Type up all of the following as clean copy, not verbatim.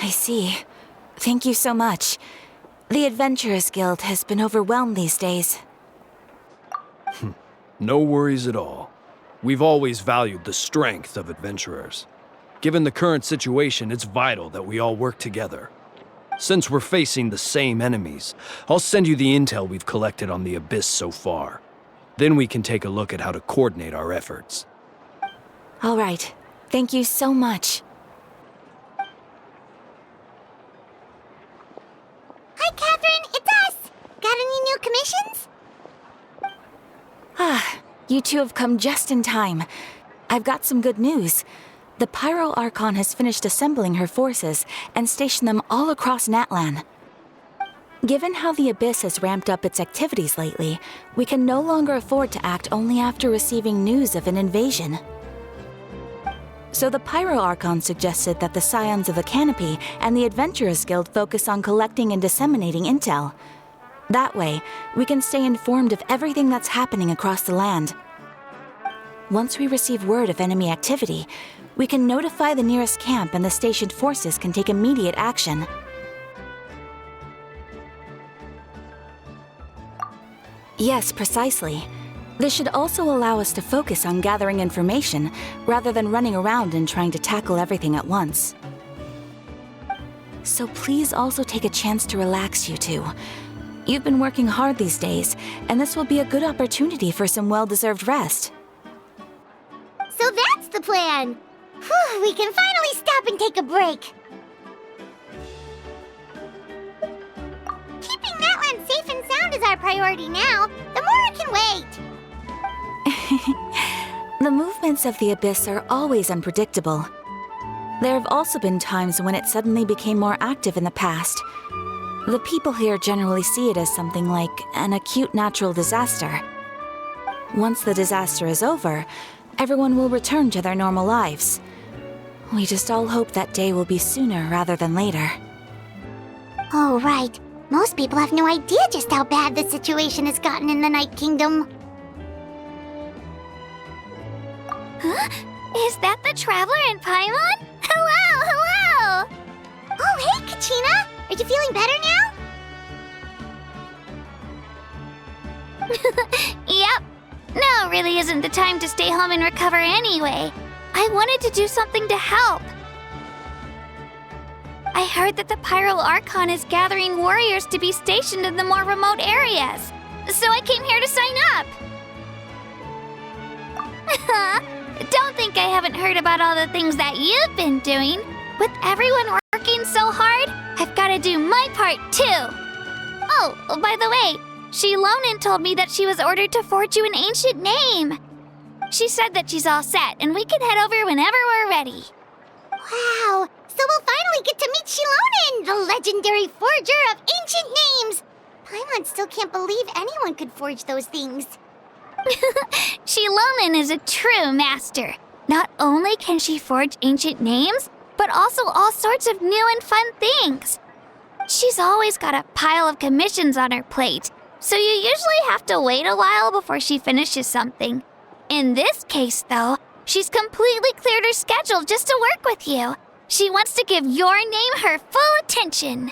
I see. Thank you so much. The Adventurers Guild has been overwhelmed these days. No worries at all. We've always valued the strength of adventurers. Given the current situation, it's vital that we all work together. Since we're facing the same enemies, I'll send you the intel we've collected on the Abyss so far. Then we can take a look at how to coordinate our efforts. All right. Thank you so much. Hi, Catherine. It's us. Got any new commissions? You two have come just in time. I've got some good news. The Pyro Archon has finished assembling her forces and stationed them all across Natlan. Given how the Abyss has ramped up its activities lately, we can no longer afford to act only after receiving news of an invasion. So the Pyro Archon suggested that the Scions of the Canopy and the Adventurers Guild focus on collecting and disseminating intel. That way, we can stay informed of everything that's happening across the land. Once we receive word of enemy activity, we can notify the nearest camp and the stationed forces can take immediate action. Yes, precisely. This should also allow us to focus on gathering information, rather than running around and trying to tackle everything at once. So please also take a chance to relax, you two. You've been working hard these days, and this will be a good opportunity for some well-deserved rest. So that's the plan. Whew, we can finally stop and take a break. Keeping Natlan safe and sound is our priority now. The more can wait. The movements of the Abyss are always unpredictable. There have also been times when it suddenly became more active in the past. The people here generally see it as something like an acute natural disaster. Once the disaster is over, everyone will return to their normal lives. We just all hope that day will be sooner rather than later. Oh, right. Most people have no idea just how bad the situation has gotten in the Night Kingdom. Huh? Is that the Traveler in Paimon? Hello, hello! Oh, hey, Kachina! Are you feeling better now? Yep. Now really isn't the time to stay home and recover anyway. I wanted to do something to help. I heard that the Pyro Archon is gathering warriors to be stationed in the more remote areas. So I came here to sign up. Don't think I haven't heard about all the things that you've been doing. With everyone working so hard, I've got to do my part too. Oh, by the way, Shilonin told me that she was ordered to forge you an ancient name. She said that she's all set and we can head over whenever we're ready. Wow, so we'll finally get to meet Shilonin, the legendary forger of ancient names. Paimon still can't believe anyone could forge those things. Shilonin is a true master. Not only can she forge ancient names, but also all sorts of new and fun things. She's always got a pile of commissions on her plate, so you usually have to wait a while before she finishes something. In this case, though, she's completely cleared her schedule just to work with you. She wants to give your name her full attention.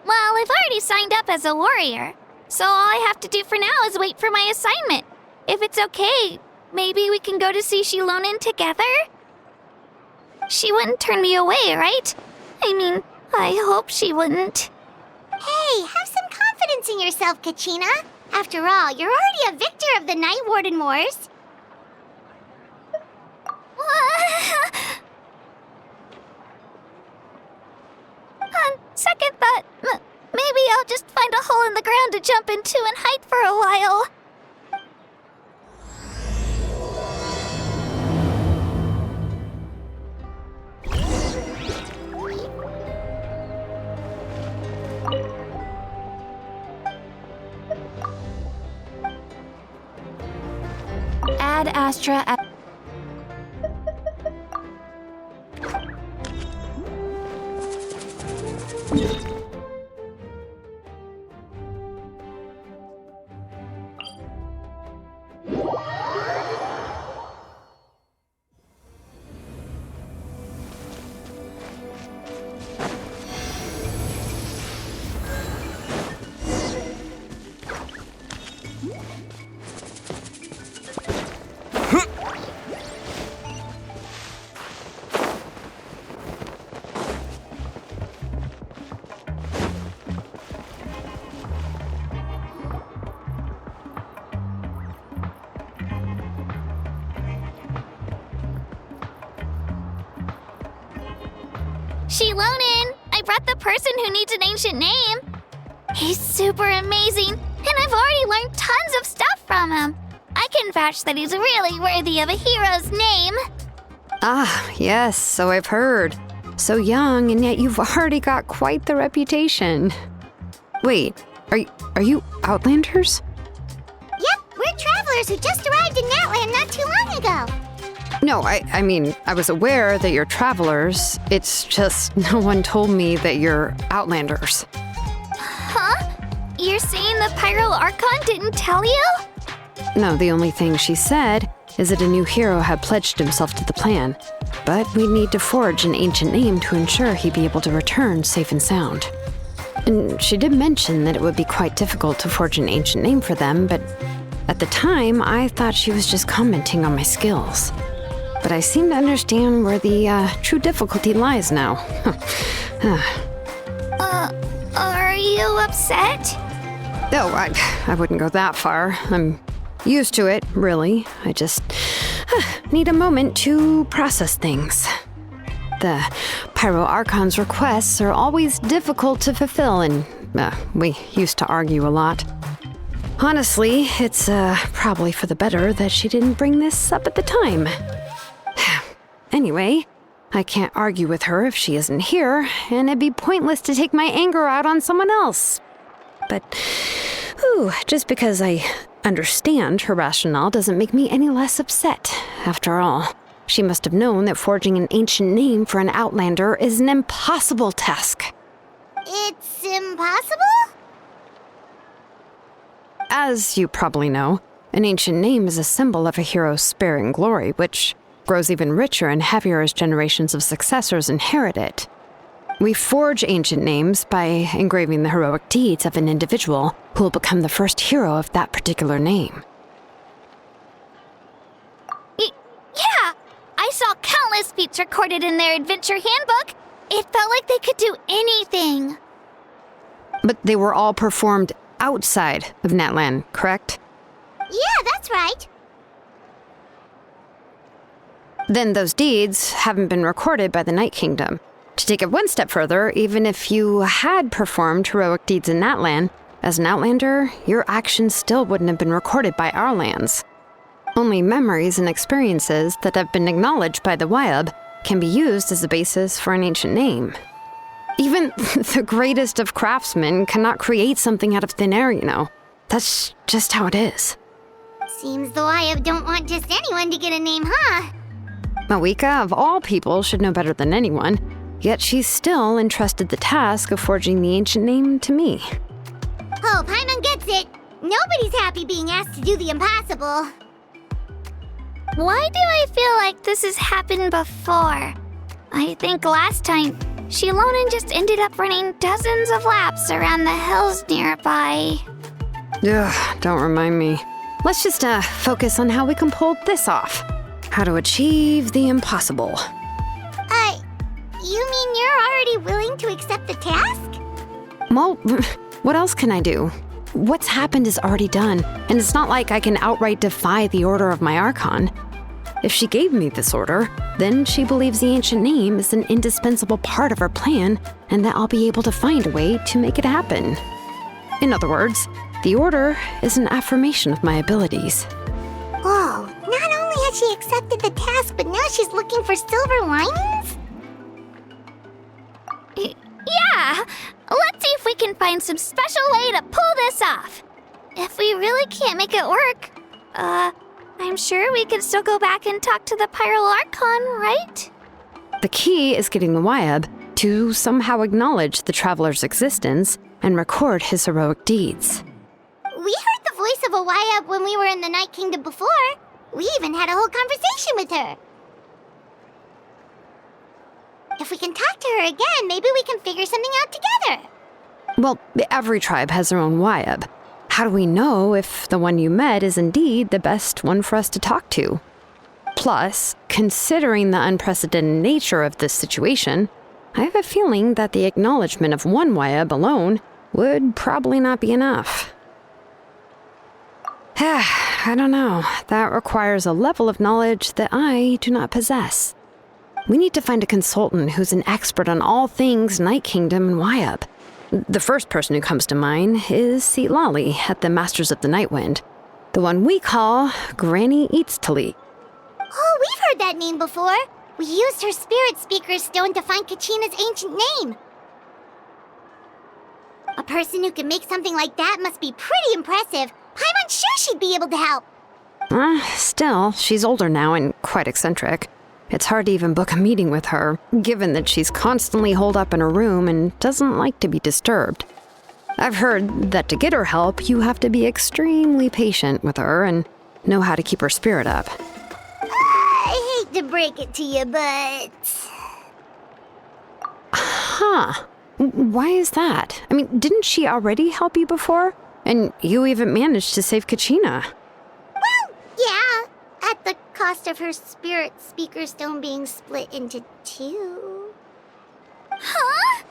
Well, I've already signed up as a warrior, so all I have to do for now is wait for my assignment. If it's okay, maybe we can go to see Shilonin together? She wouldn't turn me away, right? I mean, I hope she wouldn't. Hey, have some confidence in yourself, Kachina. After all, you're already a victor of the Night Warden Wars. On second thought, maybe I'll just find a hole in the ground to jump into and hide for a while. Ad Astra. Shilonin, I brought the person who needs an ancient name. He's super amazing, and I've already learned tons of stuff from him. I can vouch that he's really worthy of a hero's name. Ah, yes, so I've heard. So young, and yet you've already got quite the reputation. Wait, are you Outlanders? Yep, we're travelers who just arrived in Natlan not too long ago. No, I mean, I was aware that you're travelers. It's just no one told me that you're Outlanders. Huh? You're saying the Pyro Archon didn't tell you? No, the only thing she said is that a new hero had pledged himself to the plan. But we'd need to forge an ancient name to ensure he'd be able to return safe and sound. And she did mention that it would be quite difficult to forge an ancient name for them, but at the time, I thought she was just commenting on my skills. But I seem to understand where the true difficulty lies now. Are you upset? No, I wouldn't go that far. I'm used to it, really. I just need a moment to process things. The Pyro Archon's requests are always difficult to fulfill, and we used to argue a lot. Honestly, it's probably for the better that she didn't bring this up at the time. Anyway, I can't argue with her if she isn't here, and it'd be pointless to take my anger out on someone else. But, just because I understand her rationale doesn't make me any less upset. After all, she must have known that forging an ancient name for an Outlander is an impossible task. It's impossible? As you probably know, an ancient name is a symbol of a hero's spirit and glory, which grows even richer and heavier as generations of successors inherit it. We forge ancient names by engraving the heroic deeds of an individual who will become the first hero of that particular name. Yeah! I saw countless feats recorded in their adventure handbook. It felt like they could do anything. But they were all performed outside of Natlan, correct? Yeah, that's right. Then those deeds haven't been recorded by the Night Kingdom. To take it one step further, even if you had performed heroic deeds in Natlan, as an Outlander, your actions still wouldn't have been recorded by our lands. Only memories and experiences that have been acknowledged by the Wyab can be used as a basis for an ancient name. Even the greatest of craftsmen cannot create something out of thin air, you know. That's just how it is. Seems the Wyab don't want just anyone to get a name, huh? Mawika, of all people, should know better than anyone, yet she's still entrusted the task of forging the ancient name to me. Oh, Paimon gets it. Nobody's happy being asked to do the impossible. Why do I feel like this has happened before? I think last time, Shilonin just ended up running dozens of laps around the hills nearby. Ugh, don't remind me. Let's just focus on how we can pull this off. How to achieve the impossible. You mean you're already willing to accept the task? Well, what else can I do? What's happened is already done, and it's not like I can outright defy the order of my Archon. If she gave me this order, then she believes the ancient name is an indispensable part of her plan, and that I'll be able to find a way to make it happen. In other words, the order is an affirmation of my abilities. Whoa, not only has she accepted the task, but now she's looking for silver linings? Yeah! Let's see if we can find some special way to pull this off. If we really can't make it work, I'm sure we can still go back and talk to the Pyro Archon, right? The key is getting the Wyab to somehow acknowledge the traveler's existence and record his heroic deeds. We heard the voice of a Wyab when we were in the Night Kingdom before. We even had a whole conversation with her. If we can talk to her again, maybe we can figure something out together. Well, every tribe has their own Wyab. How do we know if the one you met is indeed the best one for us to talk to? Plus, considering the unprecedented nature of this situation, I have a feeling that the acknowledgement of one Wyab alone would probably not be enough. I don't know. That requires a level of knowledge that I do not possess. We need to find a consultant who's an expert on all things Night Kingdom and Wyab. The first person who comes to mind is Lali at the Masters of the Nightwind, the one we call Granny Eatstali. Oh, we've heard that name before. We used her spirit speaker stone to find Kachina's ancient name. A person who can make something like that must be pretty impressive. I'm unsure she'd be able to help. Still, she's older now and quite eccentric. It's hard to even book a meeting with her, given that she's constantly holed up in her room and doesn't like to be disturbed. I've heard that to get her help, you have to be extremely patient with her and know how to keep her spirit up. I hate to break it to you, but... Huh. Why is that? I mean, didn't she already help you before? And you even managed to save Kachina. Well, yeah. At the cost of her spirit speaker stone being split into two. Huh?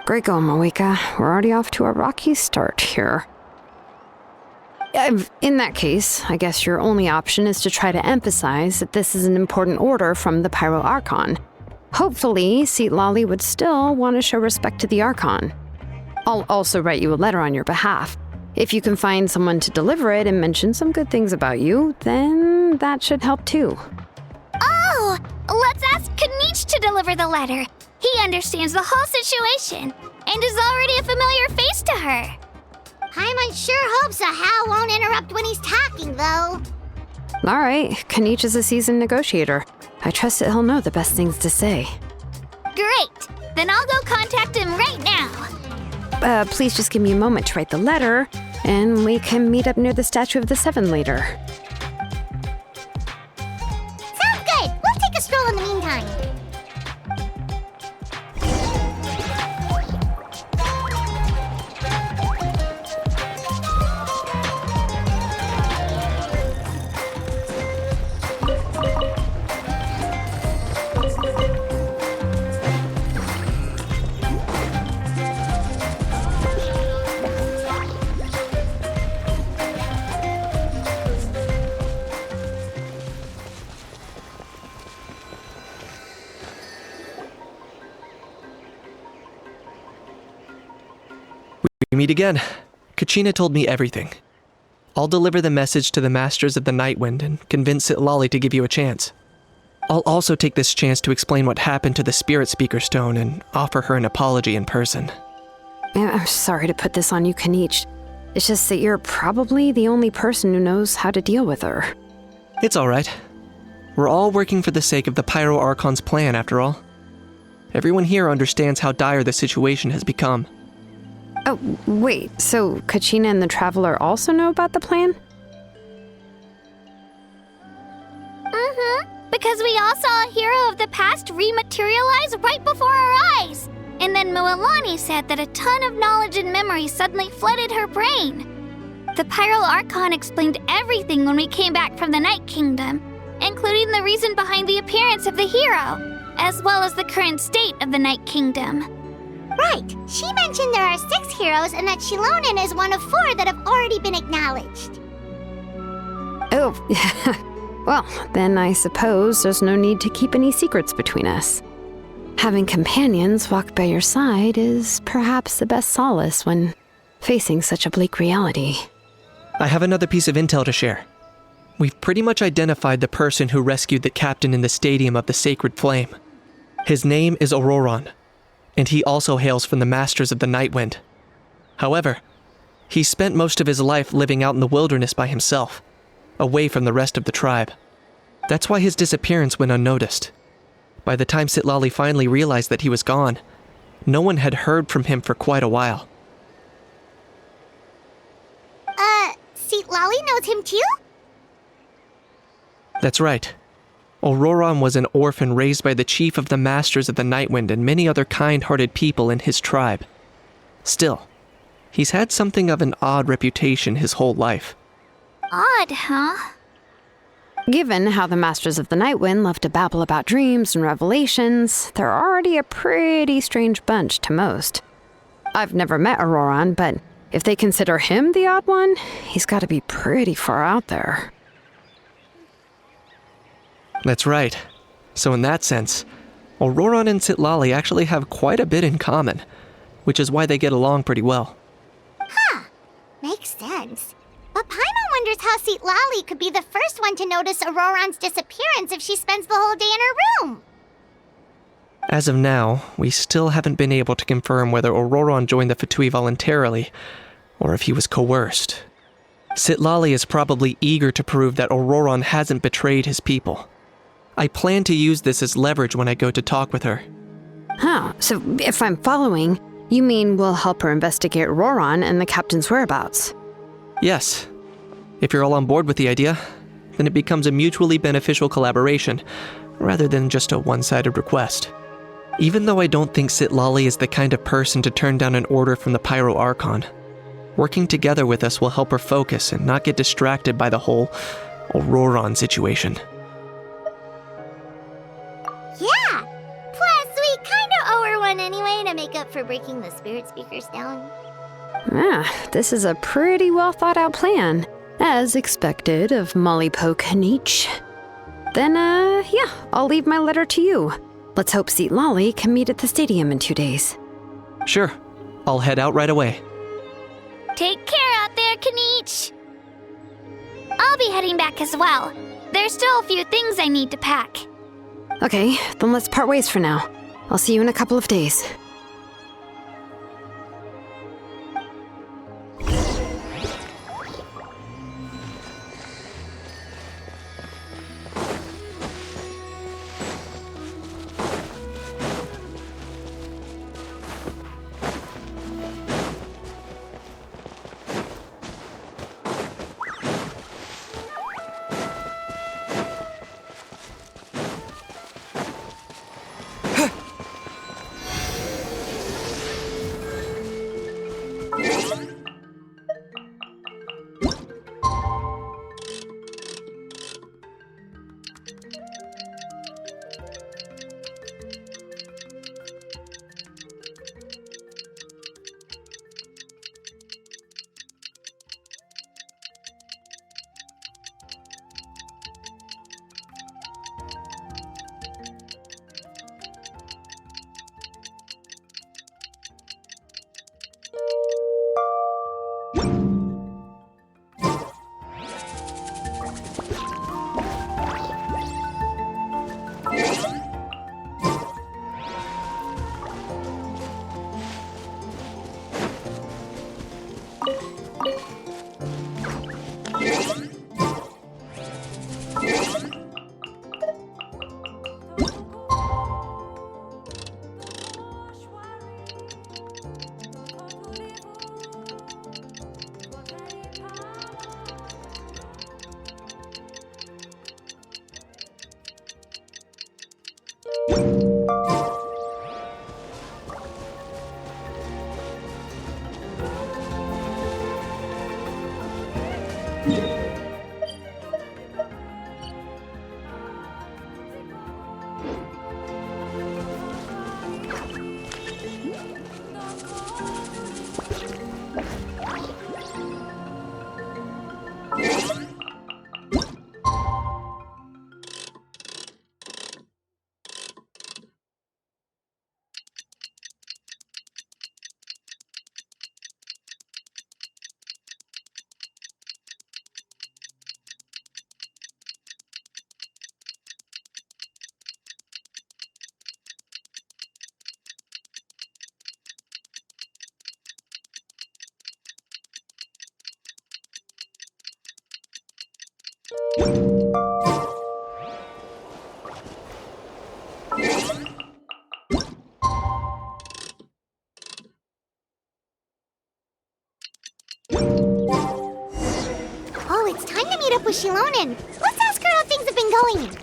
Great going, Moeka. We're already off to a rocky start here. In that case, I guess your only option is to try to emphasize that this is an important order from the Pyro Archon. Hopefully, Lali would still want to show respect to the Archon. I'll also write you a letter on your behalf. If you can find someone to deliver it and mention some good things about you, then that should help too. Oh, let's ask Kanich to deliver the letter. He understands the whole situation and is already a familiar face to her. Paimon sure hopes a Hal won't interrupt when he's talking, though. All right, Kanich is a seasoned negotiator. I trust that he'll know the best things to say. Great. Then I'll go contact him right now. Please just give me a moment to write the letter, and we can meet up near the Statue of the Seven later. Sounds good. We'll take a stroll in the meantime. We meet again. Kachina told me everything. I'll deliver the message to the Masters of the Nightwind and convince Lali to give you a chance. I'll also take this chance to explain what happened to the Spirit Speaker Stone and offer her an apology in person. I'm sorry to put this on you, Kanich. It's just that you're probably the only person who knows how to deal with her. It's alright. We're all working for the sake of the Pyro Archon's plan, after all. Everyone here understands how dire the situation has become. Oh, wait, so Kachina and the Traveler also know about the plan? Because we all saw a hero of the past rematerialize right before our eyes. And then Mualani said that a ton of knowledge and memory suddenly flooded her brain. The Pyro Archon explained everything when we came back from the Night Kingdom, including the reason behind the appearance of the hero, as well as the current state of the Night Kingdom. Right. She mentioned there are 6 heroes and that Shilonen is one of 4 that have already been acknowledged. Oh, well, then I suppose there's no need to keep any secrets between us. Having companions walk by your side is perhaps the best solace when facing such a bleak reality. I have another piece of intel to share. We've pretty much identified the person who rescued the captain in the Stadium of the Sacred Flame. His name is Auroron, and he also hails from the Masters of the Nightwind. However, He spent most of his life living out in the wilderness by himself, away from the rest of the tribe. That's why his disappearance went unnoticed. By the time Sitlali finally realized that he was gone, no one had heard from him for quite a while. Lolly knows him too? That's right. Auroron was an orphan raised by the chief of the Masters of the Nightwind and many other kind-hearted people in his tribe. Still, he's had something of an odd reputation his whole life. Odd, huh? Given how the Masters of the Nightwind love to babble about dreams and revelations, they're already a pretty strange bunch to most. I've never met Auroron, but if they consider him the odd one, he's got to be pretty far out there. That's right. So in that sense, Auroron and Sitlali actually have quite a bit in common, which is why they get along pretty well. Huh. Makes sense. But Paimon wonders how Lolly could be the first one to notice Auroron's disappearance if she spends the whole day in her room. As of now, we still haven't been able to confirm whether Auroron joined the Fatui voluntarily, or if he was coerced. Sitlali is probably eager to prove that Auroron hasn't betrayed his people. I plan to use this as leverage when I go to talk with her. Oh, so if I'm following, you mean we'll help her investigate Auroron and the captain's whereabouts? Yes. If you're all on board with the idea, then it becomes a mutually beneficial collaboration, rather than just a one-sided request. Even though I don't think Sitlali is the kind of person to turn down an order from the Pyro Archon, working together with us will help her focus and not get distracted by the whole Auroron situation. Yeah! Plus, we kinda owe her one anyway to make up for breaking the spirit speakers down. This is a pretty well thought out plan, as expected of Molly Poke Nietzsche. Then, I'll leave my letter to you. Let's hope Sitlali can meet at the stadium in 2 days. Sure. I'll head out right away. Take care out there, Kaniche. I'll be heading back as well. There's still a few things I need to pack. Okay, then let's part ways for now. I'll see you in a couple of days. Shilonen. Let's ask her how things have been going.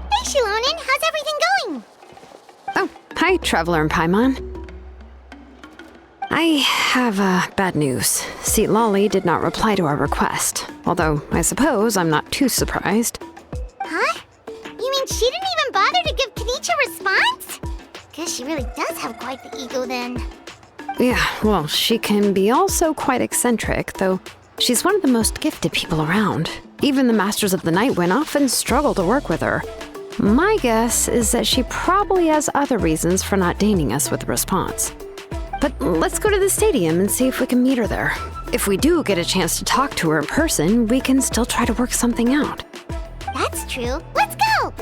Hey, Shilonen, how's everything going? Oh, hi, Traveler and Paimon. I have bad news. Lolly did not reply to our request, although I suppose I'm not too surprised. Huh? You mean she didn't even bother to give Kenichi a response? Guess she really does have quite the ego then. Yeah, well, she can be also quite eccentric, though she's one of the most gifted people around. Even the Masters of the Nightwind often struggle to work with her. My guess is that she probably has other reasons for not deigning us with a response. But let's go to the stadium and see if we can meet her there. If we do get a chance to talk to her in person, we can still try to work something out. That's true. Let's go!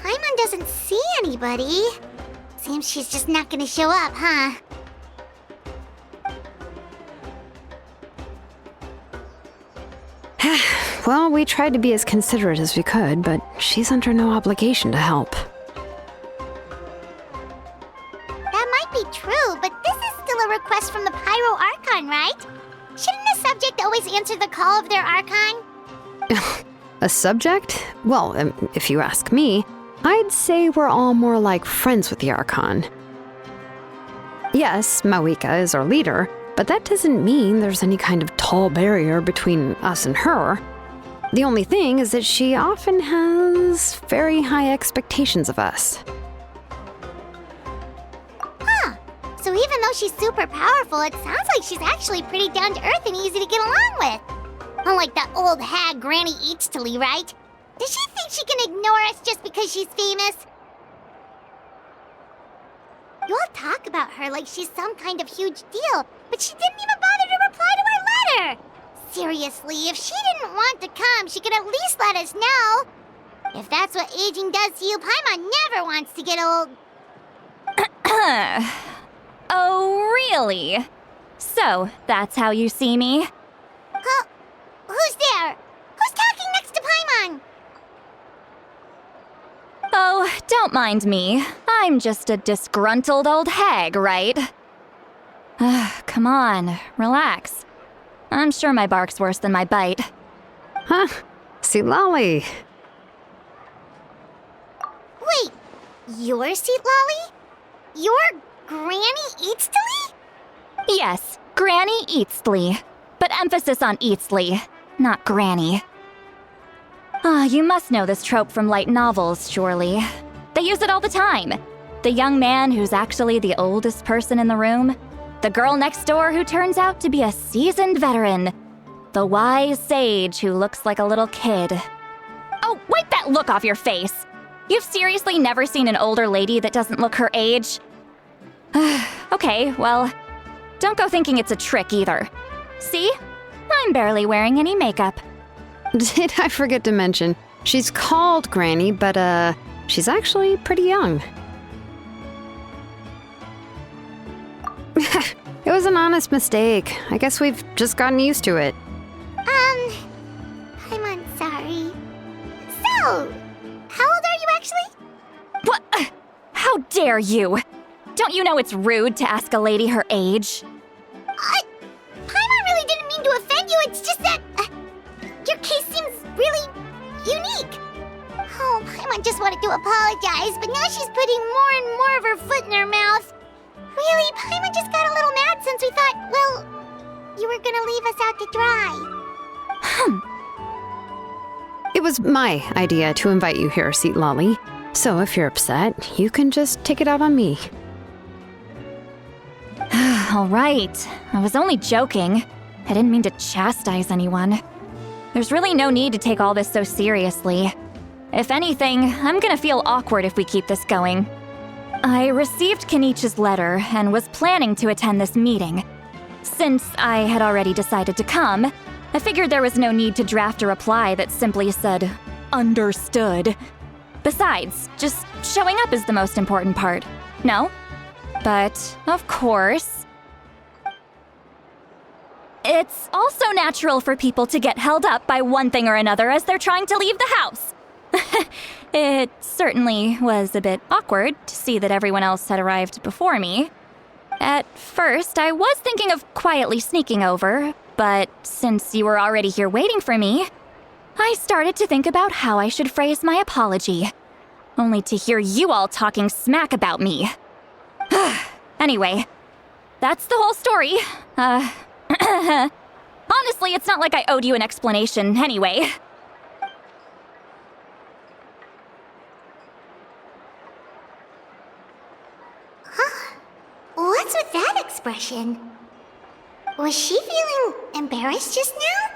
Paimon doesn't see anybody. Seems she's just not gonna show up, huh? Well, we tried to be as considerate as we could, but she's under no obligation to help. That might be true, but this is still a request from the Pyro Archon, right? Shouldn't a subject always answer the call of their Archon? A subject? Well, if you ask me, I'd say we're all more like friends with the Archon. Yes, Mawika is our leader, but that doesn't mean there's any kind of tall barrier between us and her. The only thing is that she often has very high expectations of us. Huh. So even though she's super powerful, it sounds like she's actually pretty down to earth and easy to get along with. Unlike that old hag Granny Eachtley, right? Does she think she can ignore us just because she's famous? You all talk about her like she's some kind of huge deal, but she didn't even bother to reply to our letter! Seriously, if she didn't want to come, she could at least let us know. If that's what aging does to you, Paimon never wants to get old. Oh, really? So, that's how you see me? Huh? Who's there? Who's talking next to Paimon? Oh, don't mind me. I'm just a disgruntled old hag, right? Come on, relax. I'm sure my bark's worse than my bite. Huh? Lolly. Wait, you're Lolly? You're Granny Eachtley? Yes, Granny Eastly. But emphasis on Eastly, not Granny. You must know this trope from light novels, surely. They use it all the time. The young man who's actually the oldest person in the room. The girl next door who turns out to be a seasoned veteran. The wise sage who looks like a little kid. Oh, wipe that look off your face! You've seriously never seen an older lady that doesn't look her age? Okay, well, don't go thinking it's a trick either. See? I'm barely wearing any makeup. Did I forget to mention, she's called Granny, but she's actually pretty young. It was an honest mistake. I guess we've just gotten used to it. I'm sorry. So, how old are you actually? What? How dare you? Don't you know it's rude to ask a lady her age? Paimon really didn't mean to offend you, it's just that your case seems really unique. Oh, Paimon just wanted to apologize, but now she's putting more and more of her foot in her mouth. Really, Paimon just got a little mad since we thought, well, you were gonna leave us out to dry. It was my idea to invite you here, Lolly. So if you're upset, you can just take it out on me. All right. I was only joking. I didn't mean to chastise anyone. There's really no need to take all this so seriously. If anything, I'm gonna feel awkward if we keep this going. I received Kenichi's letter and was planning to attend this meeting. Since I had already decided to come, I figured there was no need to draft a reply that simply said, "Understood." Besides, just showing up is the most important part, no? But, of course, it's also natural for people to get held up by one thing or another as they're trying to leave the house. It certainly was a bit awkward to see that everyone else had arrived before me. At first, I was thinking of quietly sneaking over, but since you were already here waiting for me, I started to think about how I should phrase my apology, only to hear you all talking smack about me. Anyway, that's the whole story. Honestly, it's not like I owed you an explanation anyway. What's with that expression? Was she feeling embarrassed just now?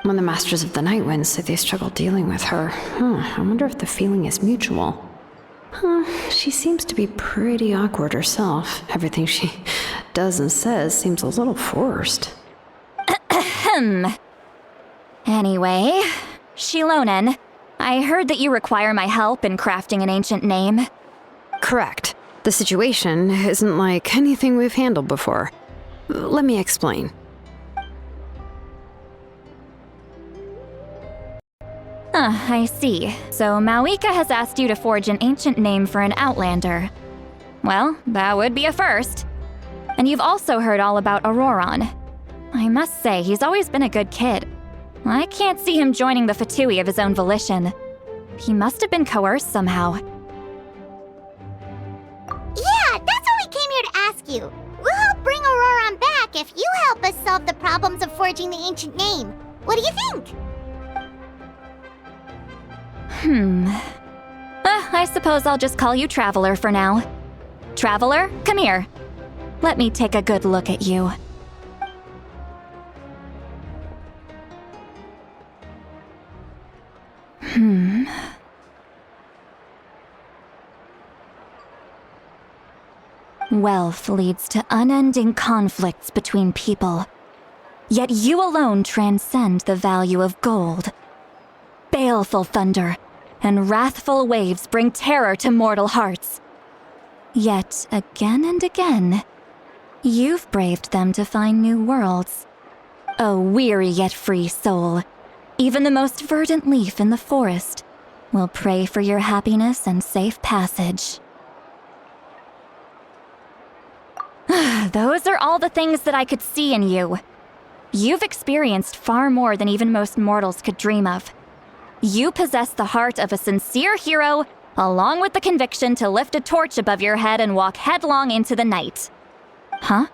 When the Masters of the Night Wind say they struggle dealing with her, I wonder if the feeling is mutual. She seems to be pretty awkward herself. Everything she does and says seems a little forced. Anyway, Shilonen, I heard that you require my help in crafting an ancient name. Correct. The situation isn't like anything we've handled before. Let me explain. I see. So Mauika has asked you to forge an ancient name for an Outlander. Well, that would be a first. And you've also heard all about Auroron. I must say, he's always been a good kid. I can't see him joining the Fatui of his own volition. He must have been coerced somehow. Yeah, that's what we came here to ask you. We'll help bring Auroron back if you help us solve the problems of forging the ancient name. What do you think? I suppose I'll just call you Traveler for now. Traveler, come here. Let me take a good look at you. Wealth leads to unending conflicts between people. Yet you alone transcend the value of gold. Baleful thunder and wrathful waves bring terror to mortal hearts. Yet again and again, you've braved them to find new worlds. O weary yet free soul, even the most verdant leaf in the forest will pray for your happiness and safe passage. Those are all the things that I could see in you. You've experienced far more than even most mortals could dream of. You possess the heart of a sincere hero, along with the conviction to lift a torch above your head and walk headlong into the night. Huh?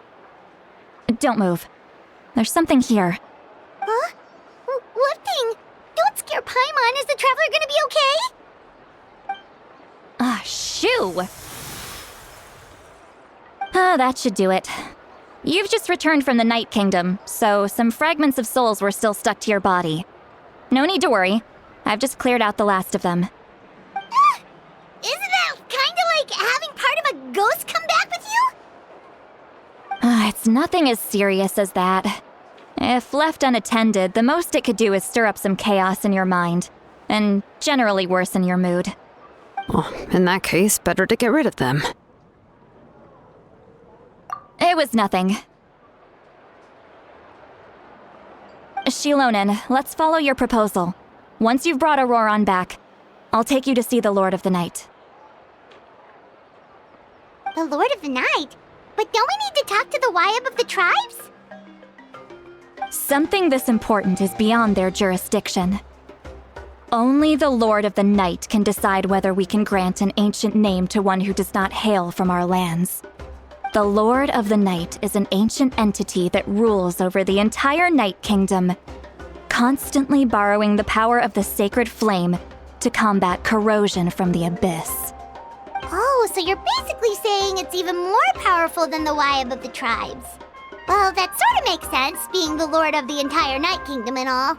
Don't move. There's something here. Huh? What thing? Don't scare Paimon. Is the Traveler gonna be okay? Shoo! That should do it. You've just returned from the Night Kingdom, so some fragments of souls were still stuck to your body. No need to worry. I've just cleared out the last of them. Isn't that kinda like having part of a ghost come back with you? It's nothing as serious as that. If left unattended, the most it could do is stir up some chaos in your mind, and generally worsen your mood. Well, in that case, better to get rid of them. It was nothing. Shilonen, let's follow your proposal. Once you've brought Auroron back, I'll take you to see the Lord of the Night. The Lord of the Night? But don't we need to talk to the Wayab of the tribes? Something this important is beyond their jurisdiction. Only the Lord of the Night can decide whether we can grant an ancient name to one who does not hail from our lands. The Lord of the Night is an ancient entity that rules over the entire Night Kingdom, constantly borrowing the power of the sacred flame to combat corrosion from the abyss. Oh, so you're basically saying it's even more powerful than the Wyab of the tribes. Well, that sort of makes sense, being the lord of the entire Night Kingdom and all.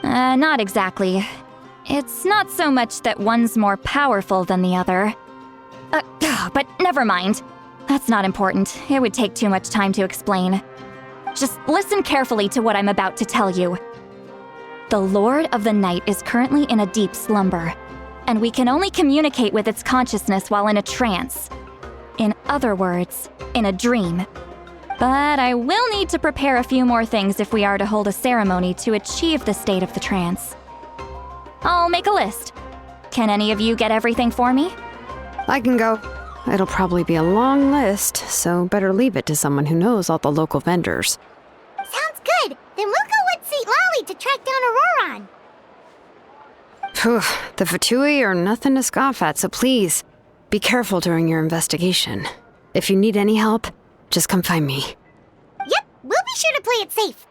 Not exactly. It's not so much that one's more powerful than the other. But never mind. That's not important. It would take too much time to explain. Just listen carefully to what I'm about to tell you. The Lord of the Night is currently in a deep slumber, and we can only communicate with its consciousness while in a trance. In other words, in a dream. But I will need to prepare a few more things if we are to hold a ceremony to achieve the state of the trance. I'll make a list. Can any of you get everything for me? I can go. It'll probably be a long list, so better leave it to someone who knows all the local vendors. Sounds good. Then we'll go with St. Lolly to track down Auroron. Phew, the Fatui are nothing to scoff at, so please, be careful during your investigation. If you need any help, just come find me. Yep, we'll be sure to play it safe.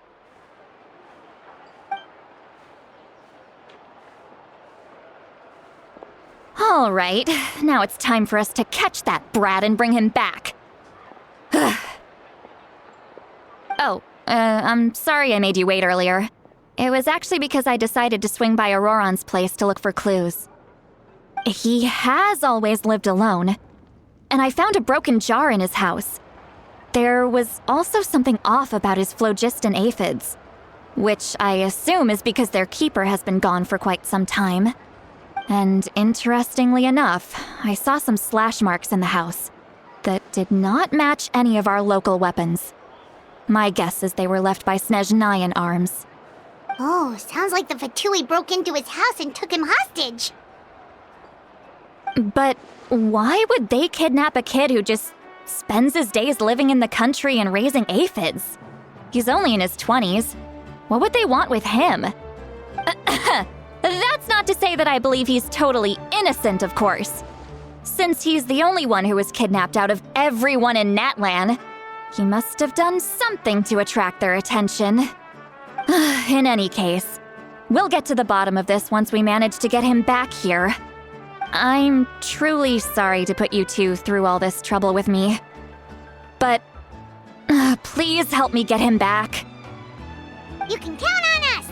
All right, now it's time for us to catch that brat and bring him back. I'm sorry I made you wait earlier. It was actually because I decided to swing by Auroron's place to look for clues. He has always lived alone, and I found a broken jar in his house. There was also something off about his phlogiston aphids, which I assume is because their keeper has been gone for quite some time. And interestingly enough, I saw some slash marks in the house that did not match any of our local weapons. My guess is they were left by Snezhnayan arms. Oh, sounds like the Fatui broke into his house and took him hostage. But why would they kidnap a kid who just spends his days living in the country and raising aphids? He's only in his 20s. What would they want with him? That's not to say that I believe he's totally innocent, of course. Since he's the only one who was kidnapped out of everyone in Natlan, he must have done something to attract their attention. In any case, we'll get to the bottom of this once we manage to get him back here. I'm truly sorry to put you two through all this trouble with me. But please help me get him back. You can count on us!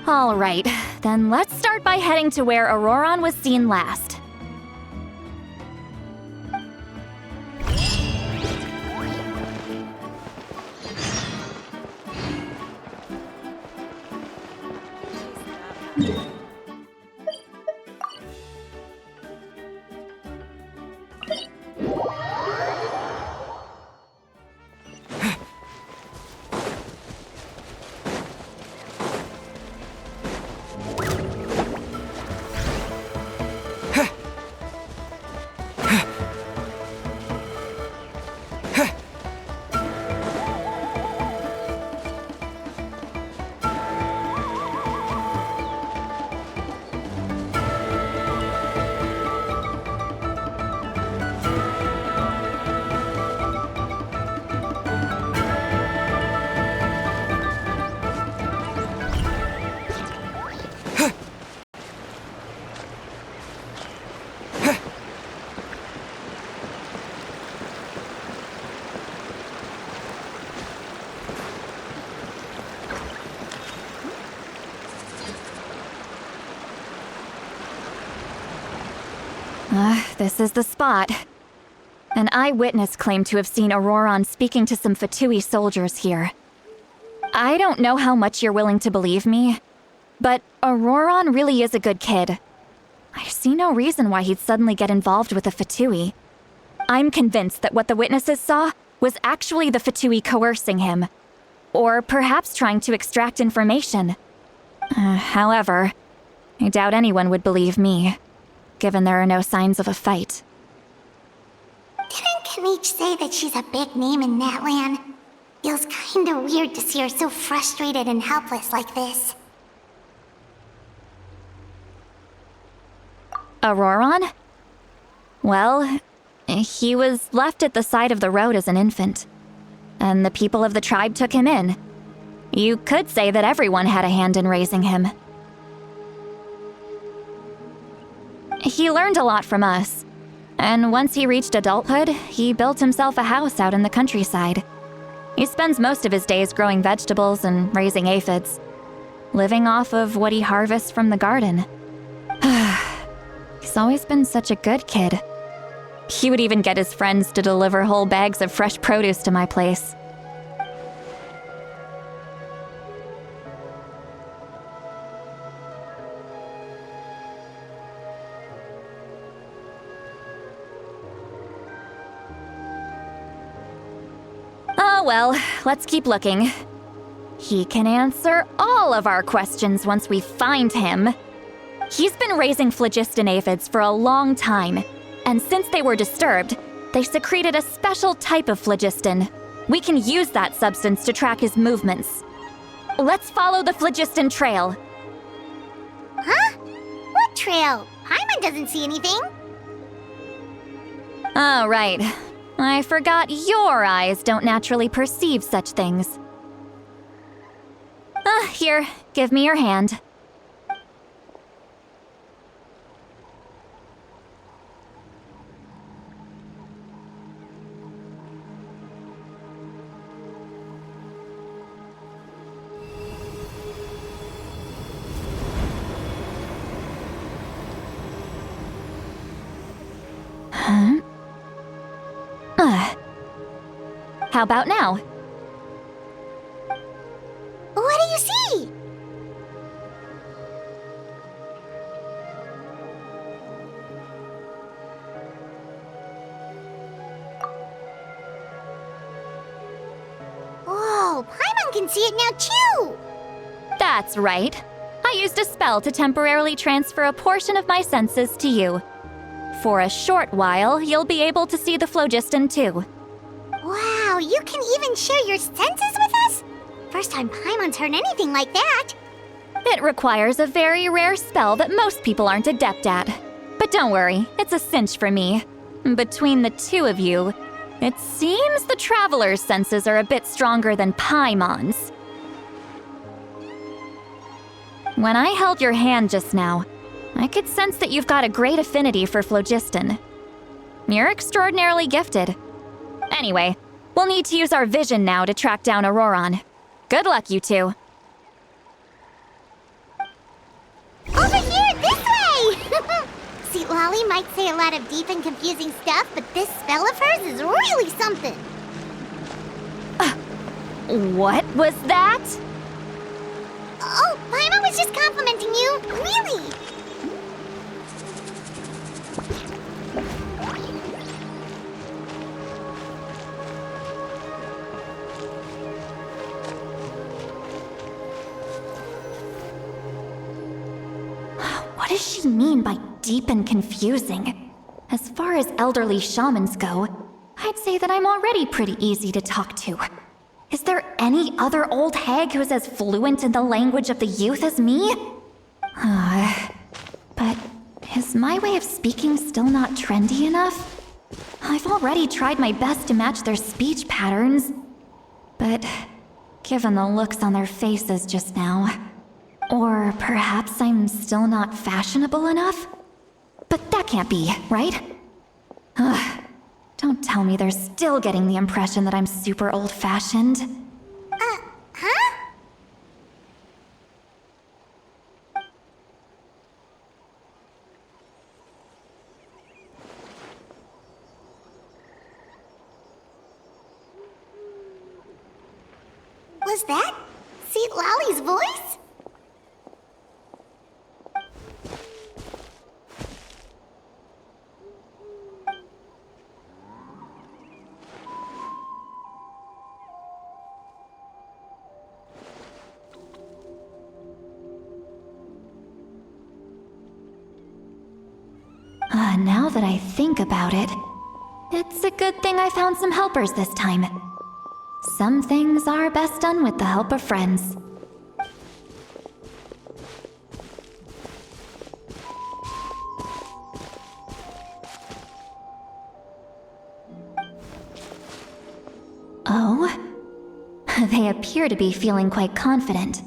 All right, then let's start by heading to where Auroron was seen last. This is the spot. An eyewitness claimed to have seen Auroron speaking to some Fatui soldiers here. I don't know how much you're willing to believe me, but Auroron really is a good kid. I see no reason why he'd suddenly get involved with the Fatui. I'm convinced that what the witnesses saw was actually the Fatui coercing him, or perhaps trying to extract information. However, I doubt anyone would believe me, given there are no signs of a fight. Didn't Kanich say that she's a big name in Natlan? Feels kinda weird to see her so frustrated and helpless like this. Auroron? Well, He was left at the side of the road as an infant, and the people of the tribe took him in. You could say that everyone had a hand in raising him. He learned a lot from us, and once he reached adulthood, he built himself a house out in the countryside. He spends most of his days growing vegetables and raising aphids, living off of what he harvests from the garden. He's always been such a good kid. He would even get his friends to deliver whole bags of fresh produce to my place. Oh well, let's keep looking. He can answer all of our questions once we find him. He's been raising phlogiston aphids for a long time, and since they were disturbed, they secreted a special type of phlogiston. We can use that substance to track his movements. Let's follow the phlogiston trail. Huh? What trail? Paimon doesn't see anything. Oh, right. I forgot your eyes don't naturally perceive such things. Here, give me your hand. How about now? What do you see? Whoa, Paimon can see it now too! That's right. I used a spell to temporarily transfer a portion of my senses to you. For a short while, you'll be able to see the phlogiston too. Wow, you can even share your senses with us? First time Paimon's heard anything like that. It requires a very rare spell that most people aren't adept at. But don't worry, it's a cinch for me. Between the two of you, it seems the Traveler's senses are a bit stronger than Paimon's. When I held your hand just now, I could sense that you've got a great affinity for phlogiston. You're extraordinarily gifted. Anyway, we'll need to use our vision now to track down Auroron. Good luck, you two. Over here, this way! See, Lolly might say a lot of deep and confusing stuff, but this spell of hers is really something. What was that? Oh, Paimon was just complimenting you. Really? What does she mean by deep and confusing? As far as elderly shamans go, I'd say that I'm already pretty easy to talk to. Is there any other old hag who's as fluent in the language of the youth as me? But is my way of speaking still not trendy enough? I've already tried my best to match their speech patterns. But given the looks on their faces just now, or perhaps I'm still not fashionable enough? But that can't be, right? Don't tell me they're still getting the impression that I'm super old-fashioned. Huh? Was that Seat Lolly's voice? Now that I think about it, it's a good thing I found some helpers this time. Some things are best done with the help of friends. Oh? They appear to be feeling quite confident.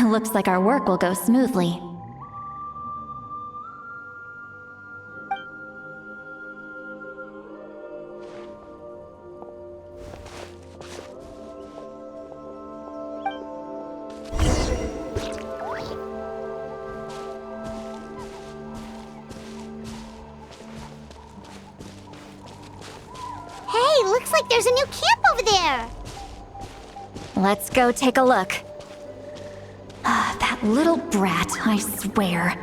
Looks like our work will go smoothly. Hey, looks like there's a new camp over there. Let's go take a look. That little brat, I swear.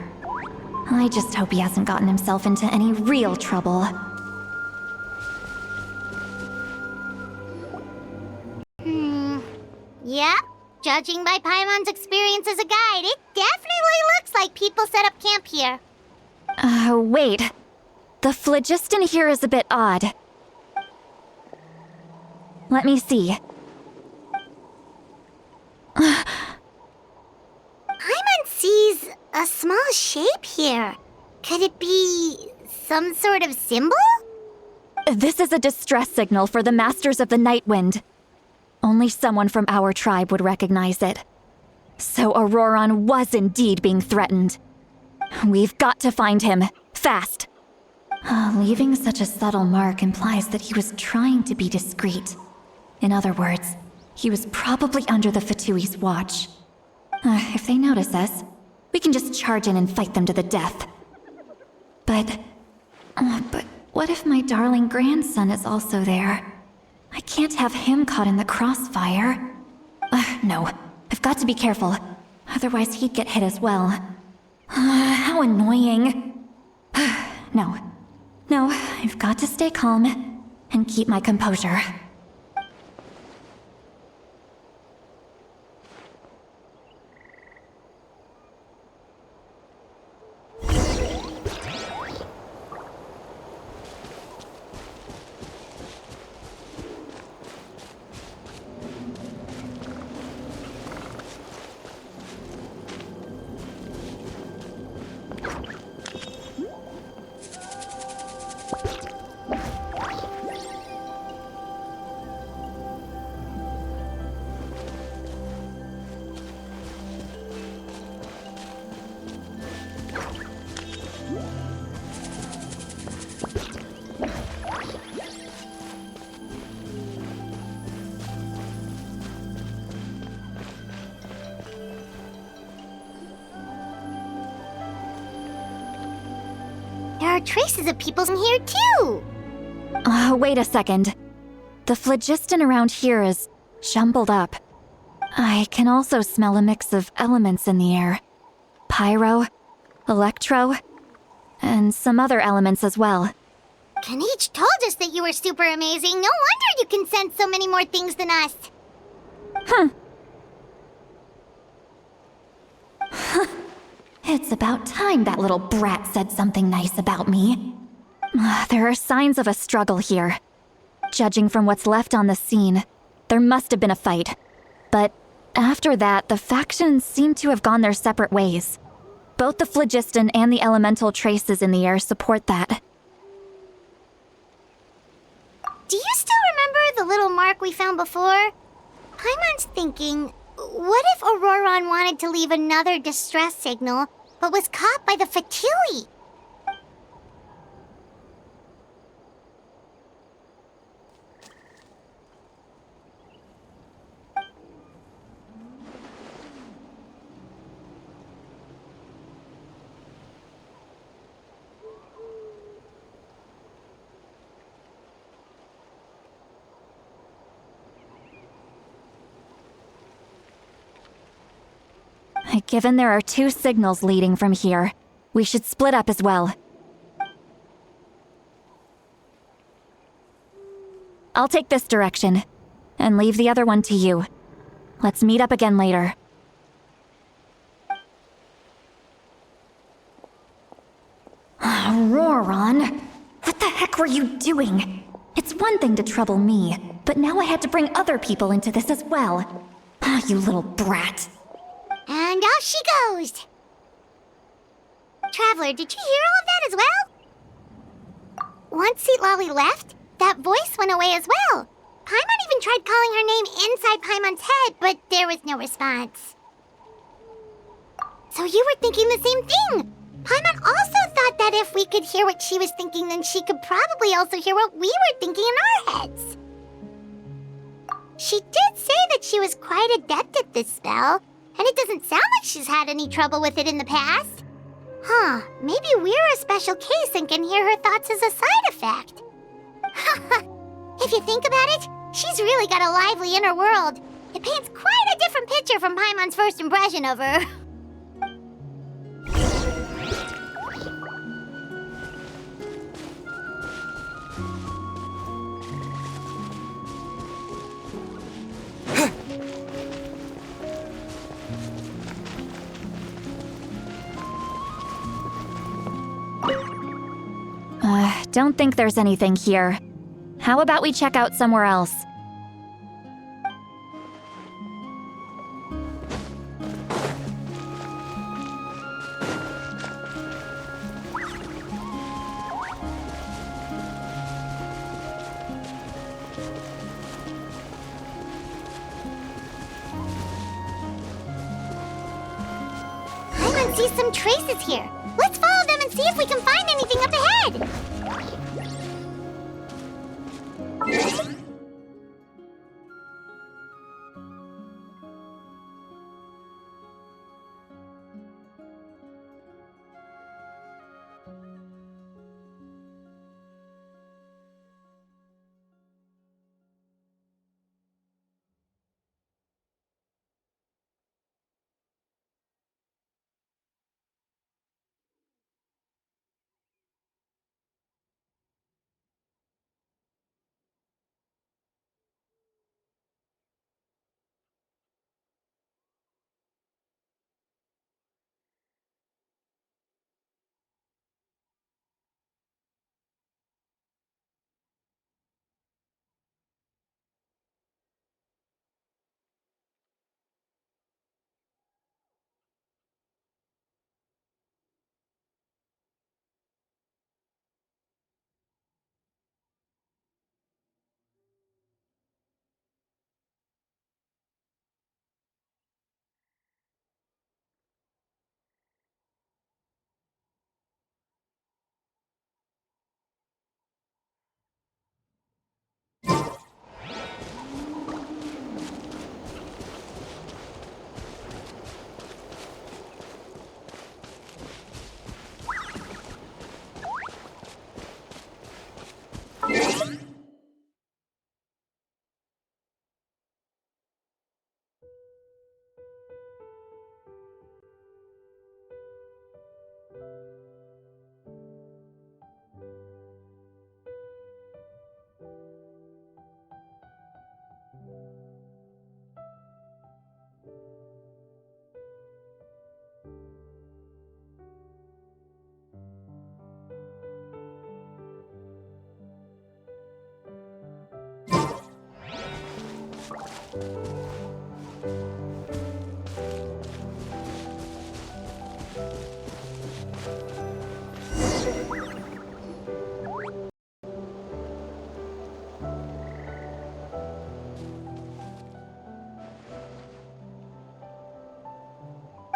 I just hope he hasn't gotten himself into any real trouble. Yep, judging by Paimon's experience as a guide, it definitely looks like people set up camp here. Wait. The phlogiston here is a bit odd. Let me see. Paimon sees a small shape here. Could it be some sort of symbol? This is a distress signal for the Masters of the Night Wind. Only someone from our tribe would recognize it. So Auroron was indeed being threatened. We've got to find him, fast. Leaving such a subtle mark implies that he was trying to be discreet. In other words, he was probably under the Fatui's watch. If they notice us, we can just charge in and fight them to the death. But what if my darling grandson is also there? I can't have him caught in the crossfire. No, I've got to be careful. Otherwise he'd get hit as well. How annoying. No, I've got to stay calm and keep my composure. There are traces of people in here too. Wait a second. The phlogiston around here is jumbled up. I can also smell a mix of elements in the air. Pyro, electro, and some other elements as well. Kanich told us that you were super amazing. No wonder you can sense so many more things than us. It's about time that little brat said something nice about me. There are signs of a struggle here. Judging from what's left on the scene, there must have been a fight. But after that, the factions seem to have gone their separate ways. Both the phlogiston and the elemental traces in the air support that. Do you still remember the little mark we found before? Paimon's thinking, what if Auroron wanted to leave another distress signal, but was caught by the Fatui? Given there are two signals leading from here, we should split up as well. I'll take this direction, and leave the other one to you. Let's meet up again later. Auroron, what the heck were you doing? It's one thing to trouble me, but now I had to bring other people into this as well. You little brat. And off she goes! Traveler, did you hear all of that as well? Once Seat Lolly left, that voice went away as well. Paimon even tried calling her name inside Paimon's head, but there was no response. So you were thinking the same thing! Paimon also thought that if we could hear what she was thinking, then she could probably also hear what we were thinking in our heads. She did say that she was quite adept at this spell, and it doesn't sound like she's had any trouble with it in the past. Huh, maybe we're a special case and can hear her thoughts as a side effect. If you think about it, she's really got a lively inner world. It paints quite a different picture from Paimon's first impression of her. Don't think there's anything here. How about we check out somewhere else? Paimon sees some traces here. Let's follow them and see if we can find anything up ahead.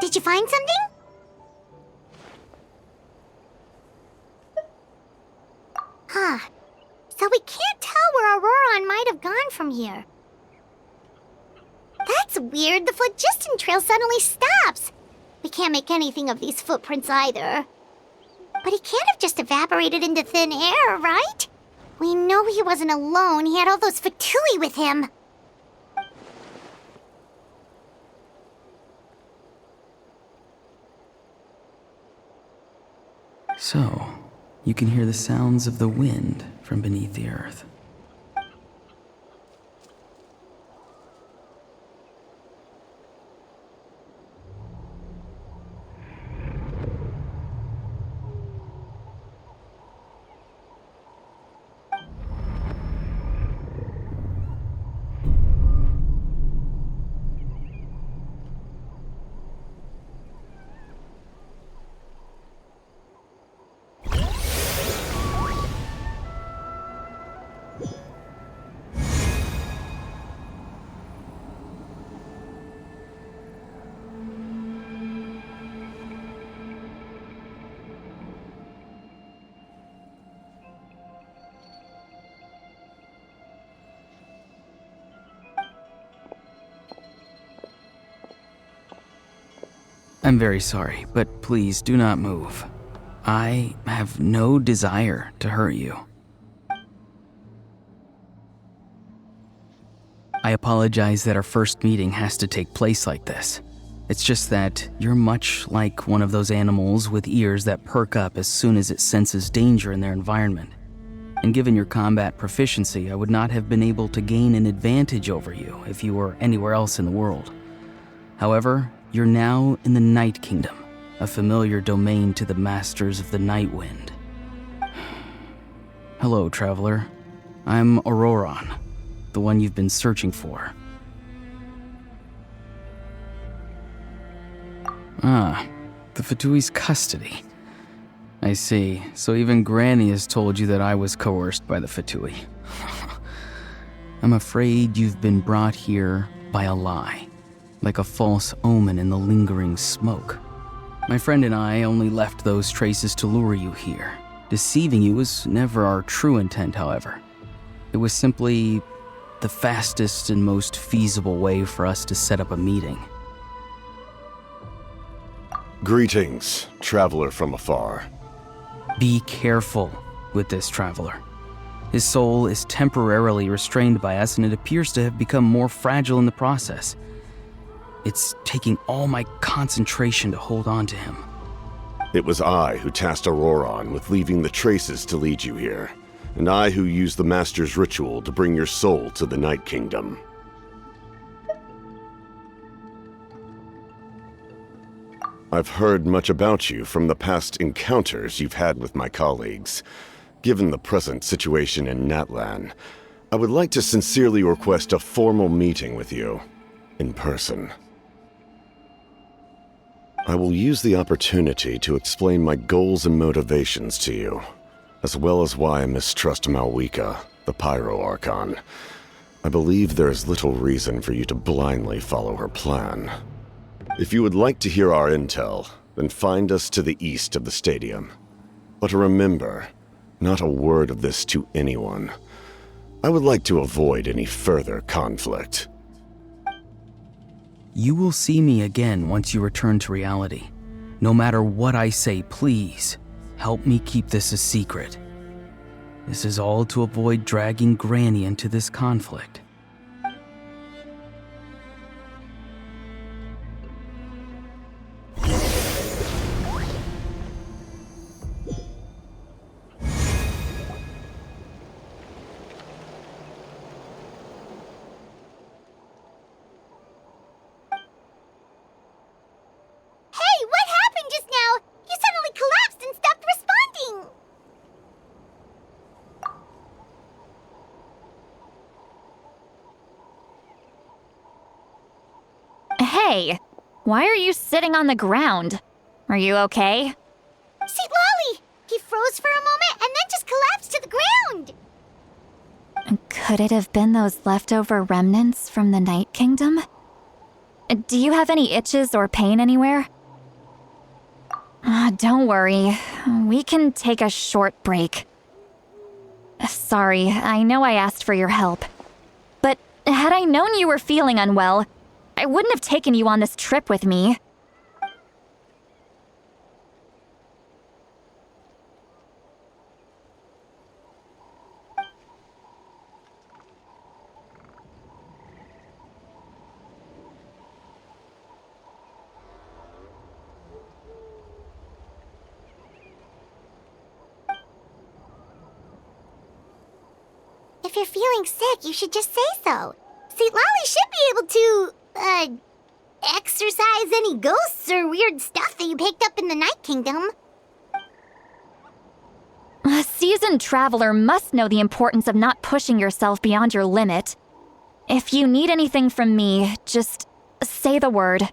Did you find something? Huh. So we can't tell where Auroron might have gone from here. That's weird. The phlogiston trail suddenly stops. We can't make anything of these footprints either. But he can't have just evaporated into thin air, right? We know he wasn't alone. He had all those Fatui with him. So, you can hear the sounds of the wind from beneath the earth. I'm very sorry, but please do not move. I have no desire to hurt you. I apologize that our first meeting has to take place like this. It's just that you're much like one of those animals with ears that perk up as soon as it senses danger in their environment. And given your combat proficiency, I would not have been able to gain an advantage over you if you were anywhere else in the world. However, you're now in the Night Kingdom, a familiar domain to the Masters of the Night Wind. Hello, traveler. I'm Auroron, the one you've been searching for. Ah, the Fatui's custody. I see. So even Granny has told you that I was coerced by the Fatui. I'm afraid you've been brought here by a lie, like a false omen in the lingering smoke. My friend and I only left those traces to lure you here. Deceiving you was never our true intent, however. It was simply the fastest and most feasible way for us to set up a meeting. Greetings, traveler from afar. Be careful with this traveler. His soul is temporarily restrained by us, and it appears to have become more fragile in the process. It's taking all my concentration to hold on to him. It was I who tasked Auroron with leaving the traces to lead you here, and I who used the Master's ritual to bring your soul to the Night Kingdom. I've heard much about you from the past encounters you've had with my colleagues. Given the present situation in Natlan, I would like to sincerely request a formal meeting with you, in person. I will use the opportunity to explain my goals and motivations to you, as well as why I mistrust Malwika, the Pyro Archon. I believe there is little reason for you to blindly follow her plan. If you would like to hear our intel, then find us to the east of the stadium. But remember, not a word of this to anyone. I would like to avoid any further conflict. You will see me again once you return to reality. No matter what I say, please, help me keep this a secret. This is all to avoid dragging Granny into this conflict. Hey, what happened just now? You suddenly collapsed and stopped responding! Hey, why are you sitting on the ground? Are you okay? See, Lolly! He froze for a moment and then just collapsed to the ground! Could it have been those leftover remnants from the Night Kingdom? Do you have any itches or pain anywhere? Don't worry. We can take a short break. Sorry, I know I asked for your help. But had I known you were feeling unwell, I wouldn't have taken you on this trip with me. If you're feeling sick, you should just say so. See, Lolly should be able to, exorcise any ghosts or weird stuff that you picked up in the Night Kingdom. A seasoned traveler must know the importance of not pushing yourself beyond your limit. If you need anything from me, just say the word.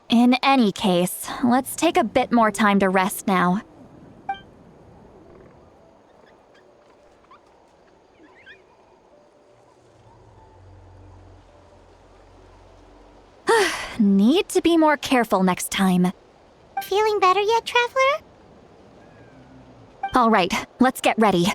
In any case, let's take a bit more time to rest now. Need to be more careful next time. Feeling better yet, Traveler? All right, let's get ready.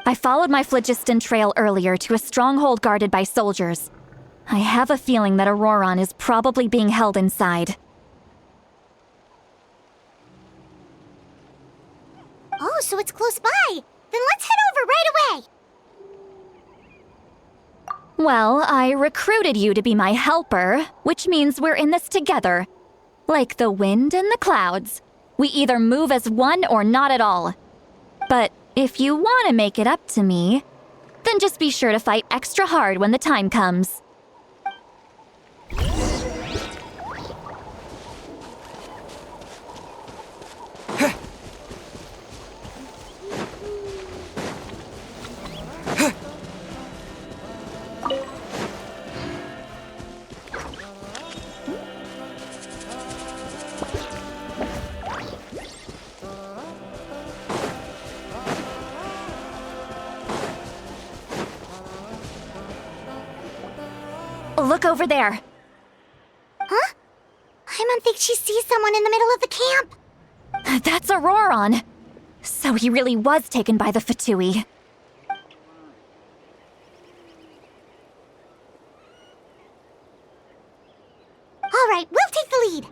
I followed my phlogiston trail earlier to a stronghold guarded by soldiers. I have a feeling that Auroron is probably being held inside. Oh, so it's close by. Then let's head over right away. Well, I recruited you to be my helper, which means we're in this together. Like the wind and the clouds. We either move as one or not at all. But if you want to make it up to me, then just be sure to fight extra hard when the time comes. Look over there. Huh? Paimon thinks she sees someone in the middle of the camp. That's Auroron. So he really was taken by the Fatui. All right, we'll take the lead.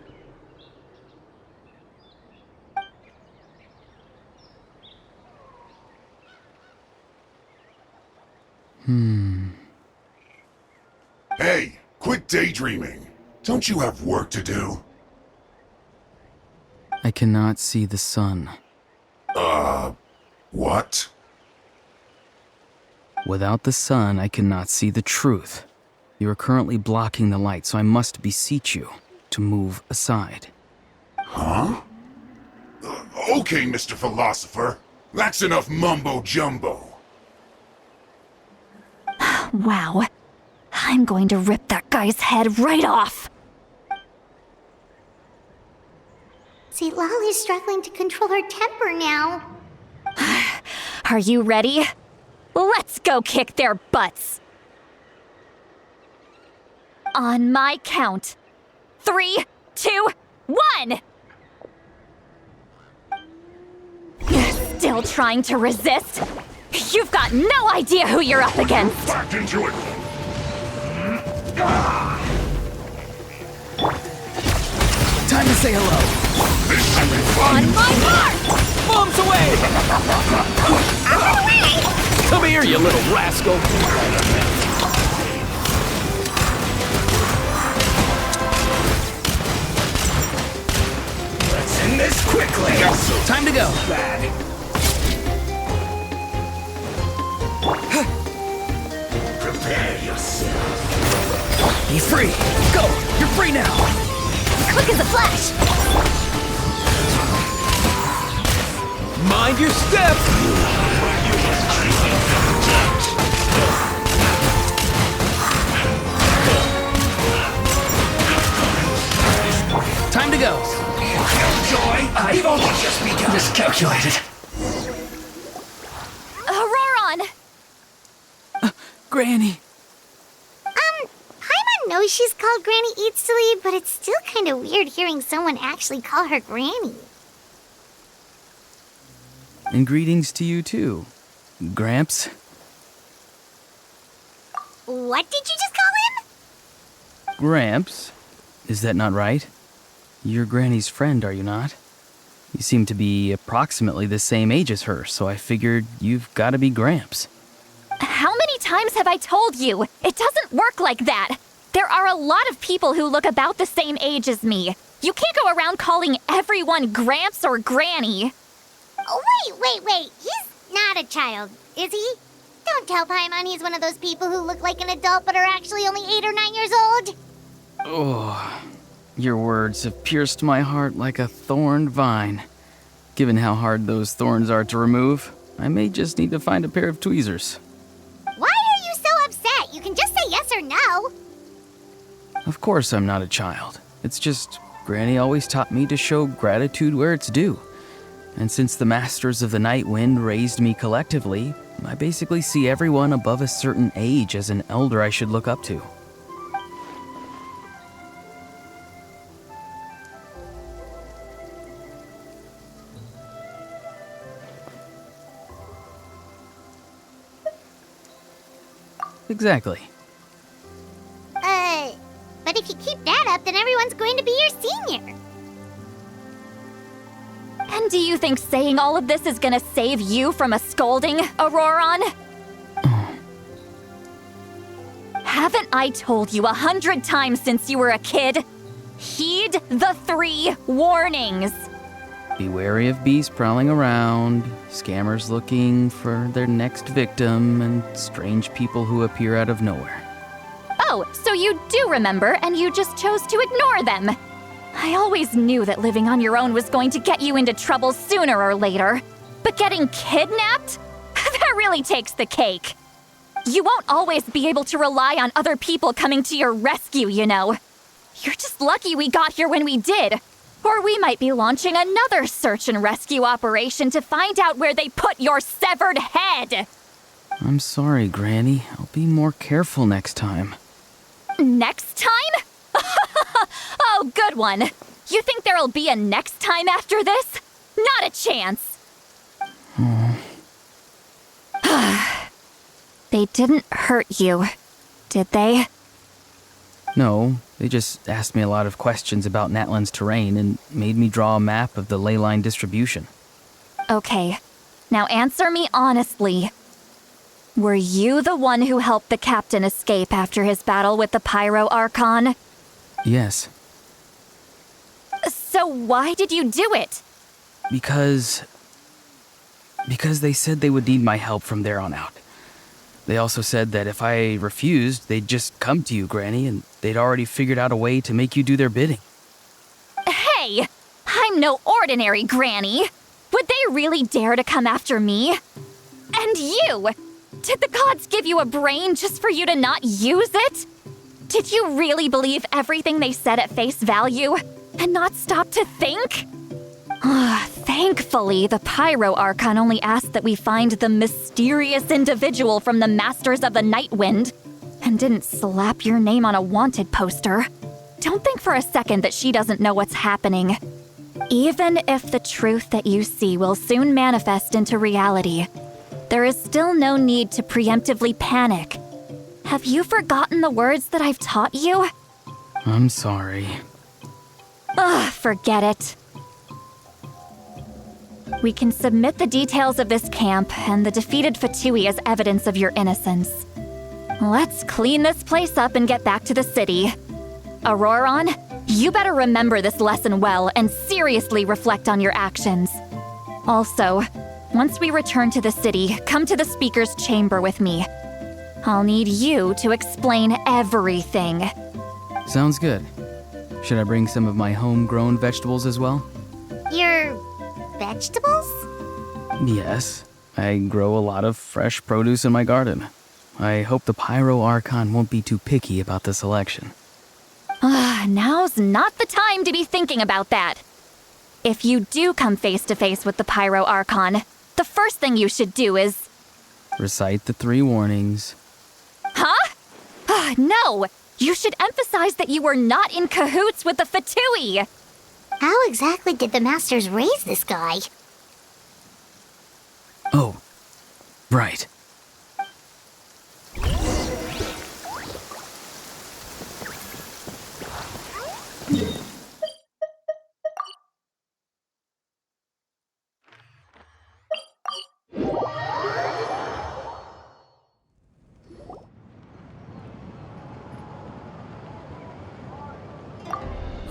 Hey, quit daydreaming. Don't you have work to do? I cannot see the sun. What? Without the sun, I cannot see the truth. You are currently blocking the light, so I must beseech you to move aside. Huh? Okay, Mr. Philosopher. That's enough mumbo-jumbo. Wow. I'm going to rip that guy's head right off. See, Lolly's struggling to control her temper now. Are you ready? Let's go kick their butts. On my count. 3, 2, 1! Still trying to resist? You've got no idea who you're up against! Back into it! Time to say hello. This should be fun! On my mark! Bombs away! Out of the way! Come here, you little rascal! Let's end this quickly. Time to go. Prepare yourself. Be free. Go. You're free now. Quick as a flash! Mind your step! Time to go. Joy, I've only just begun. Miscalculated. Auroron! Granny! Paimon knows she's called Granny Eats to Leave, but it's still kind of weird hearing someone actually call her Granny. And greetings to you too, Gramps. What did you just call him? Gramps? Is that not right? You're Granny's friend, are you not? You seem to be approximately the same age as her, so I figured you've got to be Gramps. How many times have I told you? It doesn't work like that. There are a lot of people who look about the same age as me. You can't go around calling everyone Gramps or Granny. Oh, wait. He's not a child, is he? Don't tell Paimon he's one of those people who look like an adult but are actually only 8 or 9 years old. Oh, your words have pierced my heart like a thorned vine. Given how hard those thorns are to remove, I may just need to find a pair of tweezers. Why are you so upset? You can just say yes or no. Of course I'm not a child. It's just Granny always taught me to show gratitude where it's due. And since the Masters of the Night Wind raised me collectively, I basically see everyone above a certain age as an elder I should look up to. Exactly. But if you keep that up, then everyone's going to be your senior. And do you think saying all of this is gonna save you from a scolding, Auroron? Haven't I told you 100 times since you were a kid? Heed the 3 warnings. Be wary of beasts prowling around, scammers looking for their next victim, and strange people who appear out of nowhere. Oh, so you do remember, and you just chose to ignore them. I always knew that living on your own was going to get you into trouble sooner or later. But getting kidnapped? That really takes the cake. You won't always be able to rely on other people coming to your rescue, you know. You're just lucky we got here when we did. Or we might be launching another search and rescue operation to find out where they put your severed head. I'm sorry, Granny. I'll be more careful next time. Next time? Oh, good one. You think there'll be a next time after this? Not a chance. They didn't hurt you, did they? No, they just asked me a lot of questions about Natlan's terrain and made me draw a map of the ley line distribution. Okay, now answer me honestly. Were you the one who helped the captain escape after his battle with the Pyro Archon? Yes. So why did you do it? Because they said they would need my help from there on out. They also said that if I refused, they'd just come to you, Granny, and they'd already figured out a way to make you do their bidding. Hey, I'm no ordinary Granny. Would they really dare to come after me? And you! Did the gods give you a brain just for you to not use it? Did you really believe everything they said at face value and not stop to think? Thankfully, the Pyro Archon only asked that we find the mysterious individual from the Masters of the Night Wind and didn't slap your name on a wanted poster. Don't think for a second that she doesn't know what's happening. Even if the truth that you see will soon manifest into reality, there is still no need to preemptively panic. Have you forgotten the words that I've taught you? I'm sorry. Forget it. We can submit the details of this camp and the defeated Fatui as evidence of your innocence. Let's clean this place up and get back to the city. Auroron, you better remember this lesson well and seriously reflect on your actions. Also, once we return to the city, come to the speaker's chamber with me. I'll need you to explain everything. Sounds good. Should I bring some of my homegrown vegetables as well? Your vegetables? Yes. I grow a lot of fresh produce in my garden. I hope the Pyro Archon won't be too picky about the selection. Now's not the time to be thinking about that. If you do come face to face with the Pyro Archon, the first thing you should do is... Recite the 3 warnings. Huh? No! You should emphasize that you were not in cahoots with the Fatui! How exactly did the Masters raise this guy? Oh, right.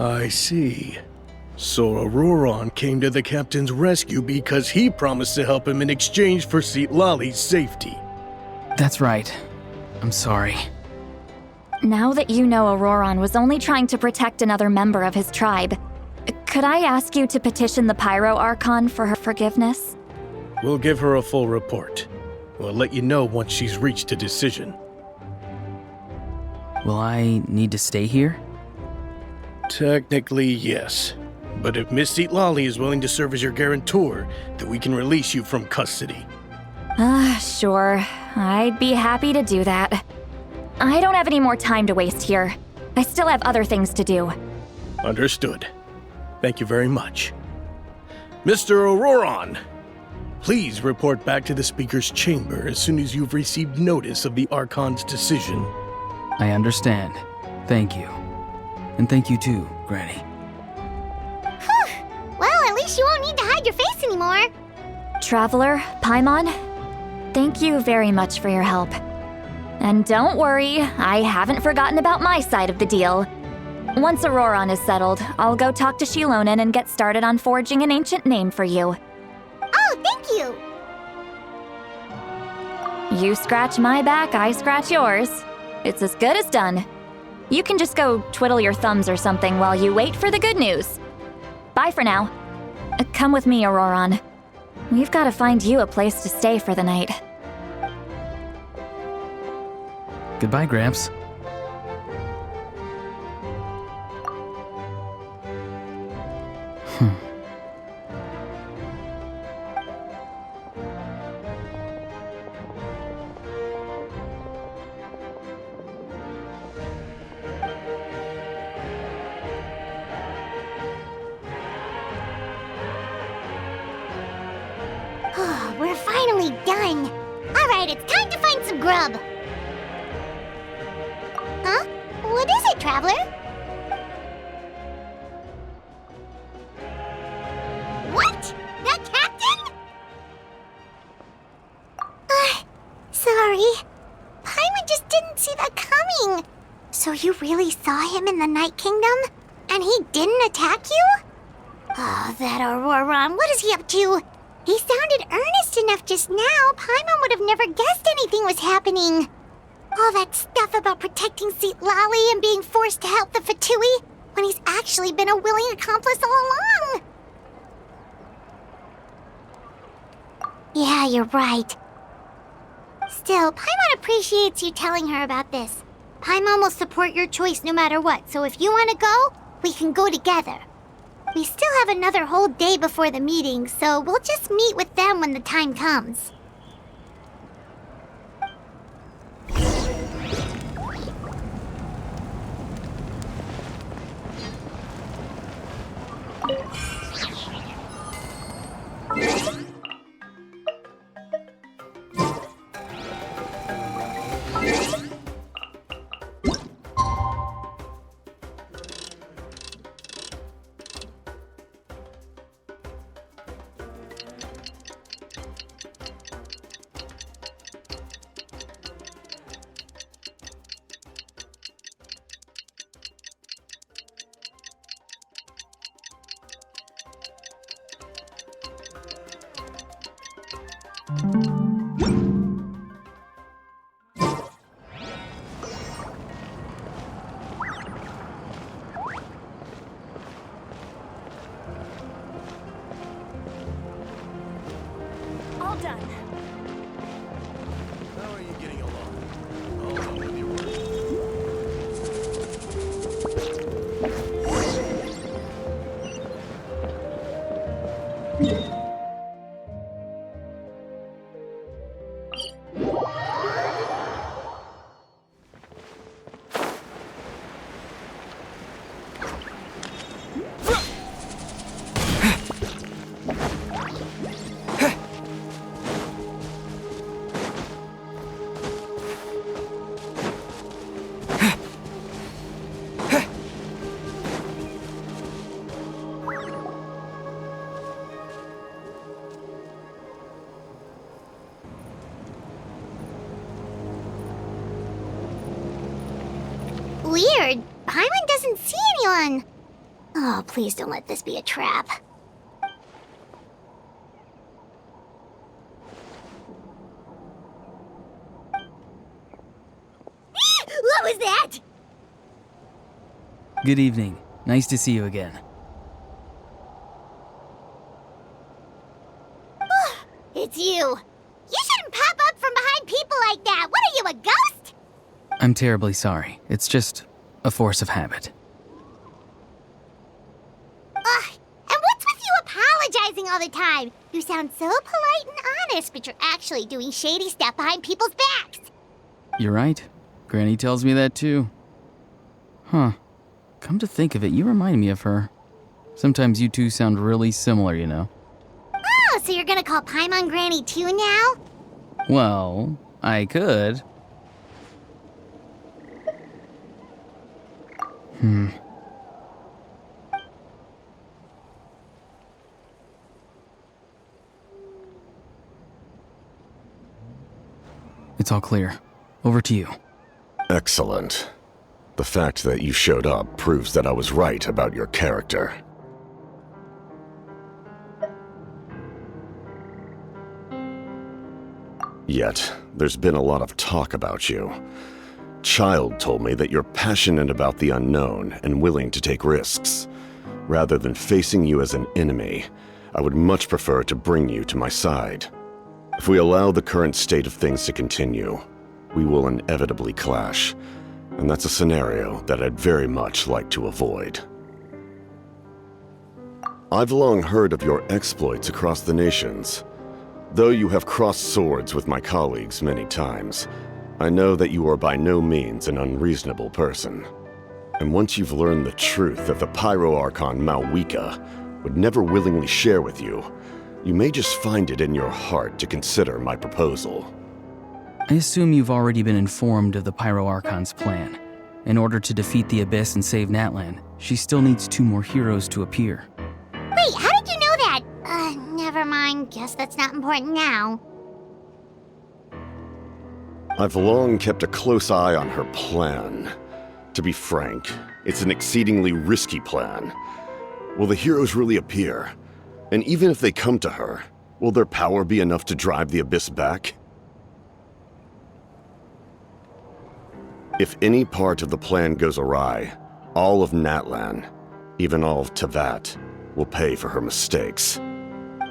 I see. So Auroron came to the captain's rescue because he promised to help him in exchange for Lali's safety. That's right. I'm sorry. Now that you know Auroron was only trying to protect another member of his tribe, could I ask you to petition the Pyro Archon for her forgiveness? We'll give her a full report. We'll let you know once she's reached a decision. Will I need to stay here? Technically, yes. But if Miss Lali is willing to serve as your guarantor, then we can release you from custody. Sure. I'd be happy to do that. I don't have any more time to waste here. I still have other things to do. Understood. Thank you very much. Mr. Auroron! Please report back to the Speaker's chamber as soon as you've received notice of the Archon's decision. I understand. Thank you. And thank you too, Granny. Well, at least you won't need to hide your face anymore. Traveler, Paimon, thank you very much for your help. And don't worry, I haven't forgotten about my side of the deal. Once Auroron is settled, I'll go talk to Shilonen and get started on forging an ancient name for you. Oh, thank you. You scratch my back, I scratch yours. It's as good as done. You can just go twiddle your thumbs or something while you wait for the good news. Bye for now. Come with me, Auroron. We've got to find you a place to stay for the night. Goodbye, Gramps. We're finally done. Alright, it's time to find some grub. Huh? What is it, Traveler? What? The captain? Sorry. Paimon just didn't see that coming. So you really saw him in the Night Kingdom? And he didn't attack you? Oh, that Auroron, what is he up to? He sounded earnest enough just now. Paimon would have never guessed anything was happening. All that stuff about protecting Seat Lolly and being forced to help the Fatui when he's actually been a willing accomplice all along. Yeah, you're right. Still, Paimon appreciates you telling her about this. Paimon will support your choice no matter what, so if you want to go, we can go together. We still have another whole day before the meeting, so we'll just meet with them when the time comes. All done. How are you getting along? All done with your work? Weird. Paimon doesn't see anyone. Oh, please don't let this be a trap. What was that? Good evening. Nice to see you again. It's you. You shouldn't pop up from behind people like that. What are you, a ghost? I'm terribly sorry. It's just a force of habit. And what's with you apologizing all the time? You sound so polite and honest, but you're actually doing shady stuff behind people's backs. You're right. Granny tells me that too. Huh. Come to think of it, you remind me of her. Sometimes you two sound really similar, you know. Oh, so So you're gonna call Paimon Granny too now? Well, I could. It's all clear. Over to you. Excellent. The fact that you showed up proves that I was right about your character. Yet, there's been a lot of talk about you. Child told me that you're passionate about the unknown and willing to take risks. Rather than facing you as an enemy, I would much prefer to bring you to my side. If we allow the current state of things to continue, we will inevitably clash, and that's a scenario that I'd very much like to avoid. I've long heard of your exploits across the nations. Though you have crossed swords with my colleagues many times, I know that you are by no means an unreasonable person. And once you've learned the truth that the Pyro Archon Malwika would never willingly share with you, you may just find it in your heart to consider my proposal. I assume you've already been informed of the Pyro Archon's plan. In order to defeat the Abyss and save Natlan, she still needs 2 more heroes to appear. Wait, how did you know that? Never mind. Guess that's not important now. I've long kept a close eye on her plan. To be frank, it's an exceedingly risky plan. Will the heroes really appear? And even if they come to her, will their power be enough to drive the Abyss back? If any part of the plan goes awry, all of Natlan, even all of Tevat, will pay for her mistakes.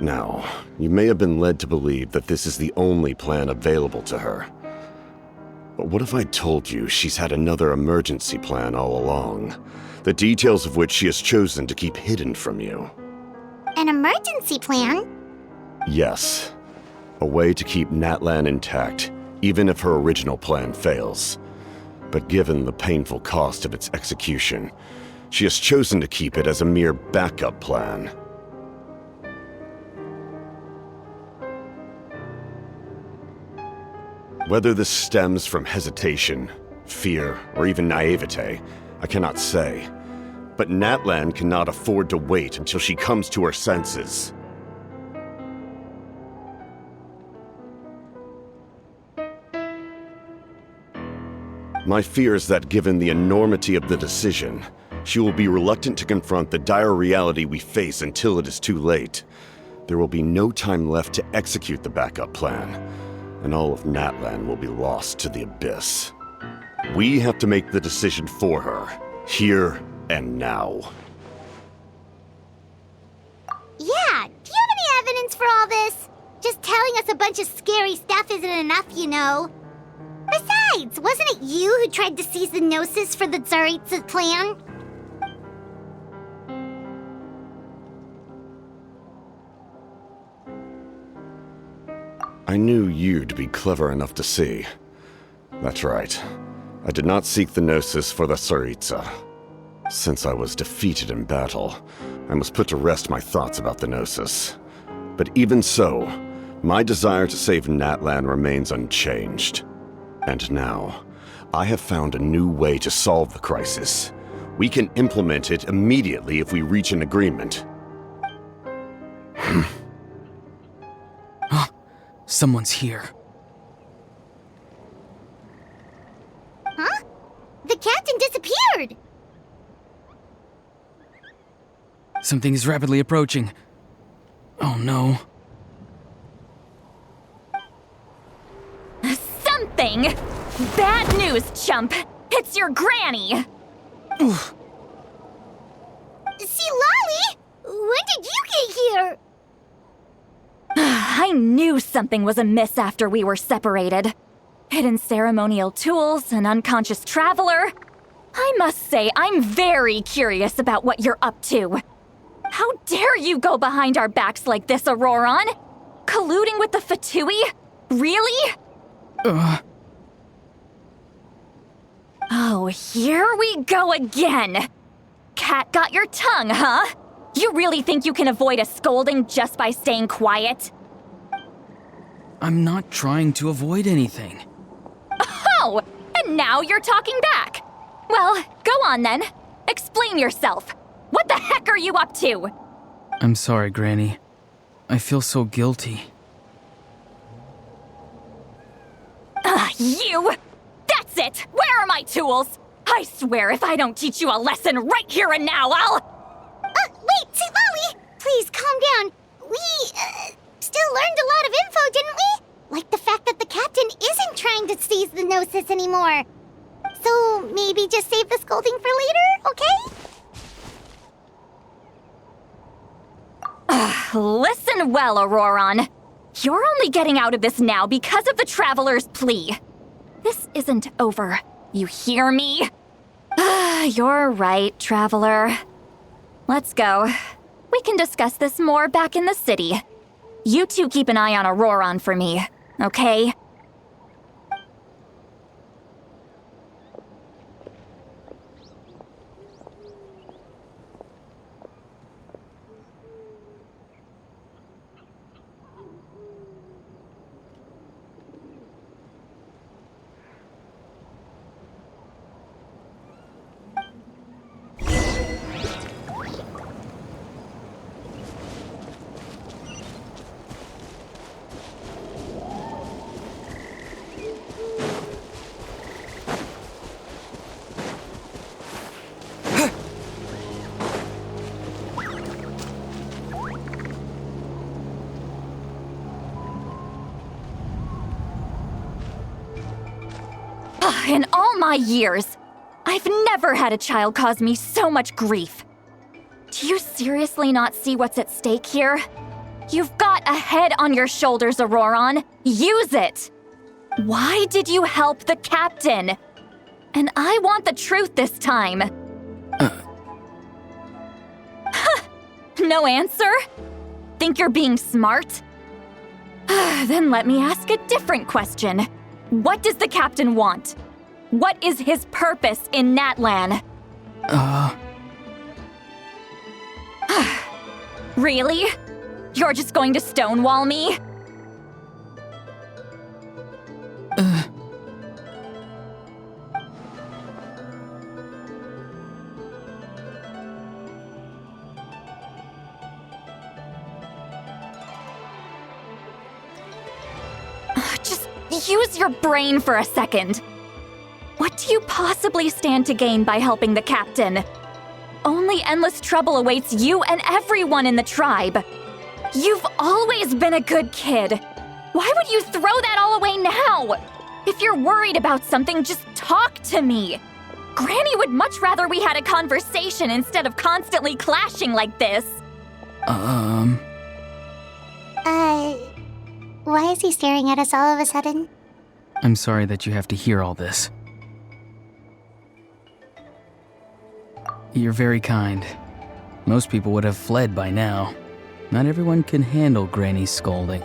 Now, you may have been led to believe that this is the only plan available to her. But what if I told you she's had another emergency plan all along, the details of which she has chosen to keep hidden from you? An emergency plan? Yes. A way to keep Natlan intact, even if her original plan fails. But given the painful cost of its execution, she has chosen to keep it as a mere backup plan. Whether this stems from hesitation, fear, or even naivete, I cannot say. But Natlan cannot afford to wait until she comes to her senses. My fear is that given the enormity of the decision, she will be reluctant to confront the dire reality we face until it is too late. There will be no time left to execute the backup plan, and all of Natlan will be lost to the Abyss. We have to make the decision for her, here and now. Yeah, do you have any evidence for all this? Just telling us a bunch of scary stuff isn't enough, you know. Besides, wasn't it you who tried to seize the Gnosis for the Tsaritsa plan? I knew you'd be clever enough to see. That's right. I did not seek the Gnosis for the Tsaritsa. Since I was defeated in battle, I must put to rest my thoughts about the Gnosis. But even so, my desire to save Natlan remains unchanged. And now, I have found a new way to solve the crisis. We can implement it immediately if we reach an agreement. Someone's here. Huh? The captain disappeared! Something is rapidly approaching. Oh no. Something? Bad news, chump! It's your granny! See, Lolly? When did you get here? I knew something was amiss after we were separated. Hidden ceremonial tools, an unconscious traveler. I must say, I'm very curious about what you're up to. How dare you go behind our backs like this, Auroron? Colluding with the Fatui? Really? Oh, here we go again. Cat got your tongue, huh? You really think you can avoid a scolding just by staying quiet? I'm not trying to avoid anything. Oh, and now you're talking back. Well, go on then. Explain yourself. What the heck are you up to? I'm sorry, Granny. I feel so guilty. You! That's it! Where are my tools? I swear if I don't teach you a lesson right here and now, Wait, St. Lolly! Please, calm down. We, still learned a lot of info, didn't we? Like the fact that the captain isn't trying to seize the Gnosis anymore. So, maybe just save the scolding for later, okay? Listen well, Auroron. You're only getting out of this now because of the Traveler's plea. This isn't over. You hear me? You're right, Traveler. Let's go. We can discuss this more back in the city. You two keep an eye on Auroron for me, okay? In all my years, I've never had a child cause me so much grief. Do you seriously not see what's at stake here? You've got a head on your shoulders, Auroron. Use it! Why did you help the captain? And I want the truth this time. No answer? Think you're being smart? Then let me ask a different question. What does the captain want? What is his purpose in Natlan? Really? You're just going to stonewall me? Just use your brain for a second. What do you possibly stand to gain by helping the captain? Only endless trouble awaits you and everyone in the tribe. You've always been a good kid. Why would you throw that all away now? If you're worried about something, just talk to me. Granny would much rather we had a conversation instead of constantly clashing like this. Why is he staring at us all of a sudden? I'm sorry that you have to hear all this. You're very kind. Most people would have fled by now. Not everyone can handle Granny's scolding.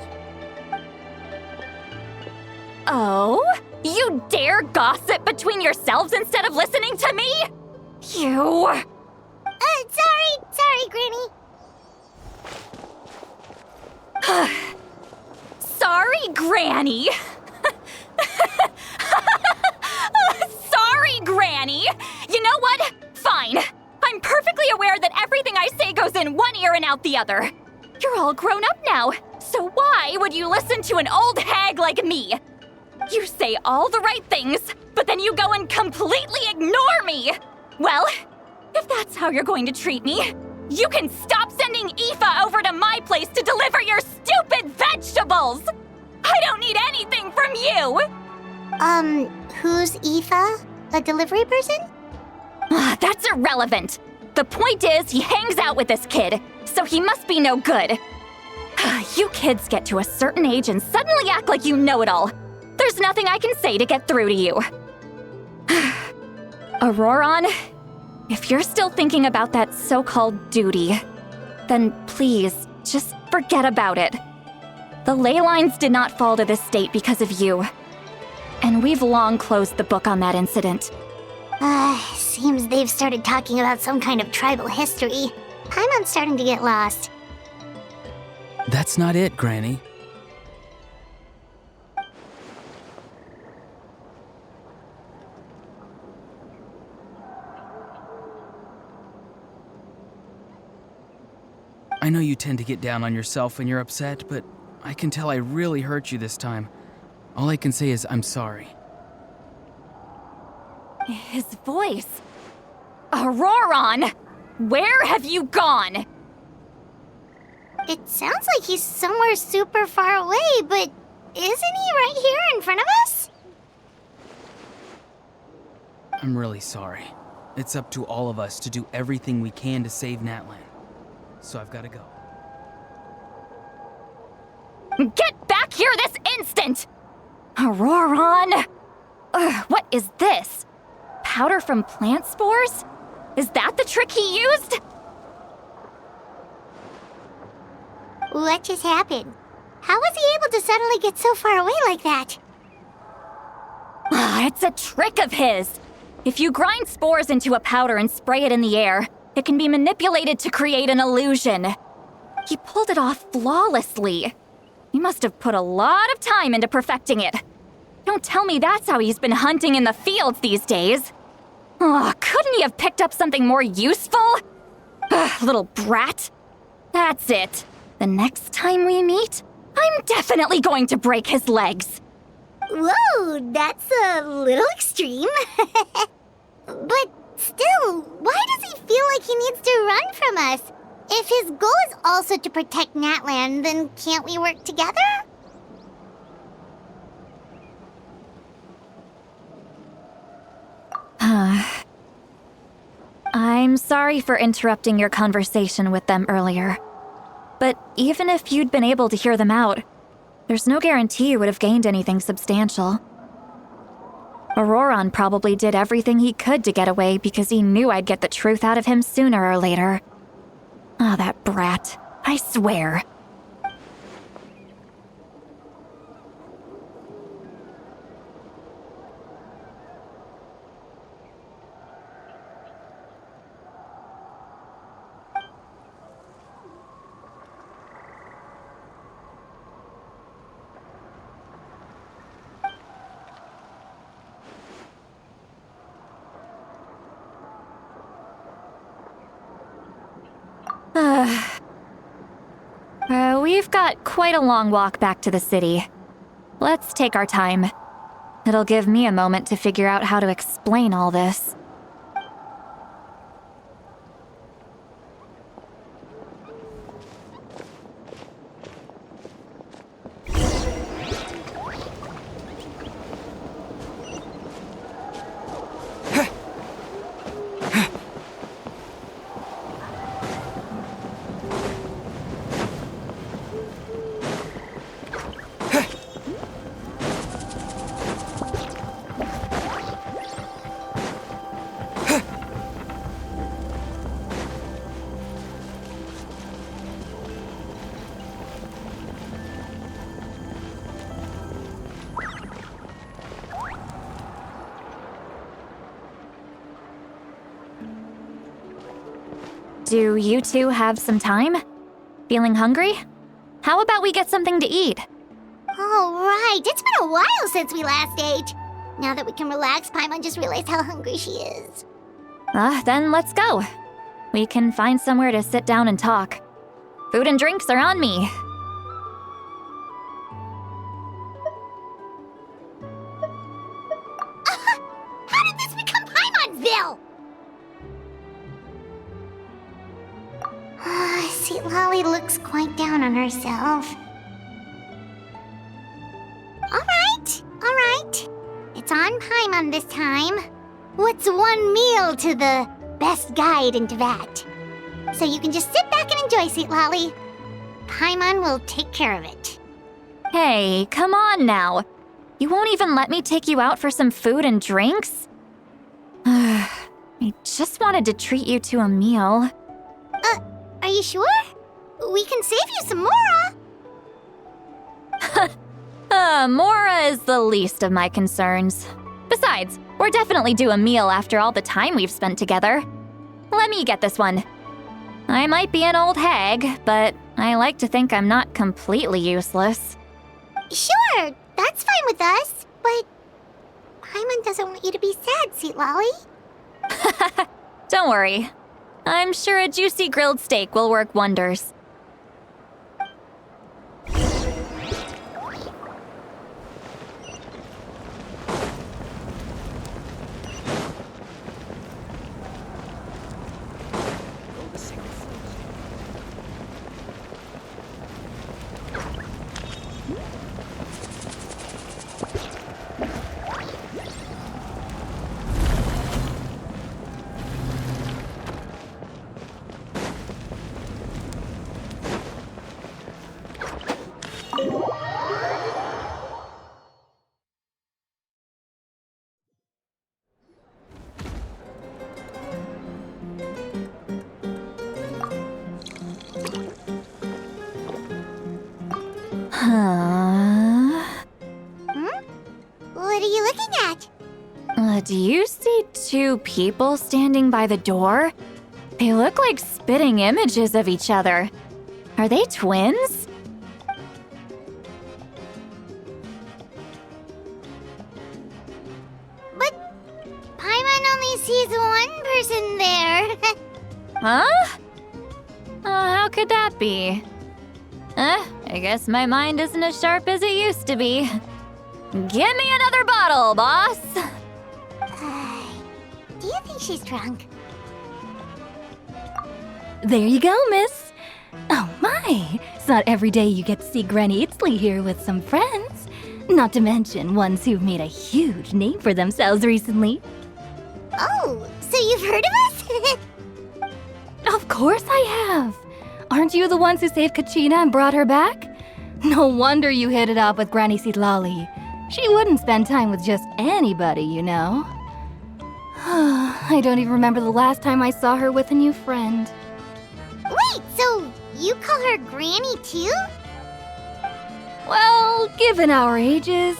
Oh? You dare gossip between yourselves instead of listening to me? You... Sorry, Granny. Sorry, Granny. Sorry, Granny. You know what? Fine. I'm perfectly aware that everything I say goes in one ear and out the other. You're all grown up now, so why would you listen to an old hag like me? You say all the right things, but then you go and completely ignore me. Well, if that's how you're going to treat me, you can stop sending Aoife over to my place to deliver your stupid vegetables! I don't need anything from you! Who's Aoife? A delivery person? That's irrelevant. The point is, he hangs out with this kid, so he must be no good. You kids get to a certain age and suddenly act like you know it all. There's nothing I can say to get through to you. Auroron, if you're still thinking about that so-called duty, then please, just forget about it. The ley lines did not fall to this state because of you. And we've long closed the book on that incident. Seems they've started talking about some kind of tribal history. Paimon's starting to get lost. That's not it, Granny. I know you tend to get down on yourself when you're upset, but I can tell I really hurt you this time. All I can say is I'm sorry. His voice. Auroron! Where have you gone? It sounds like he's somewhere super far away, but isn't he right here in front of us? I'm really sorry. It's up to all of us to do everything we can to save Natlan. So I've got to go. Get back here this instant! Auroron! Ugh, what is this? Powder from plant spores? Is that the trick he used? What just happened? How was he able to suddenly get so far away like that? Ah, it's a trick of his. If you grind spores into a powder and spray it in the air, it can be manipulated to create an illusion. He pulled it off flawlessly. He must have put a lot of time into perfecting it. Don't tell me that's how he's been hunting in the fields these days. Oh, couldn't he have picked up something more useful? Ugh, little brat. That's it. The next time we meet, I'm definitely going to break his legs. Whoa, that's a little extreme. But still, why does he feel like he needs to run from us? If his goal is also to protect Natlan, then can't we work together? I'm sorry for interrupting your conversation with them earlier. But even if you'd been able to hear them out, there's no guarantee you would have gained anything substantial. Auroron probably did everything he could to get away because he knew I'd get the truth out of him sooner or later. Ah, that brat. I swear. We've got quite a long walk back to the city. Let's take our time. It'll give me a moment to figure out how to explain all this. Do you two have some time? Feeling hungry? How about we get something to eat? Oh, right. It's been a while since we last ate. Now that we can relax, Paimon just realized how hungry she is. Then let's go. We can find somewhere to sit down and talk. Food and drinks are on me. How did this become Paimon'sville? Sweet Lolly looks quite down on herself. All right. It's on Paimon this time. What's one meal to the best guide into that? So you can just sit back and enjoy, Sweet Lolly. Paimon will take care of it. Hey, come on now. You won't even let me take you out for some food and drinks? I just wanted to treat you to a meal. Are you sure? We can save you some Mora. Mora is the least of my concerns. Besides, we're definitely due a meal after all the time we've spent together. Let me get this one. I might be an old hag, but I like to think I'm not completely useless. Sure, that's fine with us, but Paimon doesn't want you to be sad, Sweet Lolly. Don't worry. I'm sure a juicy grilled steak will work wonders. What are you looking at? Do you see two people standing by the door? They look like spitting images of each other. Are they twins? But Paimon only sees one person there. Huh? How could that be? I guess my mind isn't as sharp as it used to be. Give me another bottle, boss! Do you think she's drunk? There you go, miss. Oh my, it's not every day you get to see Granny Itzley here with some friends. Not to mention ones who've made a huge name for themselves recently. Oh, so you've heard of us? Of course I have. Aren't you the ones who saved Kachina and brought her back? No wonder you hit it off with Granny Seedlolly. She wouldn't spend time with just anybody, you know. I don't even remember the last time I saw her with a new friend. Wait, so you call her Granny too? Well, given our ages,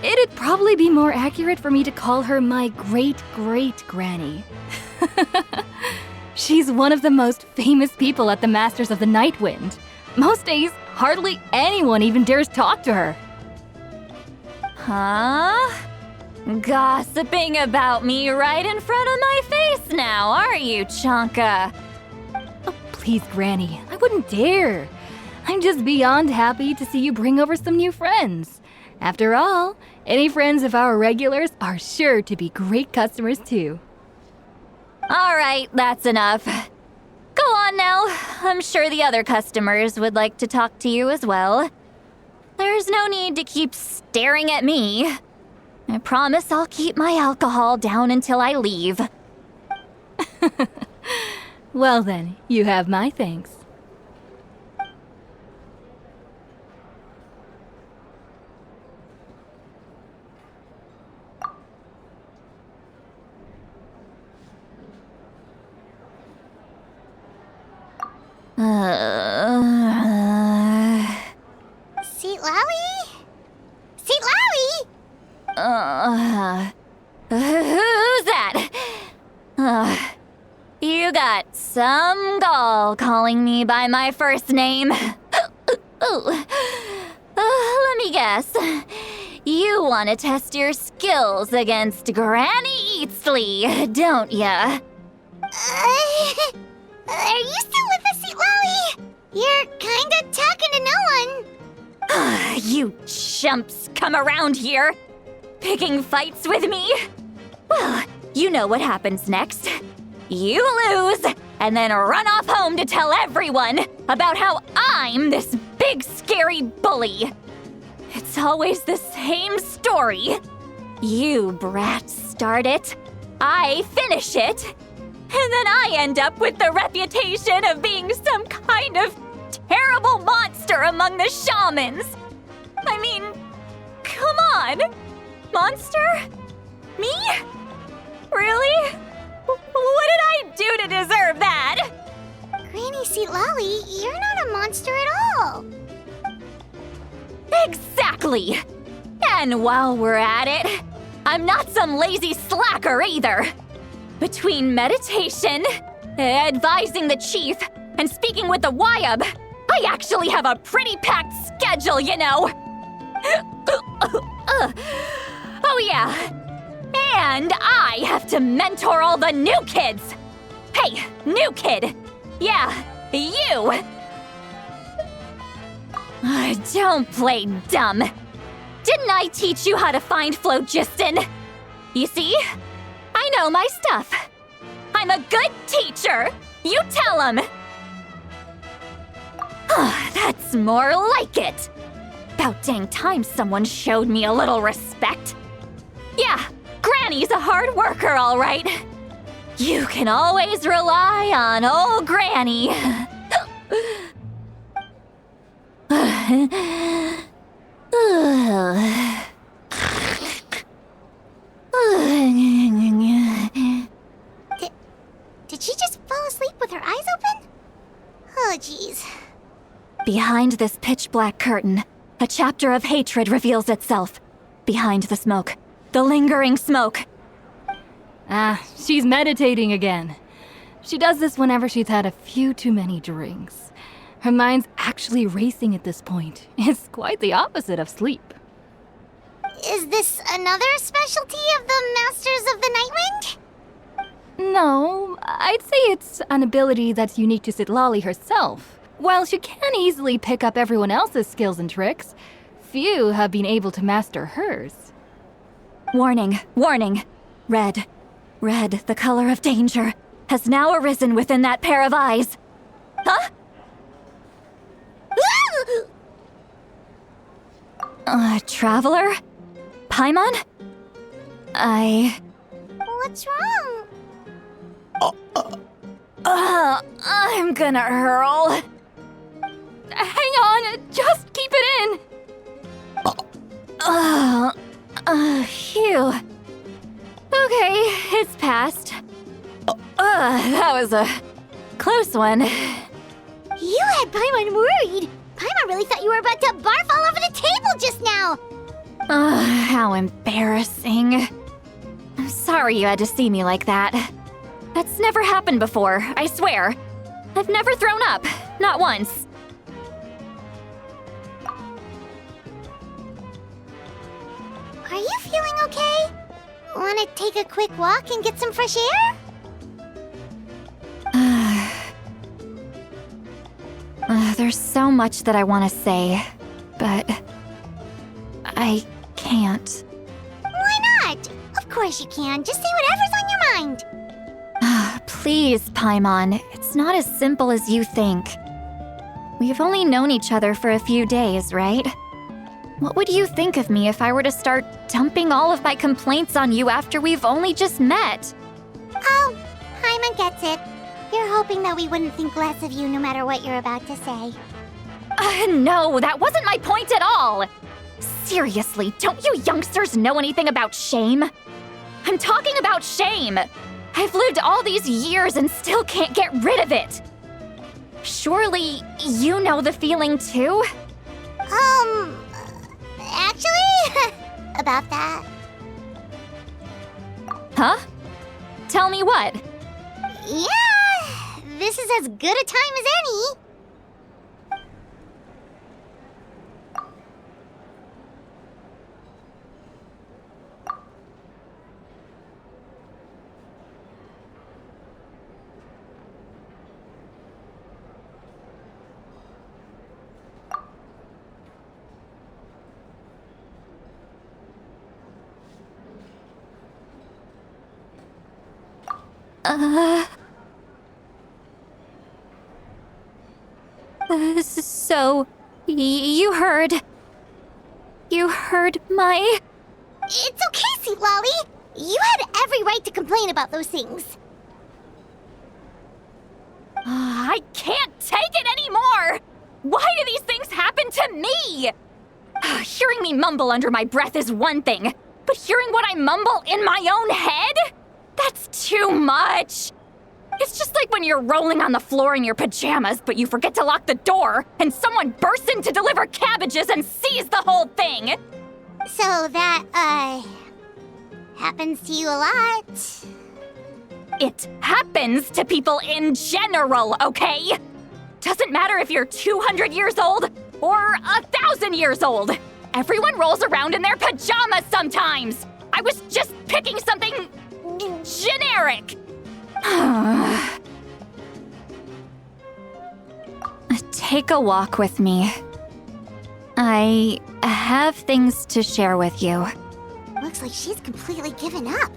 it'd probably be more accurate for me to call her my great-great-granny. She's one of the most famous people at the Masters of the Nightwind. Most days, hardly anyone even dares talk to her. Huh? Gossiping about me right in front of my face now, are you, Chonka? Oh, please, Granny, I wouldn't dare. I'm just beyond happy to see you bring over some new friends. After all, any friends of our regulars are sure to be great customers too. All right, that's enough. Go on now. I'm sure the other customers would like to talk to you as well. There's no need to keep staring at me. I promise I'll keep my alcohol down until I leave. Well then, you have my thanks. Seat Lally? Seat Lally? Who's that? You got some gall calling me by my first name. Let me guess. You want to test your skills against Granny Eatsley, don't ya? Are you still with us, Seat Lally? You're kinda talking to no one. You chumps come around here, picking fights with me? Well, you know what happens next. You lose, and then run off home to tell everyone about how I'm this big scary bully. It's always the same story. You brats start it, I finish it, and then I end up with the reputation of being some kind of terrible monster among the shamans. I mean, come on. Monster? Me? Really? What did I do to deserve that? Granny Seat Lally, you're not a monster at all. Exactly! And while we're at it, I'm not some lazy slacker either. Between meditation, advising the chief, And speaking with the Wyab, I actually have a pretty packed schedule, you know. Oh yeah. And I have to mentor all the new kids. Hey, new kid. Yeah, you. Don't play dumb. Didn't I teach you how to find phlogiston? You see? I know my stuff. I'm a good teacher. You tell him. That's more like it. About dang time someone showed me a little respect. Yeah, Granny's a hard worker, all right. You can always rely on old Granny. Did she just fall asleep with her eyes open? Oh, jeez. Behind this pitch-black curtain, a chapter of hatred reveals itself. Behind the smoke, the lingering smoke. She's meditating again. She does this whenever she's had a few too many drinks. Her mind's actually racing at this point. It's quite the opposite of sleep. Is this another specialty of the Masters of the Nightwind? No, I'd say it's an ability that's unique to Citlali herself. While she can easily pick up everyone else's skills and tricks, few have been able to master hers. Warning, warning. Red, the color of danger, has now arisen within that pair of eyes. Huh? Traveler? Paimon? What's wrong? I'm gonna hurl. Hang on, just keep it in. Phew. Okay, it's passed. That was a close one. You had Paimon worried. Paimon really thought you were about to barf all over the table just now. How embarrassing. I'm sorry you had to see me like that. That's never happened before, I swear. I've never thrown up, not once. Are you feeling okay? Want to take a quick walk and get some fresh air? There's so much that I want to say, but I can't. Why not? Of course you can. Just say whatever's on your mind. Please, Paimon, it's not as simple as you think. We've only known each other for a few days, right? What would you think of me if I were to start dumping all of my complaints on you after we've only just met? Oh, Paimon gets it. You're hoping that we wouldn't think less of you no matter what you're about to say. No, that wasn't my point at all! Seriously, don't you youngsters know anything about shame? I'm talking about shame! I've lived all these years and still can't get rid of it! Surely, you know the feeling too? Actually, about that. Huh? Tell me what? Yeah, this is as good a time as any. So, you heard my... It's okay, Citlali. You had every right to complain about those things. I can't take it anymore! Why do these things happen to me? Hearing me mumble under my breath is one thing, but hearing what I mumble in my own head? That's too much! It's just like when you're rolling on the floor in your pajamas, but you forget to lock the door, and someone bursts in to deliver cabbages and sees the whole thing! So that, happens to you a lot? It happens to people in general, okay? Doesn't matter if you're 200 years old or 1,000 years old. Everyone rolls around in their pajamas sometimes. I was just picking something generic. Take a walk with me. I have things to share with you. Looks like she's completely given up.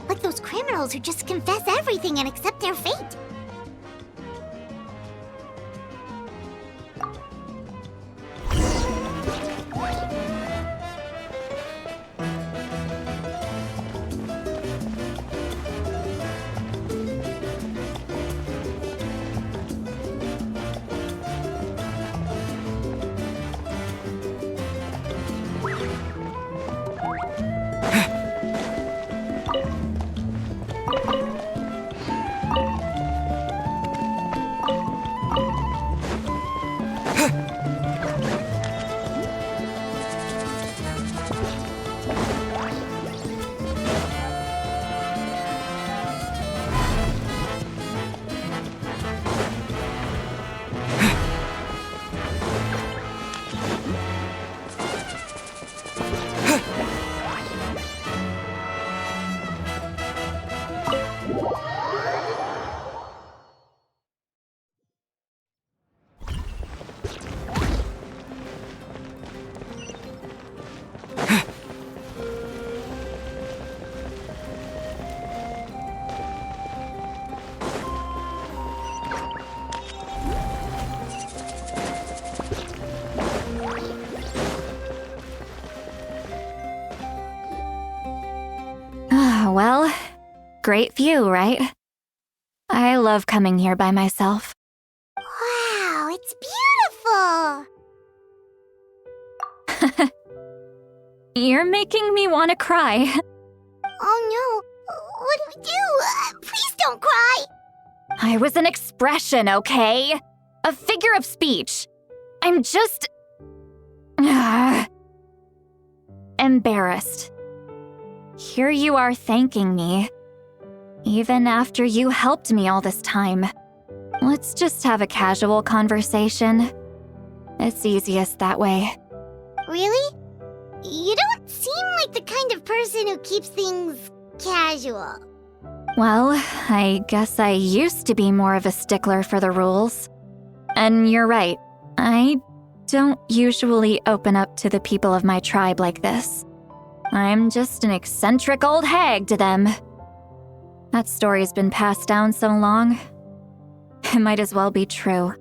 Like those criminals who just confess everything and accept their fate. Well, great view, right? I love coming here by myself. Wow, it's beautiful! You're making me want to cry. Oh no, what do we do? Please don't cry! I was an expression, okay? A figure of speech. I'm just... embarrassed. Here you are thanking me. Even after you helped me all this time. Let's just have a casual conversation. It's easiest that way. Really? You don't seem like the kind of person who keeps things casual. Well, I guess I used to be more of a stickler for the rules. And you're right, I don't usually open up to the people of my tribe like this. I'm just an eccentric old hag to them. That story's been passed down so long, it might as well be true.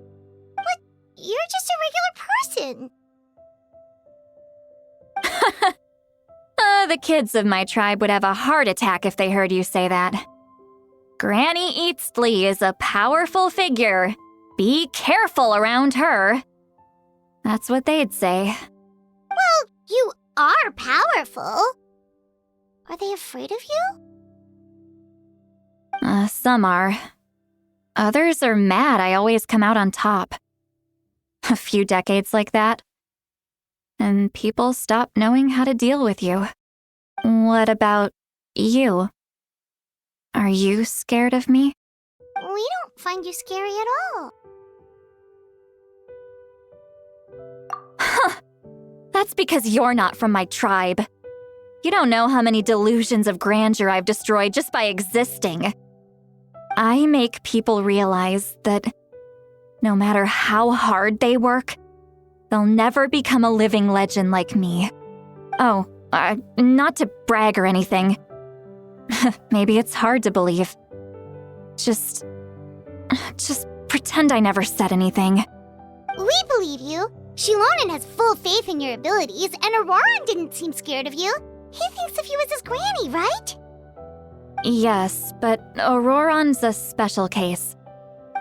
But you're just a regular person. The kids of my tribe would have a heart attack if they heard you say that. Granny Eatsley is a powerful figure. Be careful around her. That's what they'd say. Well, you are powerful. Are they afraid of you? Some are. Others are mad I always come out on top. A few decades like that, and people stop knowing how to deal with you. What about you? Are you scared of me? We don't find you scary at all. Huh. That's because you're not from my tribe. You don't know how many delusions of grandeur I've destroyed just by existing. I make people realize that no matter how hard they work, they'll never become a living legend like me. Oh, not to brag or anything. Maybe it's hard to believe. Just pretend I never said anything. We believe you. Shilonen has full faith in your abilities, and Auroran didn't seem scared of you. He thinks of you as his granny, right? Yes, but Auroran's a special case.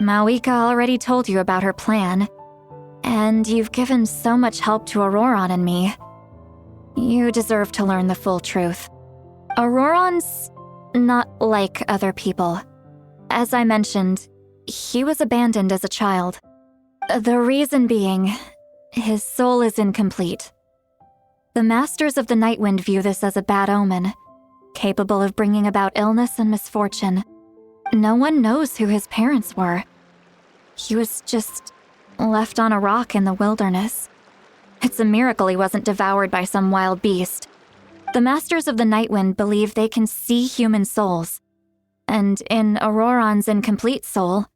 Mawika already told you about her plan. And you've given so much help to Auroran and me. You deserve to learn the full truth. Auroran's not like other people. As I mentioned, he was abandoned as a child. The reason being, his soul is incomplete. The Masters of the Nightwind view this as a bad omen, capable of bringing about illness and misfortune. No one knows who his parents were. He was just left on a rock in the wilderness. It's a miracle he wasn't devoured by some wild beast. The Masters of the Nightwind believe they can see human souls, and in Auroron's incomplete soul,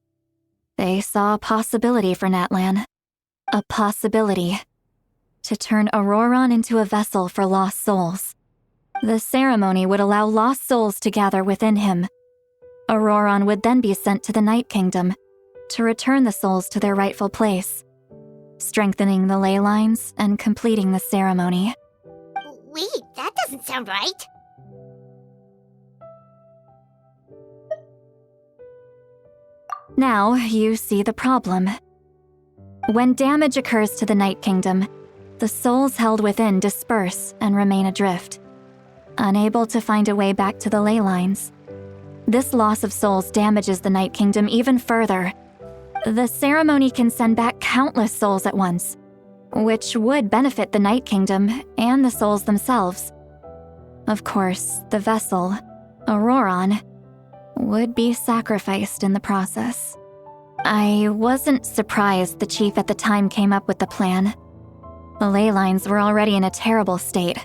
they saw a possibility for Natlan. A possibility to turn Auroron into a vessel for lost souls. The ceremony would allow lost souls to gather within him. Auroron would then be sent to the Night Kingdom to return the souls to their rightful place, strengthening the ley lines and completing the ceremony. Wait, that doesn't sound right. Now you see the problem. When damage occurs to the Night Kingdom, the souls held within disperse and remain adrift, unable to find a way back to the ley lines. This loss of souls damages the Night Kingdom even further. The ceremony can send back countless souls at once, which would benefit the Night Kingdom and the souls themselves. Of course, the vessel, Auroron, would be sacrificed in the process. I wasn't surprised the chief at the time came up with the plan. The ley lines were already in a terrible state.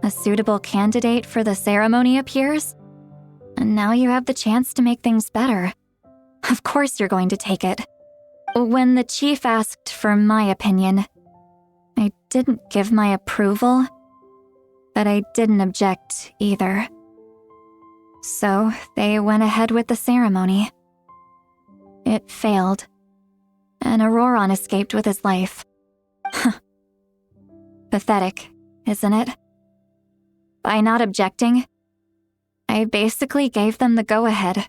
A suitable candidate for the ceremony appears, and now you have the chance to make things better. Of course you're going to take it. When the chief asked for my opinion, I didn't give my approval, but I didn't object either. So they went ahead with the ceremony. It failed, and Auroron escaped with his life. Pathetic, isn't it? By not objecting, I basically gave them the go-ahead.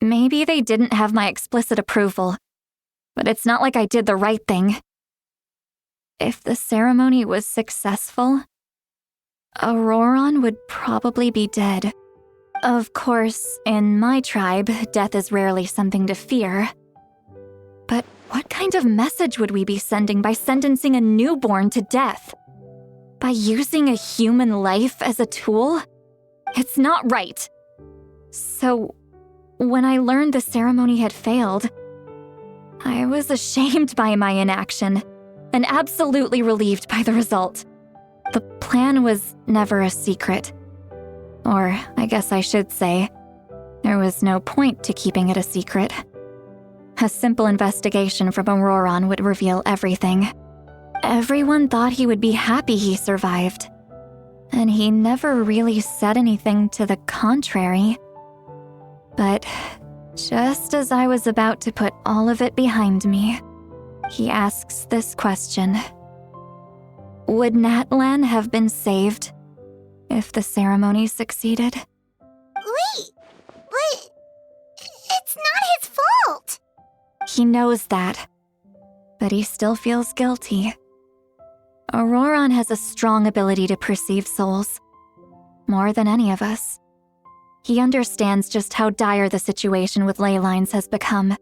Maybe they didn't have my explicit approval, but it's not like I did the right thing. If the ceremony was successful, Auroron would probably be dead. Of course, in my tribe, death is rarely something to fear. But what kind of message would we be sending by sentencing a newborn to death? By using a human life as a tool? It's not right. So, when I learned the ceremony had failed, I was ashamed by my inaction and absolutely relieved by the result. The plan was never a secret. Or, I guess I should say, there was no point to keeping it a secret. A simple investigation from Auroron would reveal everything. Everyone thought he would be happy he survived, and he never really said anything to the contrary. But just as I was about to put all of it behind me, he asks this question. Would Natlan have been saved if the ceremony succeeded? Wait, but it's not his fault. He knows that, but he still feels guilty. Auroron has a strong ability to perceive souls, more than any of us. He understands just how dire the situation with ley lines has become.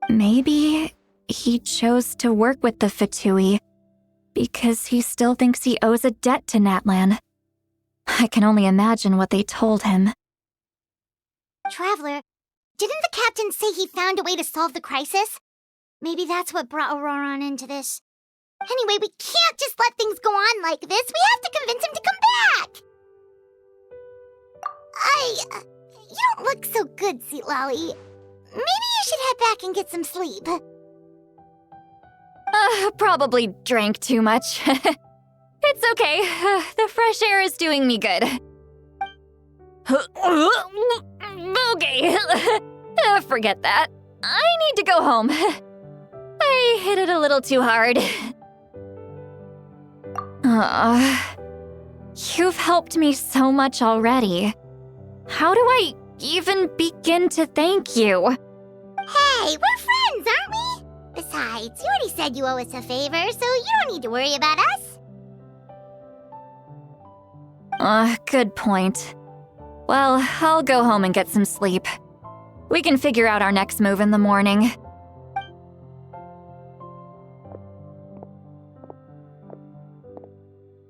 Maybe he chose to work with the Fatui because he still thinks he owes a debt to Natlan. I can only imagine what they told him. Traveler, didn't the captain say he found a way to solve the crisis? Maybe that's what brought Auroron into this. Anyway, we can't just let things go on like this. We have to convince him to come back. You don't look so good, Sweet Lolly. Maybe you should head back and get some sleep. Probably drank too much. It's okay. The fresh air is doing me good. Okay. Forget that. I need to go home. I hit it a little too hard. You've helped me so much already. How do I even begin to thank you? Hey, we're friends, aren't we? Besides, you already said you owe us a favor, so you don't need to worry about us. Good point. Well, I'll go home and get some sleep. We can figure out our next move in the morning.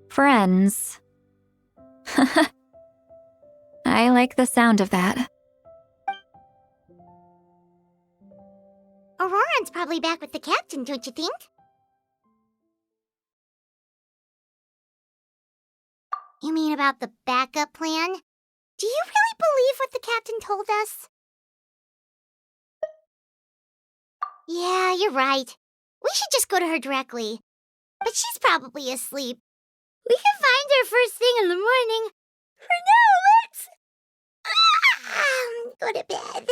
Friends. I like the sound of that. Auroron's probably probably back with the captain, don't you think? You mean about the backup plan? Do you really believe what the captain told us? Yeah, you're right. We should just go to her directly. But she's probably asleep. We can find her first thing in the morning. For now, let's... go to bed.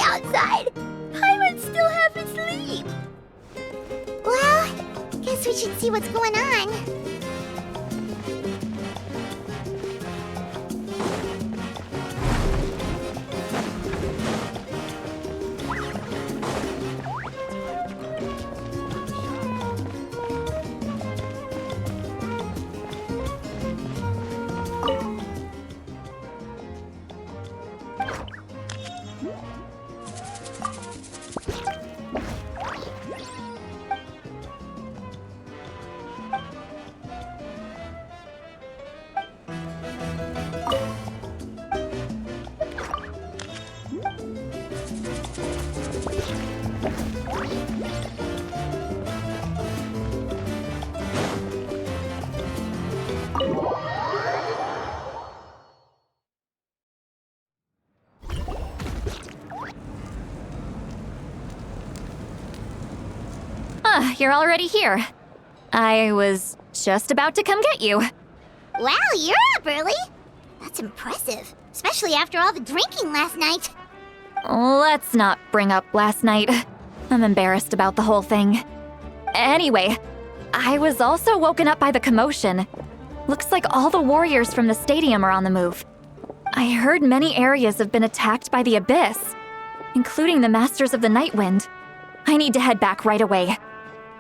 Outside. Pirates still half asleep. Well, guess we should see what's going on. You're already here. I was just about to come get you. Wow, you're up early. That's impressive, especially after all the drinking last night. Let's not bring up last night. I'm embarrassed about the whole thing. Anyway, I was also woken up by the commotion. Looks like all the warriors from the stadium are on the move. I heard many areas have been attacked by the Abyss, including the Masters of the Nightwind. I need to head back right away.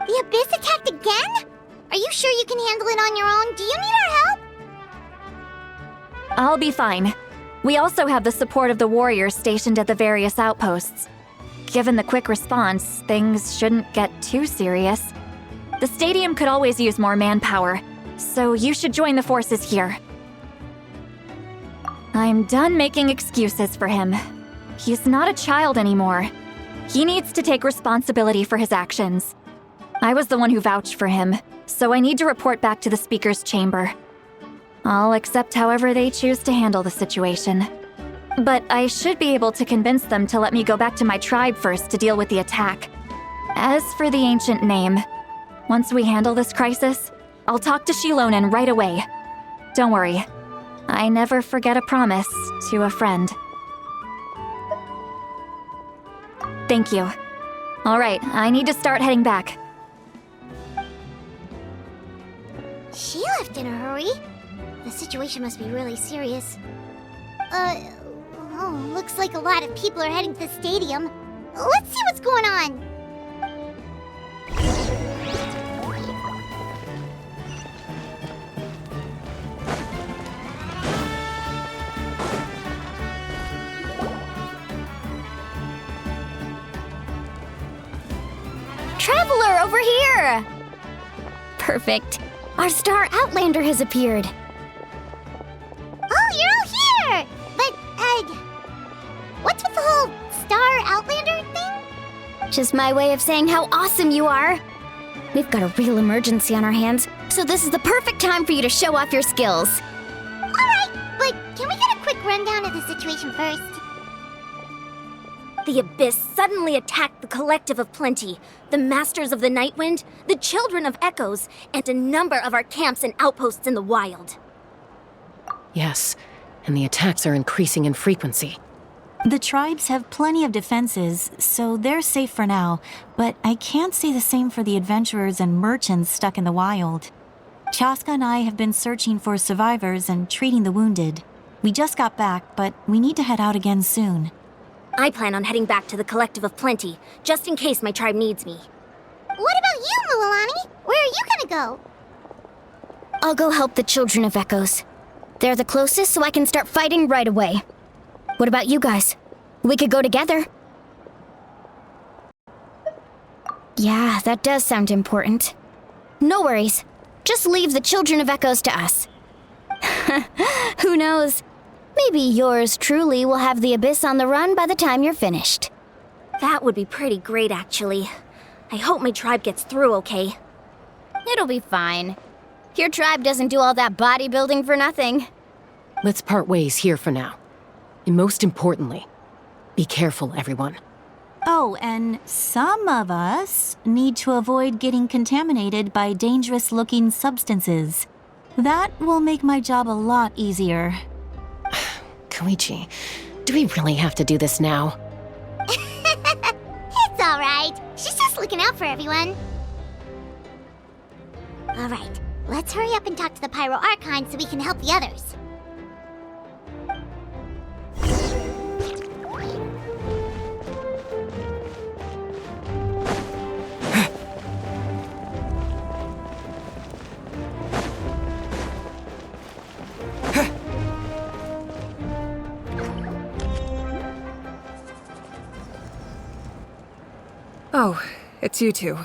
The Abyss attacked again? Are you sure you can handle it on your own? Do you need our help? I'll be fine. We also have the support of the warriors stationed at the various outposts. Given the quick response, things shouldn't get too serious. The stadium could always use more manpower, so you should join the forces here. I'm done making excuses for him. He's not a child anymore. He needs to take responsibility for his actions. I was the one who vouched for him, so I need to report back to the Speaker's chamber. I'll accept however they choose to handle the situation. But I should be able to convince them to let me go back to my tribe first to deal with the attack. As for the ancient name, once we handle this crisis, I'll talk to Shilonen right away. Don't worry, I never forget a promise to a friend. Thank you. All right, I need to start heading back. She left in a hurry. The situation must be really serious. Looks like a lot of people are heading to the stadium. Let's see what's going on. Traveler over here! Perfect. Our star Outlander has appeared. Oh, you're all here! But, what's with the whole Star Outlander thing? Just my way of saying how awesome you are. We've got a real emergency on our hands, so this is the perfect time for you to show off your skills. Alright, but can we get a quick rundown of the situation first? The Abyss suddenly attacked the Collective of Plenty, the Masters of the Nightwind, the Children of Echoes, and a number of our camps and outposts in the wild. Yes, and the attacks are increasing in frequency. The tribes have plenty of defenses, so they're safe for now, but I can't say the same for the adventurers and merchants stuck in the wild. Chaska and I have been searching for survivors and treating the wounded. We just got back, but we need to head out again soon. I plan on heading back to the Collective of Plenty, just in case my tribe needs me. What about you, Mualani? Where are you gonna go? I'll go help the Children of Echoes. They're the closest, so I can start fighting right away. What about you guys? We could go together. Yeah, that does sound important. No worries. Just leave the Children of Echoes to us. Who knows? Maybe yours truly will have the Abyss on the run by the time you're finished. That would be pretty great, actually. I hope my tribe gets through okay. It'll be fine. Your tribe doesn't do all that bodybuilding for nothing. Let's part ways here for now. And most importantly, be careful, everyone. Oh, and some of us need to avoid getting contaminated by dangerous-looking substances. That will make my job a lot easier. Koichi, do we really have to do this now? It's alright. She's just looking out for everyone. Alright, let's hurry up and talk to the Pyro Archon so we can help the others. Oh, it's you two.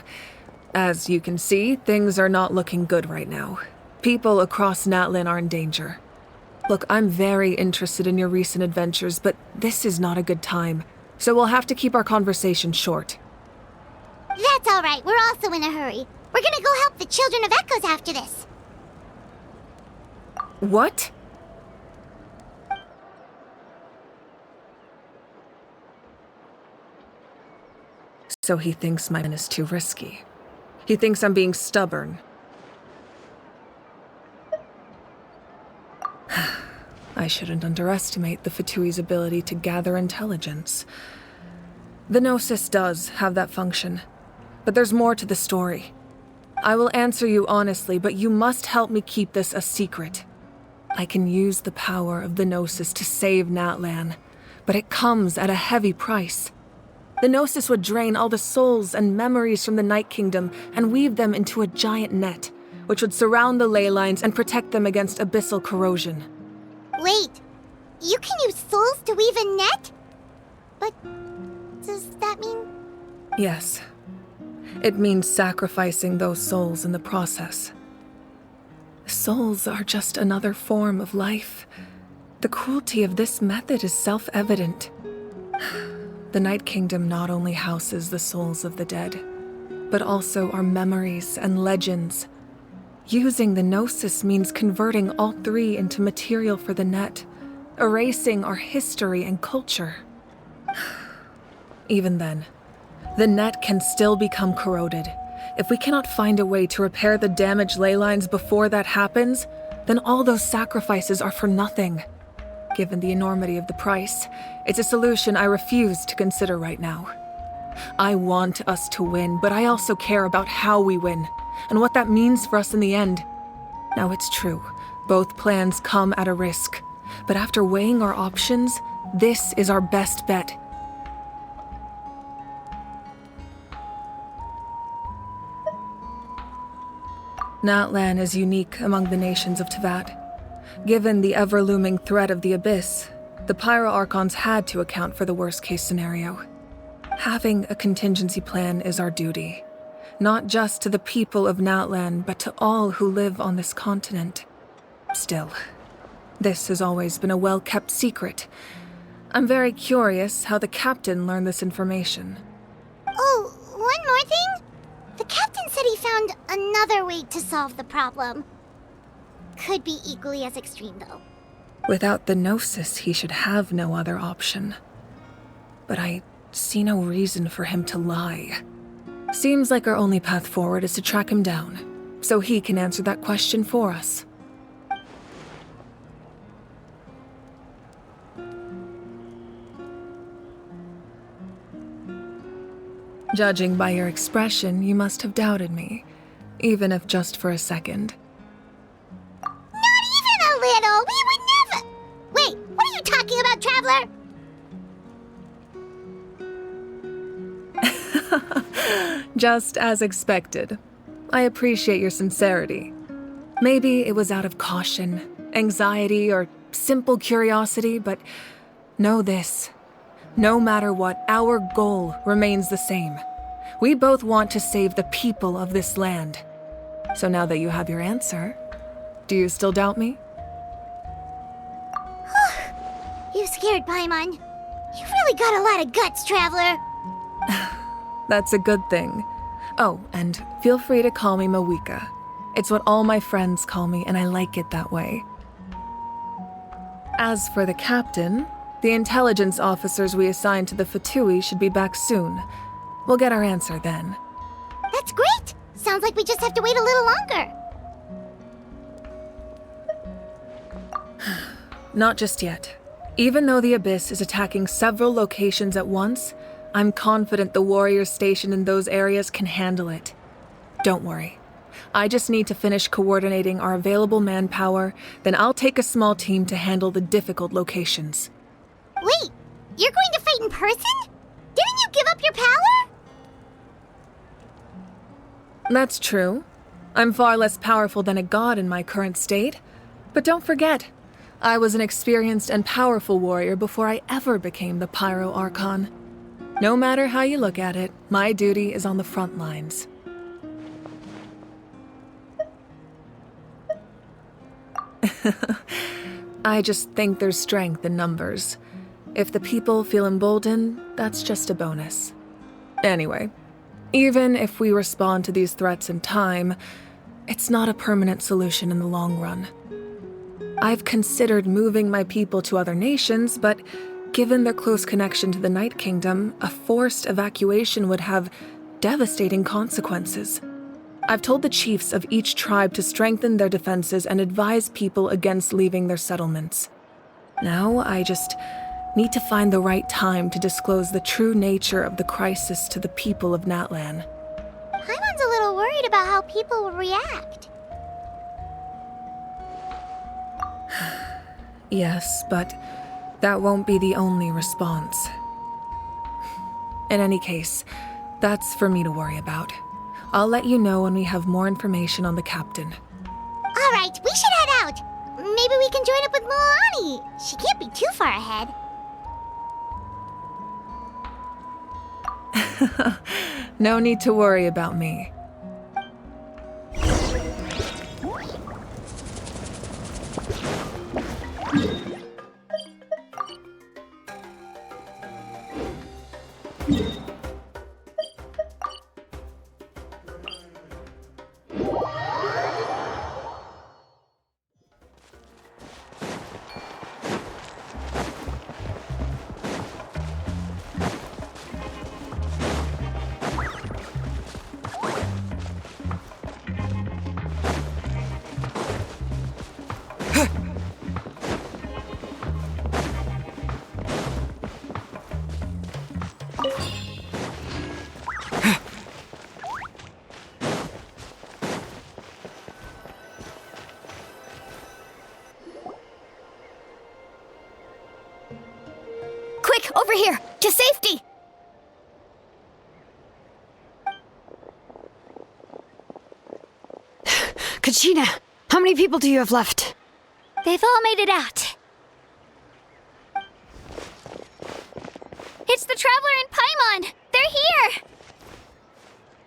As you can see, things are not looking good right now. People across Natlan are in danger. Look, I'm very interested in your recent adventures, but this is not a good time, so we'll have to keep our conversation short. That's alright, we're also in a hurry. We're gonna go help the Children of Echoes after this. What? So he thinks my plan is too risky. He thinks I'm being stubborn. I shouldn't underestimate the Fatui's ability to gather intelligence. The Gnosis does have that function, but there's more to the story. I will answer you honestly, but you must help me keep this a secret. I can use the power of the Gnosis to save Natlan, but it comes at a heavy price. The Gnosis would drain all the souls and memories from the Night Kingdom and weave them into a giant net, which would surround the ley lines and protect them against abyssal corrosion. Wait, you can use souls to weave a net? But does that mean... Yes. It means sacrificing those souls in the process. Souls are just another form of life. The cruelty of this method is self-evident. The Night Kingdom not only houses the souls of the dead, but also our memories and legends. Using the Gnosis means converting all three into material for the net, erasing our history and culture. Even then, the net can still become corroded. If we cannot find a way to repair the damaged ley lines before that happens, then all those sacrifices are for nothing. Given the enormity of the price, it's a solution I refuse to consider right now. I want us to win, but I also care about how we win, and what that means for us in the end. Now it's true, both plans come at a risk, but after weighing our options, this is our best bet. Natlan is unique among the nations of Teyvat. Given the ever-looming threat of the Abyss, the Pyro Archons had to account for the worst-case scenario. Having a contingency plan is our duty, not just to the people of Natlan, but to all who live on this continent. Still, this has always been a well-kept secret. I'm very curious how the captain learned this information. Oh, one more thing? The captain said he found another way to solve the problem. Could be equally as extreme, though. Without the Gnosis, he should have no other option. But I see no reason for him to lie. Seems like our only path forward is to track him down, so he can answer that question for us. Judging by your expression, you must have doubted me, even if just for a second. Not even a little! We would never— Wait, what are you talking about, Traveler? Just as expected. I appreciate your sincerity. Maybe it was out of caution, anxiety, or simple curiosity, but know this. No matter what, our goal remains the same. We both want to save the people of this land. So now that you have your answer, do you still doubt me? You scared, Paimon. You've really got a lot of guts, Traveler. That's a good thing. Oh, and feel free to call me Mawika. It's what all my friends call me, and I like it that way. As for the captain, the intelligence officers we assigned to the Fatui should be back soon. We'll get our answer then. That's great! Sounds like we just have to wait a little longer. Not just yet. Even though the Abyss is attacking several locations at once, I'm confident the warriors stationed in those areas can handle it. Don't worry. I just need to finish coordinating our available manpower, then I'll take a small team to handle the difficult locations. Wait, you're going to fight in person? Didn't you give up your power? That's true. I'm far less powerful than a god in my current state. But don't forget, I was an experienced and powerful warrior before I ever became the Pyro Archon. No matter how you look at it, my duty is on the front lines. I just think there's strength in numbers. If the people feel emboldened, that's just a bonus. Anyway, even if we respond to these threats in time, it's not a permanent solution in the long run. I've considered moving my people to other nations, but given their close connection to the Night Kingdom, a forced evacuation would have devastating consequences. I've told the chiefs of each tribe to strengthen their defenses and advise people against leaving their settlements. Now I just need to find the right time to disclose the true nature of the crisis to the people of Natlan. Paimon's a little worried about how people will react. Yes, but that won't be the only response. In any case, that's for me to worry about. I'll let you know when we have more information on the captain. All right, we should head out. Maybe we can join up with Milani. She can't be too far ahead. No need to worry about me. Quick, over here! To safety! Kachina, how many people do you have left? They've all made it out. It's the Traveler and Paimon! They're here!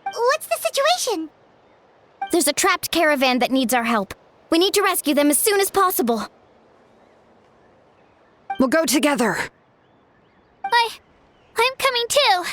What's the situation? There's a trapped caravan that needs our help. We need to rescue them as soon as possible. We'll go together. I'm coming too.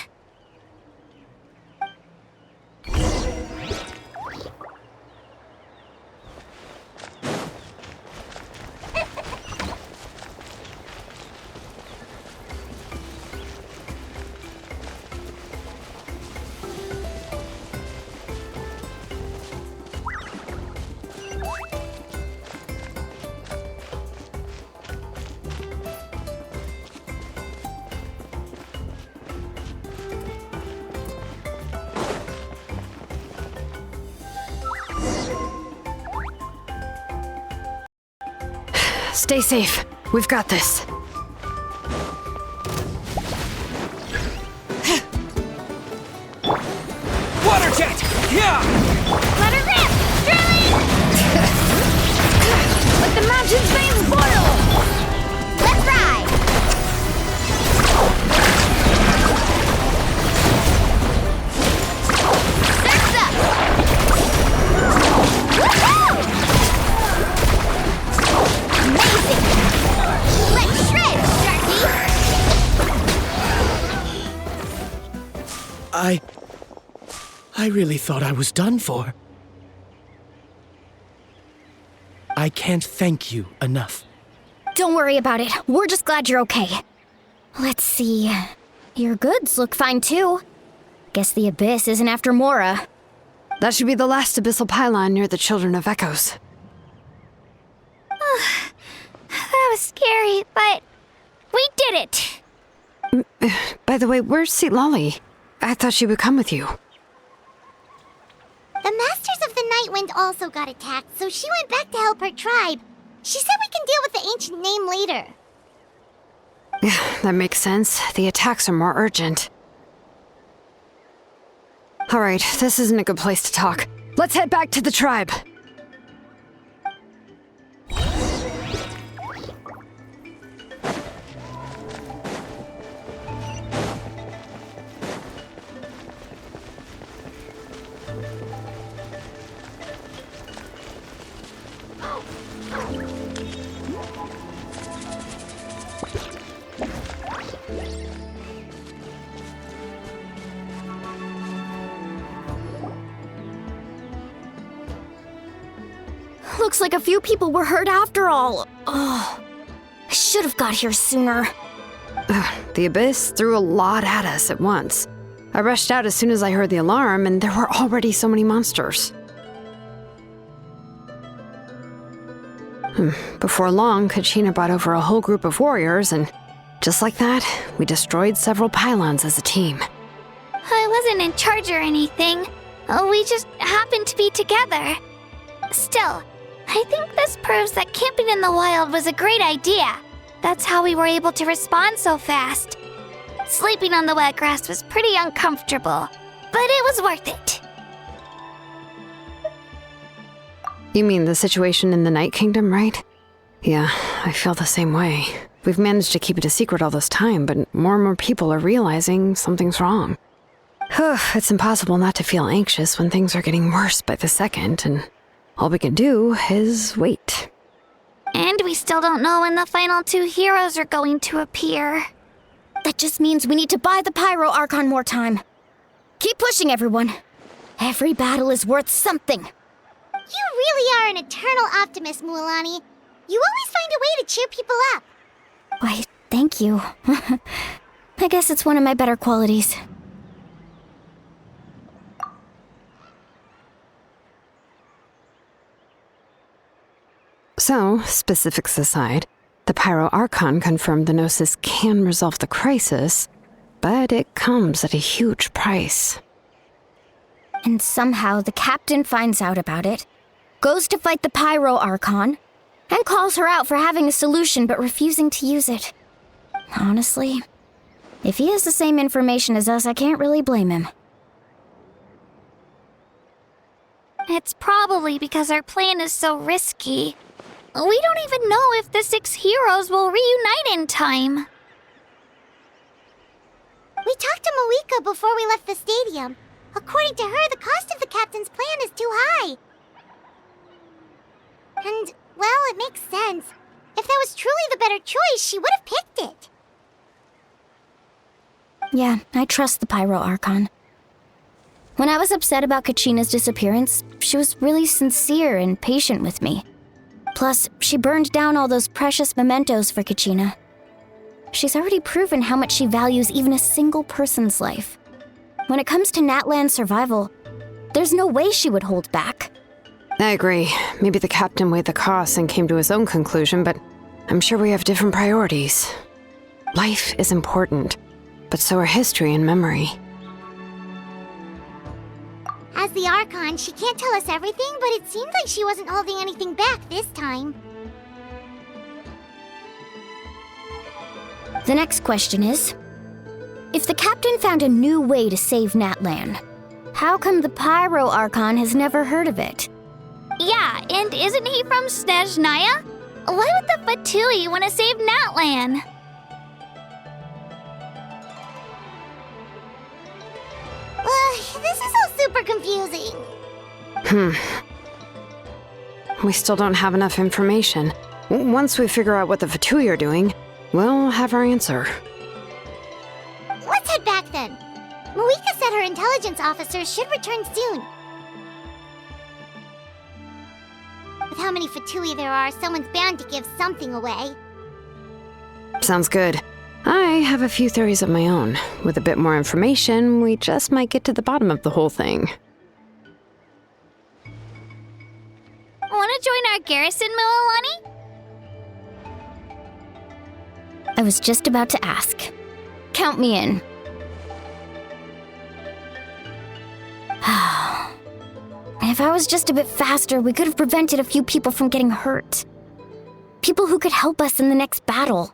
Stay safe. We've got this. Water jet! Yeah! Let her rip! Sterling! Let the mountain's veins boil! Let's ride! Surf's up! Woohoo! Amazing! Let's shred, Sharky! I really thought I was done for. I can't thank you enough. Don't worry about it. We're just glad you're okay. Let's see. Your goods look fine too. Guess the Abyss isn't after Mora. That should be the last abyssal pylon near the Children of Echoes. That was scary, but we did it. By the way, where's Seat Lolly? I thought she would come with you. The Masters of the Nightwind also got attacked, so she went back to help her tribe. She said we can deal with the ancient name later. Yeah, that makes sense. The attacks are more urgent. Alright, this isn't a good place to talk. Let's head back to the tribe. Looks like a few people were hurt after all. Oh, I should have got here sooner. The Abyss threw a lot at us at once. I rushed out as soon as I heard the alarm, and there were already so many monsters. Before long, Kachina brought over a whole group of warriors, and just like that, we destroyed several pylons as a team. I wasn't in charge or anything. We just happened to be together. Still, I think this proves that camping in the wild was a great idea. That's how we were able to respond so fast. Sleeping on the wet grass was pretty uncomfortable, but it was worth it. You mean the situation in the Night Kingdom, right? Yeah, I feel the same way. We've managed to keep it a secret all this time, but more and more people are realizing something's wrong. It's impossible not to feel anxious when things are getting worse by the second, and all we can do is wait. And we still don't know when the final two heroes are going to appear. That just means we need to buy the Pyro Archon more time. Keep pushing, everyone. Every battle is worth something. You really are an eternal optimist, Mualani. You always find a way to cheer people up. Why, thank you. I guess it's one of my better qualities. So, specifics aside, the Pyro Archon confirmed the Gnosis can resolve the crisis, but it comes at a huge price. And somehow the captain finds out about it, goes to fight the Pyro Archon, and calls her out for having a solution but refusing to use it. Honestly, if he has the same information as us, I can't really blame him. It's probably because our plan is so risky. We don't even know if the 6 heroes will reunite in time. We talked to Moika before we left the stadium. According to her, the cost of the captain's plan is too high. And, well, it makes sense. If that was truly the better choice, she would have picked it. Yeah, I trust the Pyro Archon. When I was upset about Kachina's disappearance, she was really sincere and patient with me. Plus, she burned down all those precious mementos for Kachina. She's already proven how much she values even a single person's life. When it comes to Natlan's survival, there's no way she would hold back. I agree. Maybe the captain weighed the costs and came to his own conclusion, but I'm sure we have different priorities. Life is important, but so are history and memory. As the Archon, she can't tell us everything, but it seemed like she wasn't holding anything back this time. The next question is, if the captain found a new way to save Natlan, how come the Pyro Archon has never heard of it? Yeah, and isn't he from Snezhnaya? Why would the Fatui want to save Natlan? This is all super confusing. We still don't have enough information. Once we figure out what the Fatui are doing, we'll have our answer. Let's head back then. Moika said her intelligence officers should return soon. With how many Fatui there are, someone's bound to give something away. Sounds good. I have a few theories of my own. With a bit more information, we just might get to the bottom of the whole thing. Want to join our garrison, Mililani? I was just about to ask. Count me in. If I was just a bit faster, we could have prevented a few people from getting hurt. People who could help us in the next battle.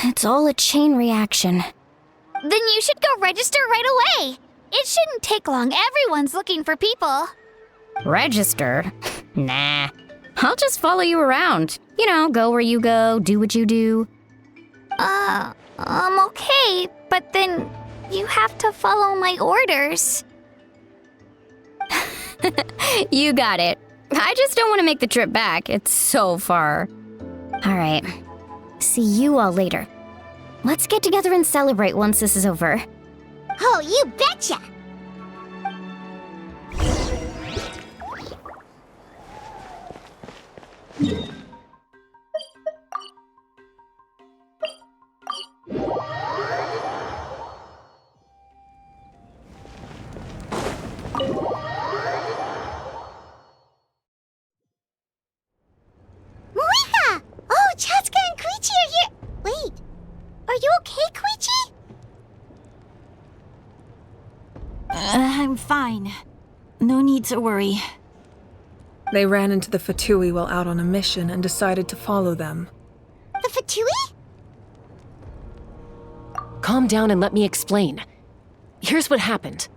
It's all a chain reaction. Then you should go register right away. It shouldn't take long. Everyone's looking for people. Register? Nah. I'll just follow you around. You know, go where you go, do what you do. Okay, but then you have to follow my orders. You got it. I just don't want to make the trip back. It's so far. All right. See you all later. Let's get together and celebrate once this is over. Oh, you betcha! Moika! Oh, Chaska and Koichi are here! Wait, are you okay, Koichi? I'm fine. No need to worry. They ran into the Fatui while out on a mission and decided to follow them. The Fatui? Calm down and let me explain. Here's what happened.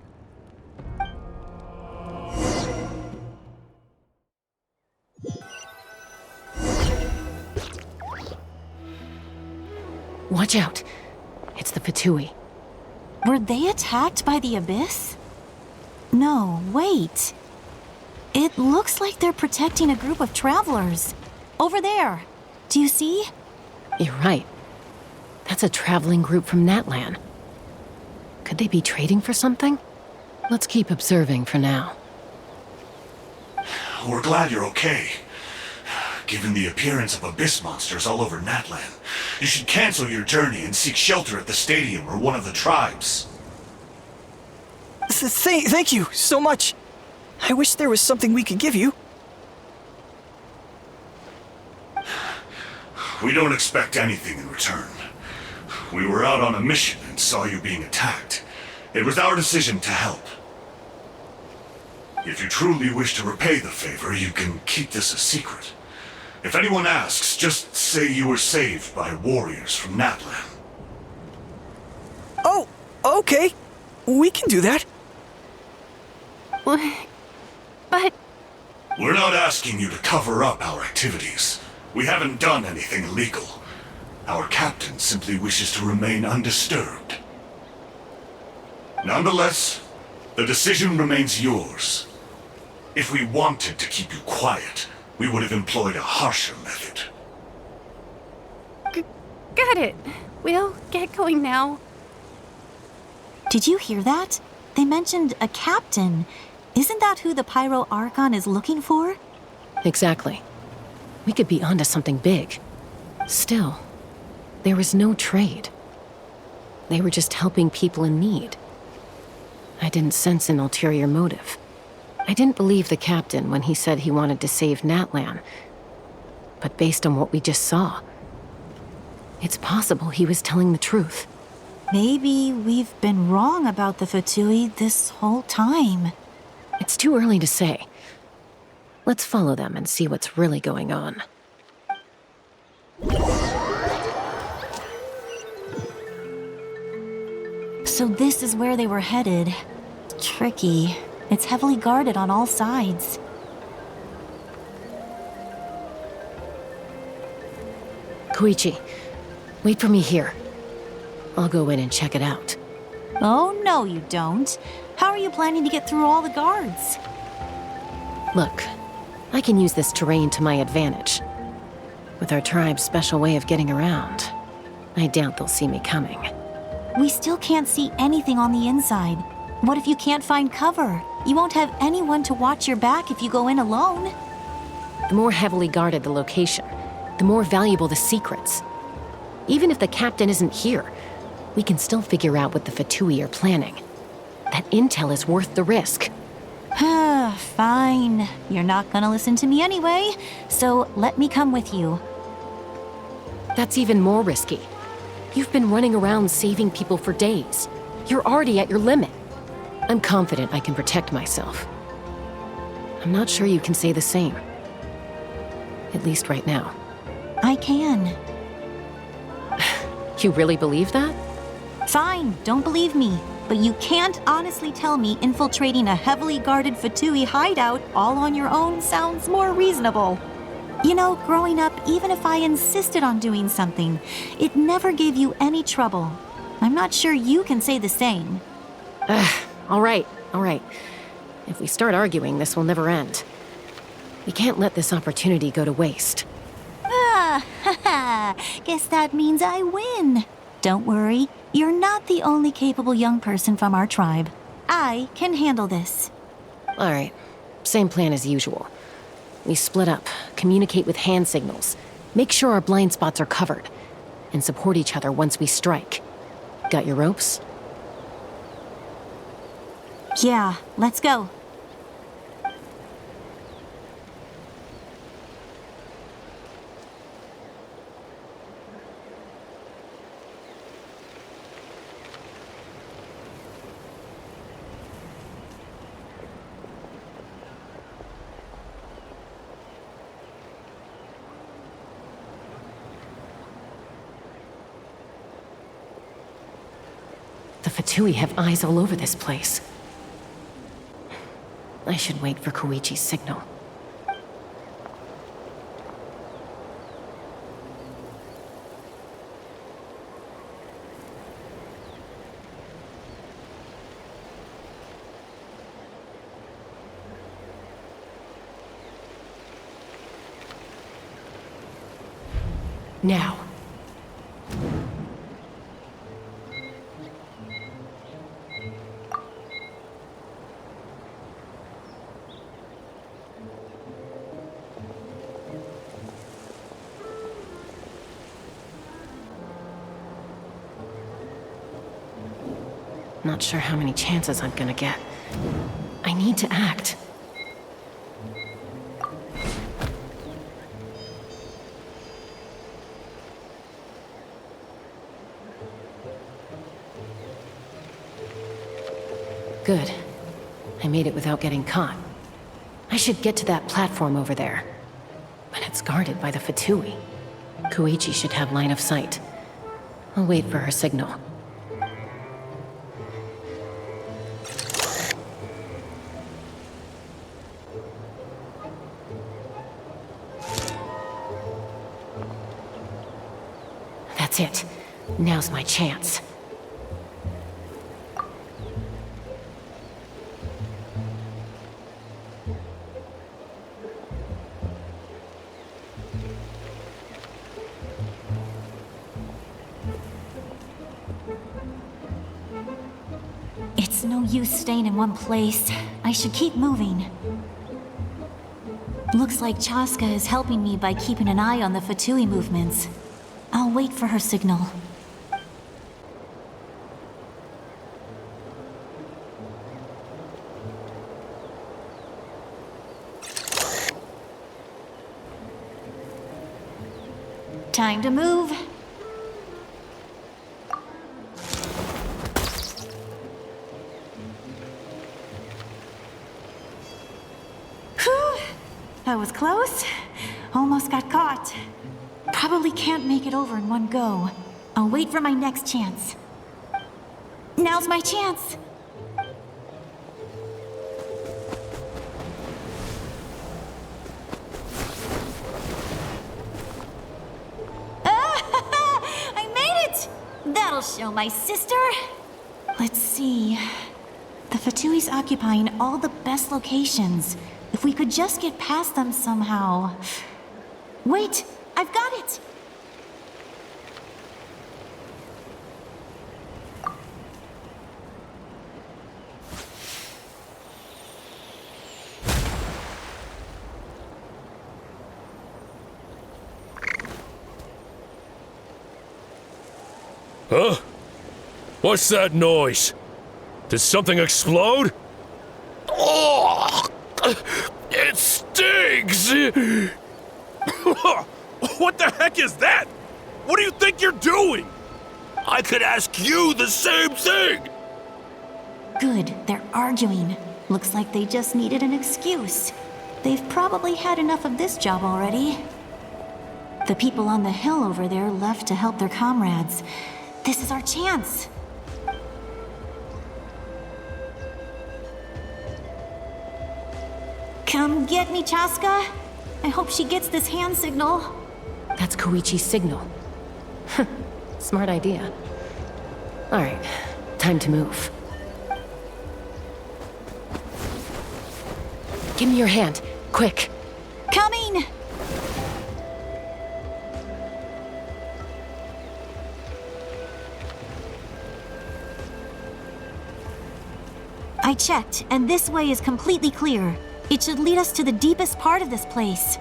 Watch out. It's the Fatui. Were they attacked by the Abyss? No, wait. It looks like they're protecting a group of travelers. Over there. Do you see? You're right. That's a traveling group from Natlan. Could they be trading for something? Let's keep observing for now. We're glad you're okay. Given the appearance of abyss monsters all over Natlan, you should cancel your journey and seek shelter at the stadium or one of the tribes. Thank you so much. I wish there was something we could give you. We don't expect anything in return. We were out on a mission and saw you being attacked. It was our decision to help. If you truly wish to repay the favor, you can keep this a secret. If anyone asks, just say you were saved by warriors from Natlan. Oh, okay. We can do that. But... We're not asking you to cover up our activities. We haven't done anything illegal. Our captain simply wishes to remain undisturbed. Nonetheless, the decision remains yours. If we wanted to keep you quiet, we would have employed a harsher method. Got it. We'll get going now. Did you hear that? They mentioned a captain. Isn't that who the Pyro Archon is looking for? Exactly. We could be onto something big. Still, there was no trade. They were just helping people in need. I didn't sense an ulterior motive. I didn't believe the captain when he said he wanted to save Natlan. But based on what we just saw, it's possible he was telling the truth. Maybe we've been wrong about the Fatui this whole time. It's too early to say. Let's follow them and see what's really going on. So this is where they were headed. Tricky. It's heavily guarded on all sides. Koichi, wait for me here. I'll go in and check it out. Oh, no, you don't. How are you planning to get through all the guards? Look, I can use this terrain to my advantage. With our tribe's special way of getting around, I doubt they'll see me coming. We still can't see anything on the inside. What if you can't find cover? You won't have anyone to watch your back if you go in alone. The more heavily guarded the location, the more valuable the secrets. Even if the captain isn't here, we can still figure out what the Fatui are planning. That intel is worth the risk. Fine. You're not gonna listen to me anyway, so let me come with you. That's even more risky. You've been running around saving people for days. You're already at your limit. I'm confident I can protect myself. I'm not sure you can say the same. At least right now. I can. You really believe that? Fine, don't believe me. But you can't honestly tell me infiltrating a heavily guarded Fatui hideout all on your own sounds more reasonable. You know, growing up, even if I insisted on doing something, it never gave you any trouble. I'm not sure you can say the same. All right. If we start arguing, this will never end. We can't let this opportunity go to waste. Guess that means I win. Don't worry, you're not the only capable young person from our tribe. I can handle this. All right, same plan as usual. We split up, communicate with hand signals, make sure our blind spots are covered, and support each other once we strike. Got your ropes? Yeah, let's go. The Fatui have eyes all over this place. I should wait for Koichi's signal. Now. Not sure how many chances I'm gonna get. I need to act. Good. I made it without getting caught. I should get to that platform over there. But it's guarded by the Fatui. Koichi should have line of sight. I'll wait for her signal. That's it. Now's my chance. It's no use staying in one place. I should keep moving. Looks like Chaska is helping me by keeping an eye on the Fatui movements. I'll wait for her signal. Time to move. Whew! That was close. Almost got caught. Probably can't make it over in one go. I'll wait for my next chance. Now's my chance. I made it! That'll show my sister. Let's see. The Fatui's occupying all the best locations. If we could just get past them somehow. Wait, I've got it! Huh? What's that noise? Did something explode? Oh! It stings! What the heck is that? What do you think you're doing? I could ask you the same thing! Good, they're arguing. Looks like they just needed an excuse. They've probably had enough of this job already. The people on the hill over there left to help their comrades. This is our chance. Come get me, Chaska. I hope she gets this hand signal. That's Koichi's signal. Smart idea. Alright, time to move. Give me your hand, quick. Coming! I checked, and this way is completely clear. It should lead us to the deepest part of this place.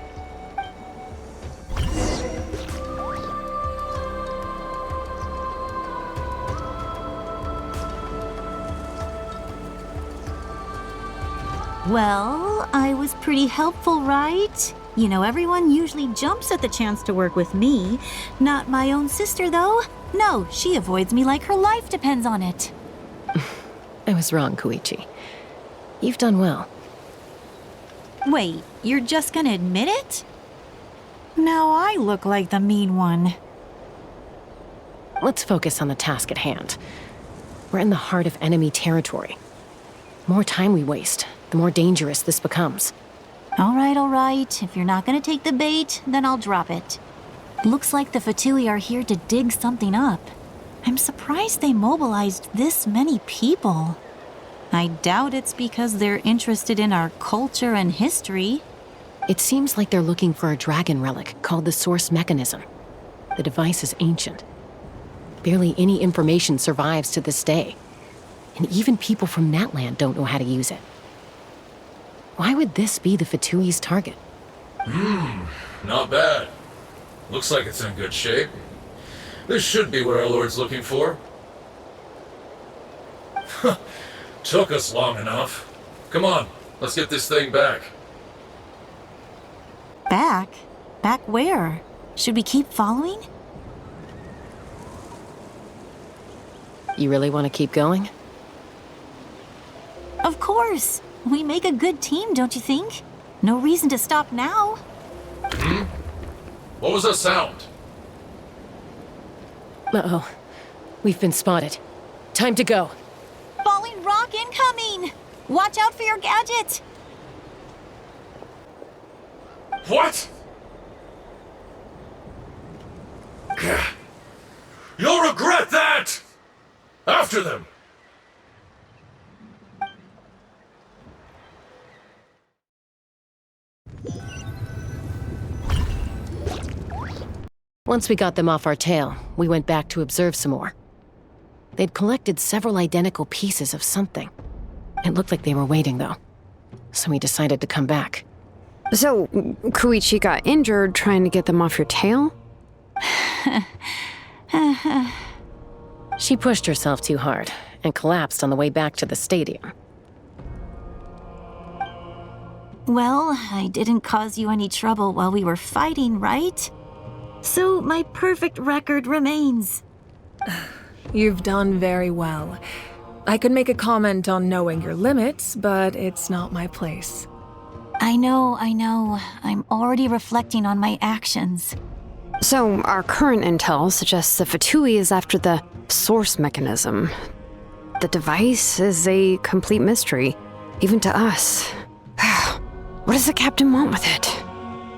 Well, I was pretty helpful, right? You know, everyone usually jumps at the chance to work with me. Not my own sister, though. No, she avoids me like her life depends on it. I was wrong, Koichi. You've done well. Wait, you're just gonna admit it? Now I look like the mean one. Let's focus on the task at hand. We're in the heart of enemy territory. The more time we waste, the more dangerous this becomes. All right. If you're not gonna take the bait, then I'll drop it. Looks like the Fatui are here to dig something up. I'm surprised they mobilized this many people. I doubt it's because they're interested in our culture and history. It seems like they're looking for a dragon relic called the Source Mechanism. The device is ancient. Barely any information survives to this day. And even people from Natlan don't know how to use it. Why would this be the Fatui's target? Not bad. Looks like it's in good shape. This should be what our Lord's looking for. Took us long enough. Come on, let's get this thing back. Back? Back where? Should we keep following? You really want to keep going? Of course! We make a good team, don't you think? No reason to stop now. What was that sound? Uh-oh. We've been spotted. Time to go. Falling rock incoming! Watch out for your gadget! What? You'll regret that! After them! Once we got them off our tail, we went back to observe some more. They'd collected several identical pieces of something. It looked like they were waiting, though. So we decided to come back. So, Koichi got injured trying to get them off your tail? She pushed herself too hard and collapsed on the way back to the stadium. Well, I didn't cause you any trouble while we were fighting, right? So my perfect record remains. You've done very well. I could make a comment on knowing your limits, but it's not my place. I know. I'm already reflecting on my actions. So, our current intel suggests the Fatui is after the Source Mechanism. The device is a complete mystery, even to us. What does the captain want with it?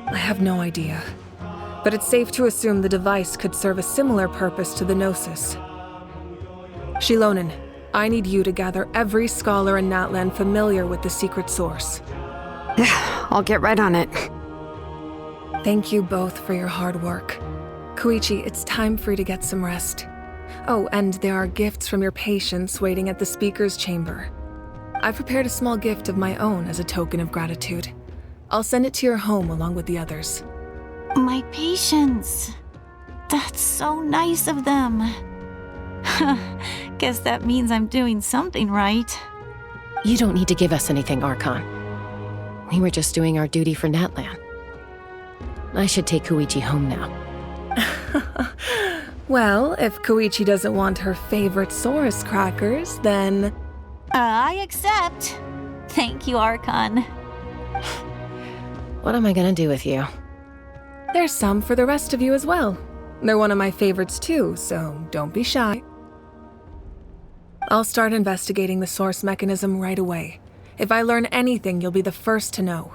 I have no idea. But it's safe to assume the device could serve a similar purpose to the Gnosis. Shilonen, I need you to gather every scholar in Natlan familiar with the secret source. I'll get right on it. Thank you both for your hard work. Koichi, it's time for you to get some rest. Oh, and there are gifts from your patients waiting at the speaker's chamber. I've prepared a small gift of my own as a token of gratitude. I'll send it to your home along with the others. My patience. That's so nice of them. Guess that means I'm doing something right. You don't need to give us anything, Archon. We were just doing our duty for Natlan. I should take Koichi home now. Well, if Koichi doesn't want her favorite Saurus crackers, then... I accept. Thank you, Archon. What am I gonna do with you? There's some for the rest of you as well. They're one of my favorites too, so don't be shy. I'll start investigating the source mechanism right away. If I learn anything, you'll be the first to know.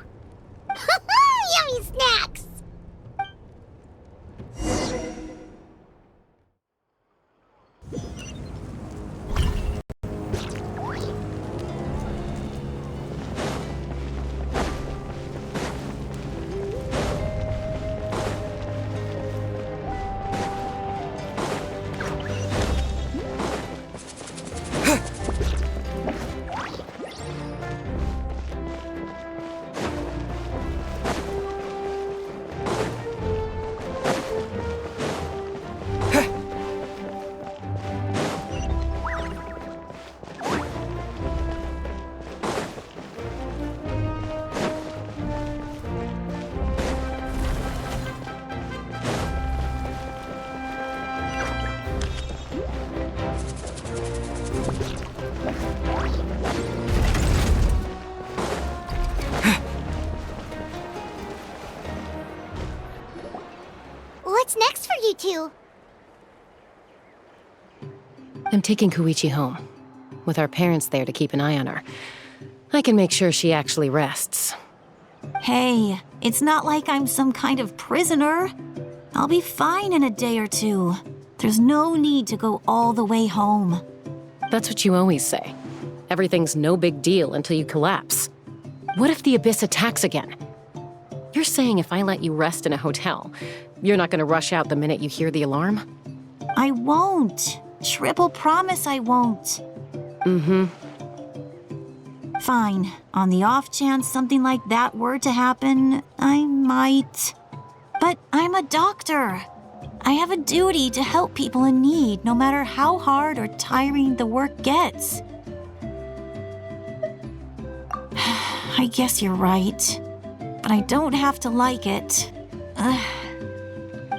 Yummy snacks! What's next for you two? I'm taking Koichi home. With our parents there to keep an eye on her. I can make sure she actually rests. Hey, it's not like I'm some kind of prisoner. I'll be fine in a day or two. There's no need to go all the way home. That's what you always say. Everything's no big deal until you collapse. What if the Abyss attacks again? You're saying if I let you rest in a hotel, you're not gonna rush out the minute you hear the alarm? I won't. Triple promise I won't. Mm-hmm. Fine. On the off chance something like that were to happen, I might. But I'm a doctor. I have a duty to help people in need, no matter how hard or tiring the work gets. I guess you're right. But I don't have to like it.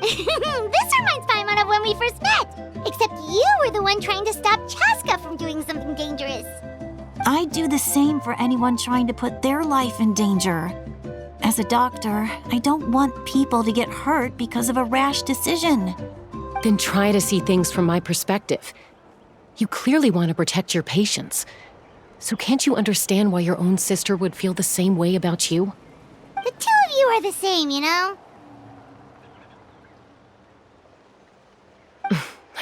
This reminds Paimon of when we first met. Except you were the one trying to stop Chaska from doing something dangerous. I'd do the same for anyone trying to put their life in danger. As a doctor, I don't want people to get hurt because of a rash decision. Then try to see things from my perspective. You clearly want to protect your patients. So can't you understand why your own sister would feel the same way about you? The two of you are the same, you know?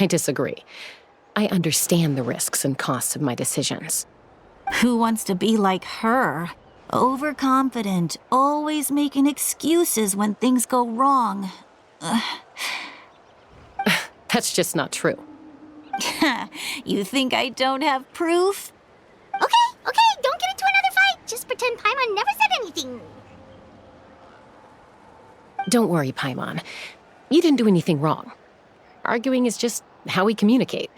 I disagree. I understand the risks and costs of my decisions. Who wants to be like her? Overconfident, always making excuses when things go wrong. That's just not true. You think I don't have proof? Okay, don't get into another fight. Just pretend Paimon never said anything. Don't worry, Paimon. You didn't do anything wrong. Arguing is just how we communicate.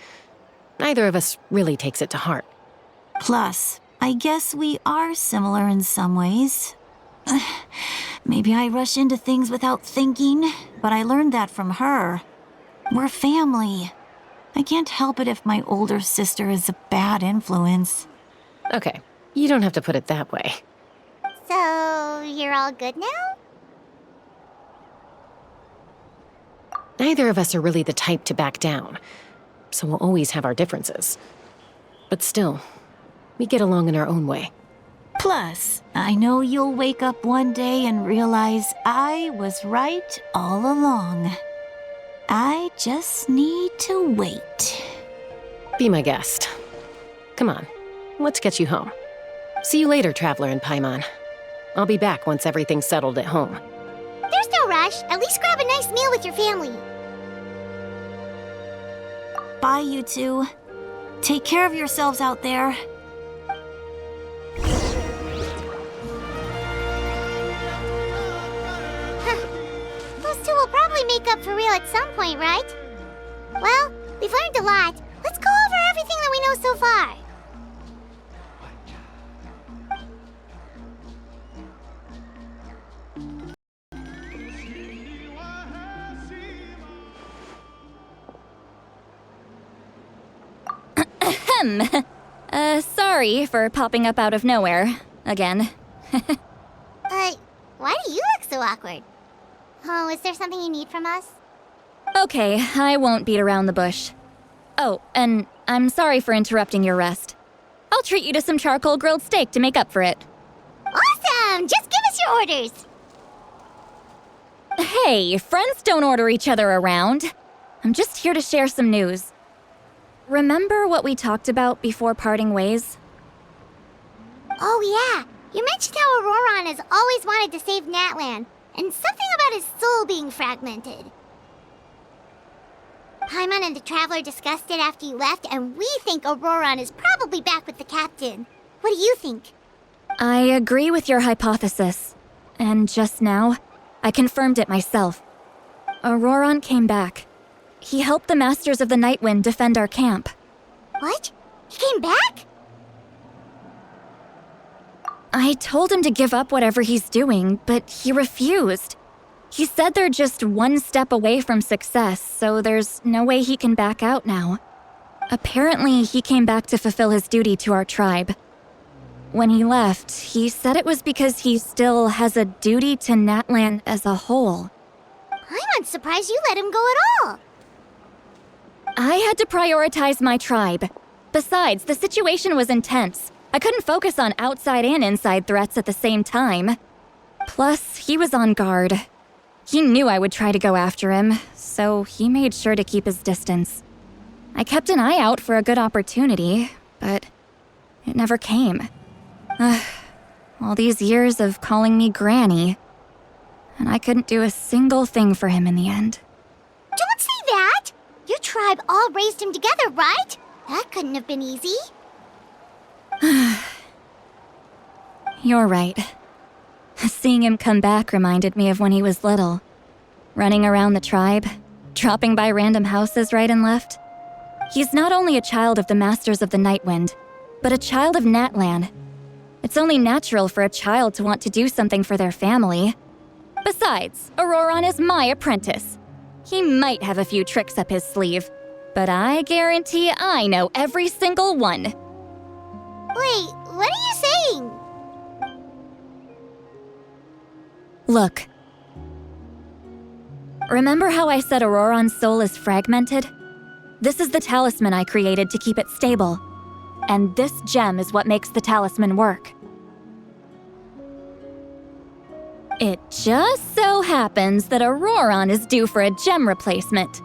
Neither of us really takes it to heart. Plus, I guess we are similar in some ways. Maybe I rush into things without thinking, but I learned that from her. We're family. I can't help it if my older sister is a bad influence. Okay, you don't have to put it that way. So, you're all good now? Neither of us are really the type to back down, so we'll always have our differences. But still, we get along in our own way. Plus, I know you'll wake up one day and realize I was right all along. I just need to wait. Be my guest. Come on, let's get you home. See you later, Traveler and Paimon. I'll be back once everything's settled at home. There's no rush. At least grab a nice meal with your family. Bye, you two. Take care of yourselves out there. Those two will probably make up for real at some point, right? Well, we've learned a lot. Let's go over everything that we know so far. Sorry for popping up out of nowhere. Again. Why do you look so awkward? Oh, is there something you need from us? Okay, I won't beat around the bush. Oh, and I'm sorry for interrupting your rest. I'll treat you to some charcoal grilled steak to make up for it. Awesome! Just give us your orders! Hey, friends don't order each other around. I'm just here to share some news. Remember what we talked about before parting ways? Oh yeah, you mentioned how Auroron has always wanted to save Natlan, and something about his soul being fragmented. Paimon and the Traveler discussed it after you left, and we think Auroron is probably back with the captain. What do you think? I agree with your hypothesis. And just now, I confirmed it myself. Auroron came back. He helped the Masters of the Nightwind defend our camp. What? He came back? I told him to give up whatever he's doing, but he refused. He said they're just one step away from success, so there's no way he can back out now. Apparently, he came back to fulfill his duty to our tribe. When he left, he said it was because he still has a duty to Natlan as a whole. I'm surprised you let him go at all. I had to prioritize my tribe. Besides, the situation was intense. I couldn't focus on outside and inside threats at the same time. Plus, he was on guard. He knew I would try to go after him, so he made sure to keep his distance. I kept an eye out for a good opportunity, but it never came. All these years of calling me Granny, and I couldn't do a single thing for him in the end. Don't say that! Your tribe all raised him together, right? That couldn't have been easy. You're right. Seeing him come back reminded me of when he was little. Running around the tribe, dropping by random houses right and left. He's not only a child of the Masters of the Nightwind, but a child of Natlan. It's only natural for a child to want to do something for their family. Besides, Auroron is my apprentice. He might have a few tricks up his sleeve, but I guarantee I know every single one. Wait, what are you saying? Look. Remember how I said Auroron's soul is fragmented? This is the talisman I created to keep it stable. And this gem is what makes the talisman work. It just so happens that Auroron is due for a gem replacement.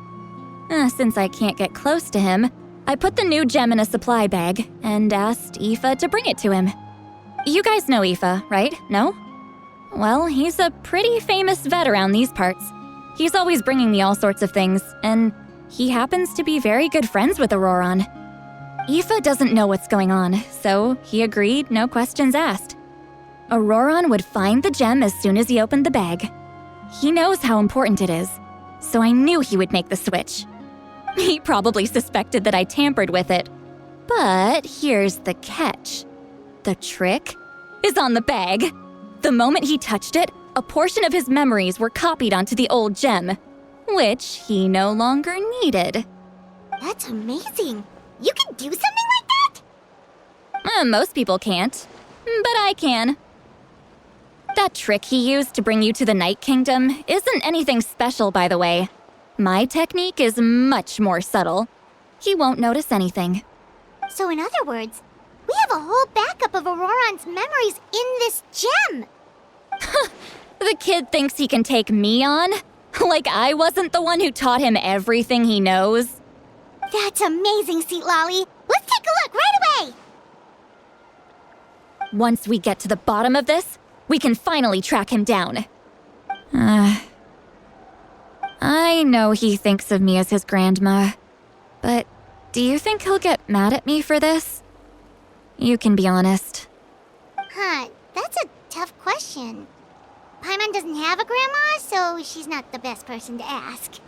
Since I can't get close to him, I put the new gem in a supply bag and asked Aoife to bring it to him. You guys know Aoife, right? No? Well, he's a pretty famous vet around these parts. He's always bringing me all sorts of things, and he happens to be very good friends with Auroron. Aoife doesn't know what's going on, so he agreed, no questions asked. Auroron would find the gem as soon as he opened the bag. He knows how important it is, so I knew he would make the switch. He probably suspected that I tampered with it. But here's the catch. The trick is on the bag. The moment he touched it, a portion of his memories were copied onto the old gem, which he no longer needed. That's amazing. You can do something like that? Most people can't, but I can. That trick he used to bring you to the Night Kingdom isn't anything special, by the way. My technique is much more subtle. He won't notice anything. So in other words, we have a whole backup of Auroron's memories in this gem! The kid thinks he can take me on? Like I wasn't the one who taught him everything he knows? That's amazing, Seat Lolly! Let's take a look right away! Once we get to the bottom of this, we can finally track him down. I know he thinks of me as his grandma, but do you think he'll get mad at me for this? You can be honest. Huh, that's a tough question. Paimon doesn't have a grandma, so she's not the best person to ask.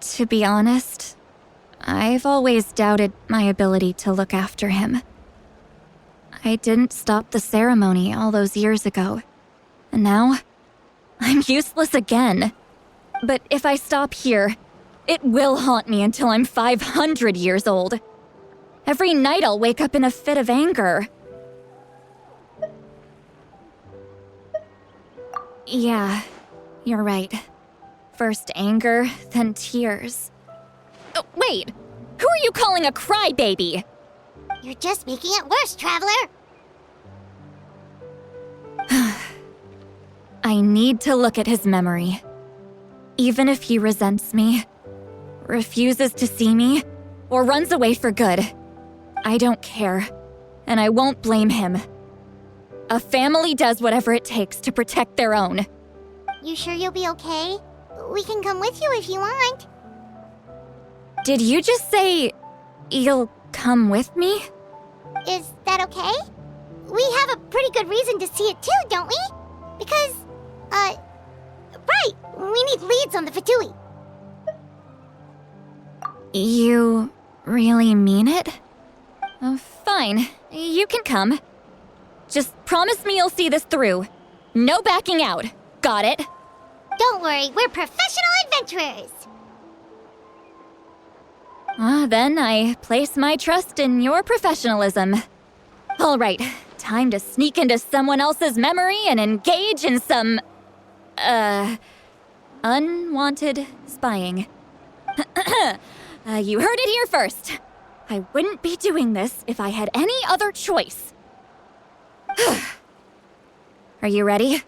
To be honest, I've always doubted my ability to look after him. I didn't stop the ceremony all those years ago, and now I'm useless again. But if I stop here, it will haunt me until I'm 500 years old. Every night I'll wake up in a fit of anger. Yeah, you're right. First anger, then tears. Oh, wait! Who are you calling a crybaby? You're just making it worse, Traveler! I need to look at his memory. Even if he resents me, refuses to see me, or runs away for good, I don't care, and I won't blame him. A family does whatever it takes to protect their own. You sure you'll be okay? We can come with you if you want. Did you just say you'll come with me? Is that okay? We have a pretty good reason to see it too, don't we? Because, right, we need leads on the Fatui. You really mean it? Oh, fine, you can come. Just promise me you'll see this through. No backing out. Got it? Don't worry, we're professional adventurers. Then I place my trust in your professionalism. All right, time to sneak into someone else's memory and engage in some, unwanted spying. You heard it here first. I wouldn't be doing this if I had any other choice. Are you ready?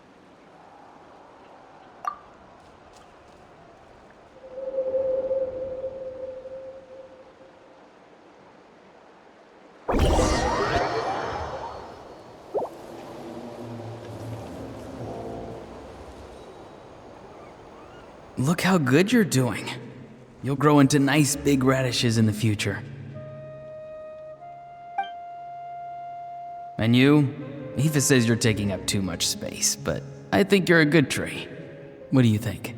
Look how good you're doing. You'll grow into nice big radishes in the future. And you? Aoife says you're taking up too much space, but I think you're a good tree. What do you think?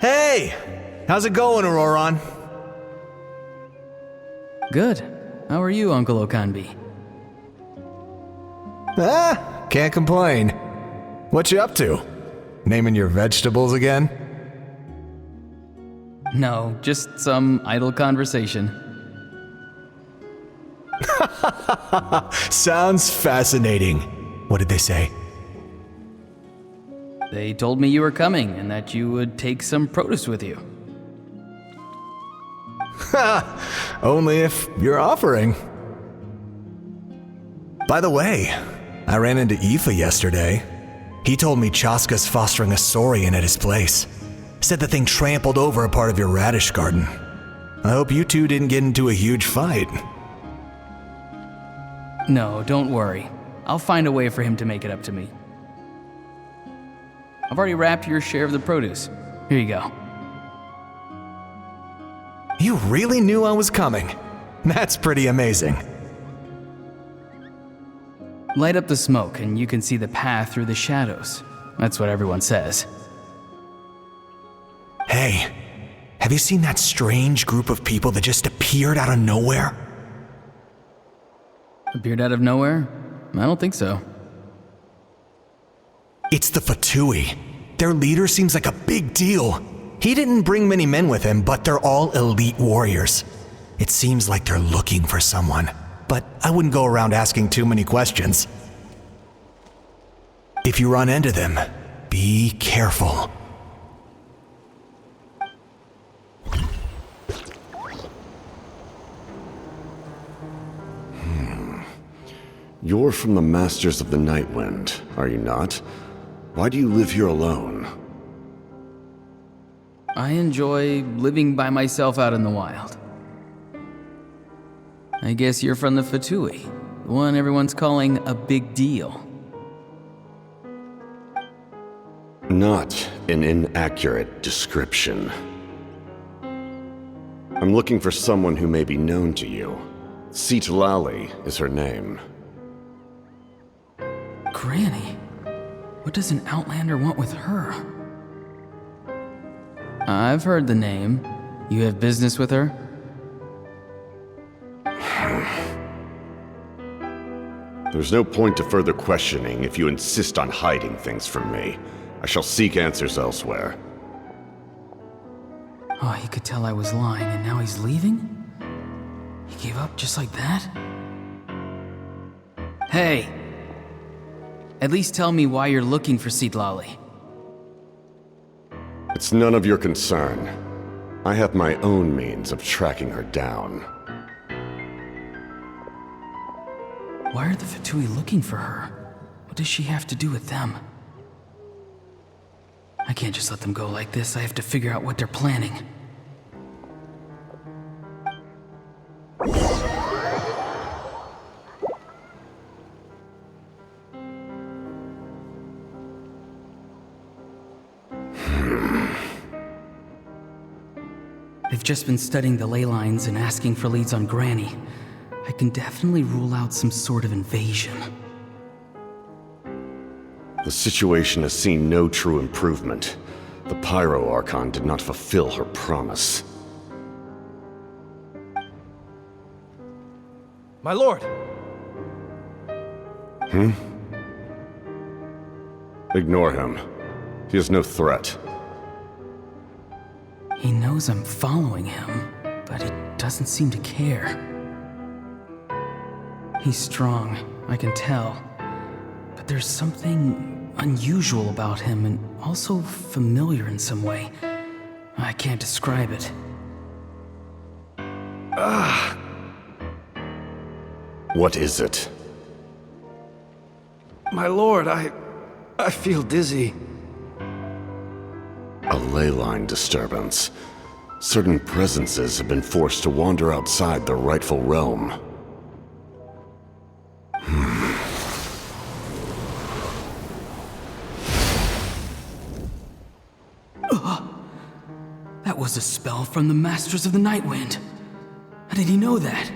Hey! How's it going, Auroron? Good. How are you, Uncle Okanbi? Can't complain. What you up to? Naming your vegetables again? No, just some idle conversation. Sounds fascinating. What did they say? They told me you were coming and that you would take some produce with you. Only if you're offering. By the way, I ran into Aoife yesterday. He told me Chaska's fostering a saurian at his place. Said the thing trampled over a part of your radish garden. I hope you two didn't get into a huge fight. No, don't worry. I'll find a way for him to make it up to me. I've already wrapped your share of the produce. Here you go. You really knew I was coming. That's pretty amazing. Light up the smoke and you can see the path through the shadows. That's what everyone says. Hey, have you seen that strange group of people that just appeared out of nowhere? Appeared out of nowhere? I don't think so. It's the Fatui. Their leader seems like a big deal. He didn't bring many men with him, but they're all elite warriors. It seems like they're looking for someone, but I wouldn't go around asking too many questions. If you run into them, be careful. You're from the Masters of the Nightwind, are you not? Why do you live here alone? I enjoy living by myself out in the wild. I guess you're from the Fatui, the one everyone's calling a big deal. Not an inaccurate description. I'm looking for someone who may be known to you. Citlali is her name. Granny? What does an Outlander want with her? I've heard the name. You have business with her? There's no point to further questioning if you insist on hiding things from me. I shall seek answers elsewhere. Oh, he could tell I was lying and now he's leaving? He gave up just like that? Hey! At least tell me why you're looking for Citlali. It's none of your concern. I have my own means of tracking her down. Why are the Fatui looking for her? What does she have to do with them? I can't just let them go like this. I have to figure out what they're planning. I've just been studying the ley lines and asking for leads on Granny. I can definitely rule out some sort of invasion. The situation has seen no true improvement. The Pyro Archon did not fulfill her promise. My lord! Ignore him. He is no threat. He knows I'm following him, but he doesn't seem to care. He's strong, I can tell. But there's something unusual about him and also familiar in some way. I can't describe it. What is it? My lord, I feel dizzy. A ley line disturbance. Certain presences have been forced to wander outside their rightful realm. That was a spell from the Masters of the Nightwind. How did he know that?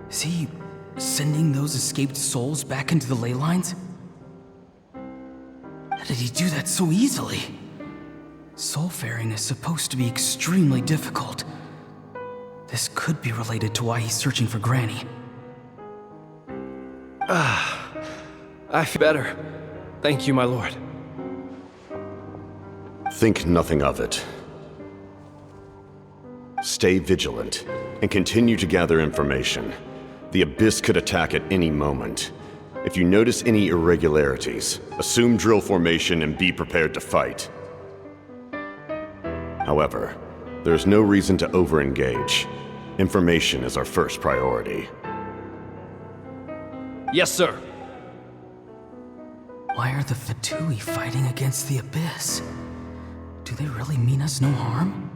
Is he sending those escaped souls back into the ley lines? How did he do that so easily? Soulfaring is supposed to be extremely difficult. This could be related to why he's searching for Granny. I feel better. Thank you, my lord. Think nothing of it. Stay vigilant, and continue to gather information. The Abyss could attack at any moment. If you notice any irregularities, assume drill formation and be prepared to fight. However, there's no reason to over-engage. Information is our first priority. Yes, sir. Why are the Fatui fighting against the Abyss? Do they really mean us no harm?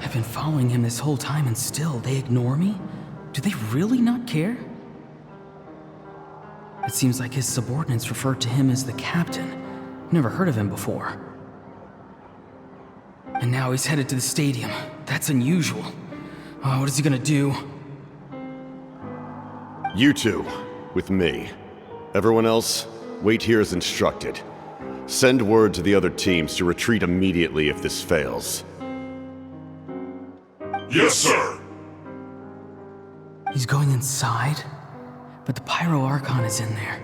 I've been following him this whole time and still they ignore me? Do they really not care? It seems like his subordinates refer to him as the captain. Never heard of him before. And now he's headed to the stadium. That's unusual. Oh, what is he gonna do? You two, with me. Everyone else, wait here as instructed. Send word to the other teams to retreat immediately if this fails. Yes, sir. He's going inside? But the Pyro Archon is in there.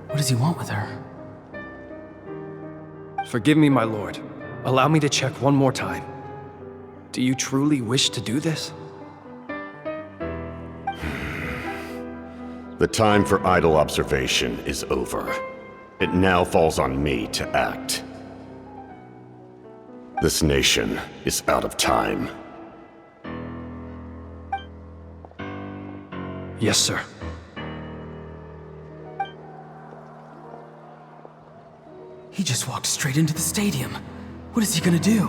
What does he want with her? Forgive me, my lord. Allow me to check one more time. Do you truly wish to do this? The time for idle observation is over. It now falls on me to act. This nation is out of time. Yes, sir. He just walked straight into the stadium. What is he gonna do?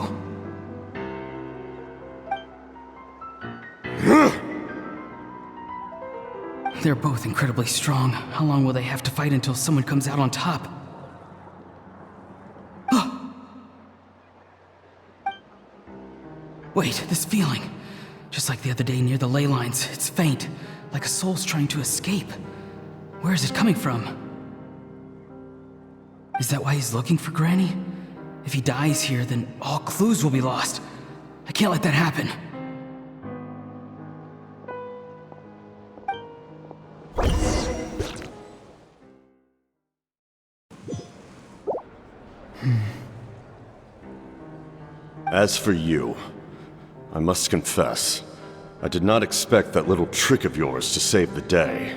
They're both incredibly strong. How long will they have to fight until someone comes out on top? Wait, this feeling. Just like the other day near the ley lines, it's faint, like a soul's trying to escape. Where is it coming from? Is that why he's looking for Granny? If he dies here, then all clues will be lost. I can't let that happen. As for you, I must confess, I did not expect that little trick of yours to save the day.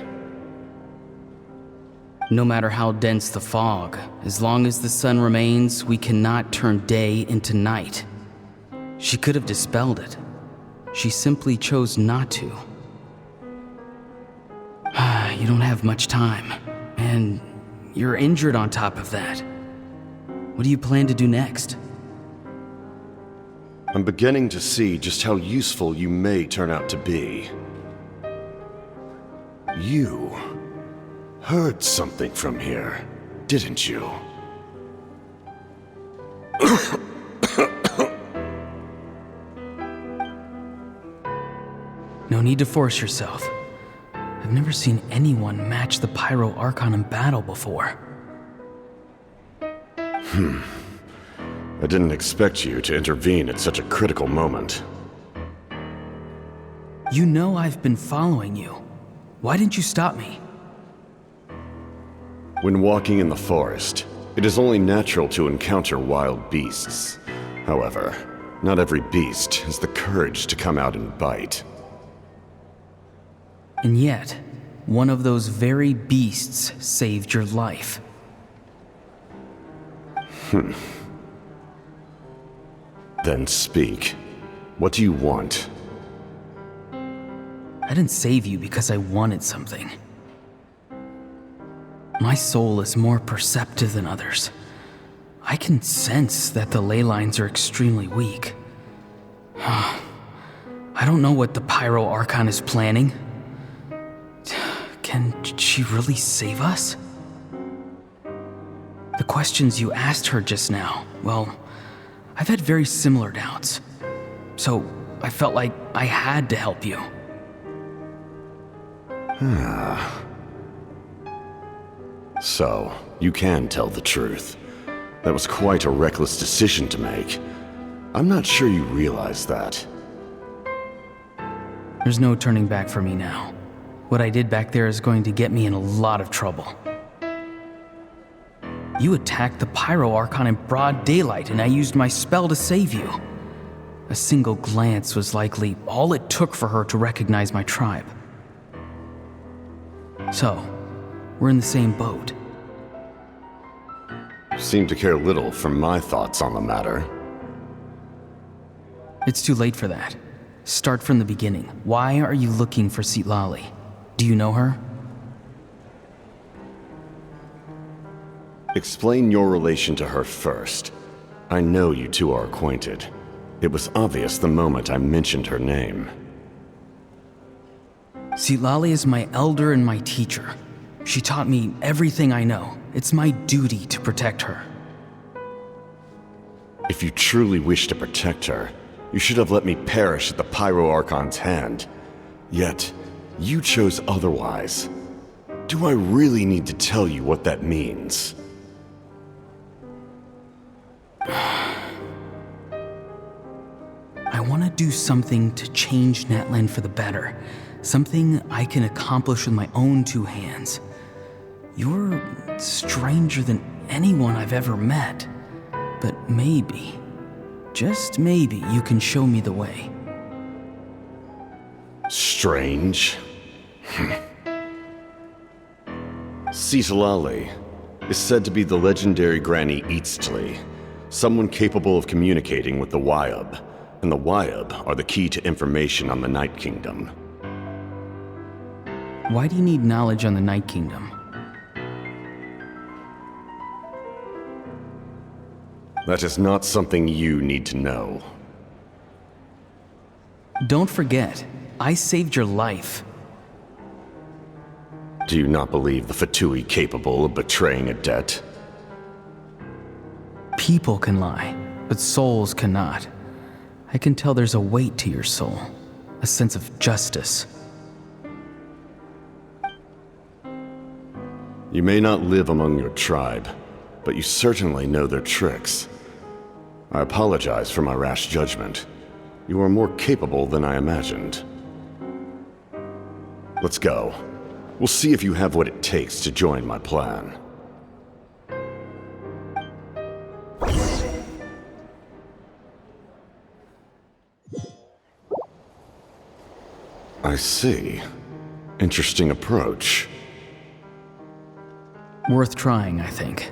No matter how dense the fog, as long as the sun remains, we cannot turn day into night. She could have dispelled it. She simply chose not to. You don't have much time, and you're injured on top of that. What do you plan to do next? I'm beginning to see just how useful you may turn out to be. You heard something from here, didn't you? No need to force yourself. I've never seen anyone match the Pyro Archon in battle before. I didn't expect you to intervene at such a critical moment. You know I've been following you. Why didn't you stop me? When walking in the forest, it is only natural to encounter wild beasts. However, not every beast has the courage to come out and bite. And yet, one of those very beasts saved your life. Then speak. What do you want? I didn't save you because I wanted something. My soul is more perceptive than others. I can sense that the ley lines are extremely weak. I don't know what the Pyro Archon is planning. Can she really save us? The questions you asked her just now, well, I've had very similar doubts. So I felt like I had to help you. So, you can tell the truth. That was quite a reckless decision to make. I'm not sure you realize that. There's no turning back for me now. What I did back there is going to get me in a lot of trouble. You attacked the Pyro Archon in broad daylight, and I used my spell to save you. A single glance was likely all it took for her to recognize my tribe. So, we're in the same boat. Seem to care little for my thoughts on the matter. It's too late for that. Start from the beginning. Why are you looking for Citlali? Do you know her? Explain your relation to her first. I know you two are acquainted. It was obvious the moment I mentioned her name. Citlali is my elder and my teacher. She taught me everything I know. It's my duty to protect her. If you truly wish to protect her, you should have let me perish at the Pyro Archon's hand. Yet, you chose otherwise. Do I really need to tell you what that means? I want to do something to change Natlan for the better. Something I can accomplish with my own two hands. You're stranger than anyone I've ever met. But maybe, just maybe, you can show me the way. Strange? Citlali is said to be the legendary Granny Eastly, someone capable of communicating with the Wyab, and the Wyab are the key to information on the Night Kingdom. Why do you need knowledge on the Night Kingdom? That is not something you need to know. Don't forget, I saved your life. Do you not believe the Fatui capable of betraying a debt? People can lie, but souls cannot. I can tell there's a weight to your soul, a sense of justice. You may not live among your tribe, but you certainly know their tricks. I apologize for my rash judgment. You are more capable than I imagined. Let's go. We'll see if you have what it takes to join my plan. I see. Interesting approach. Worth trying, I think.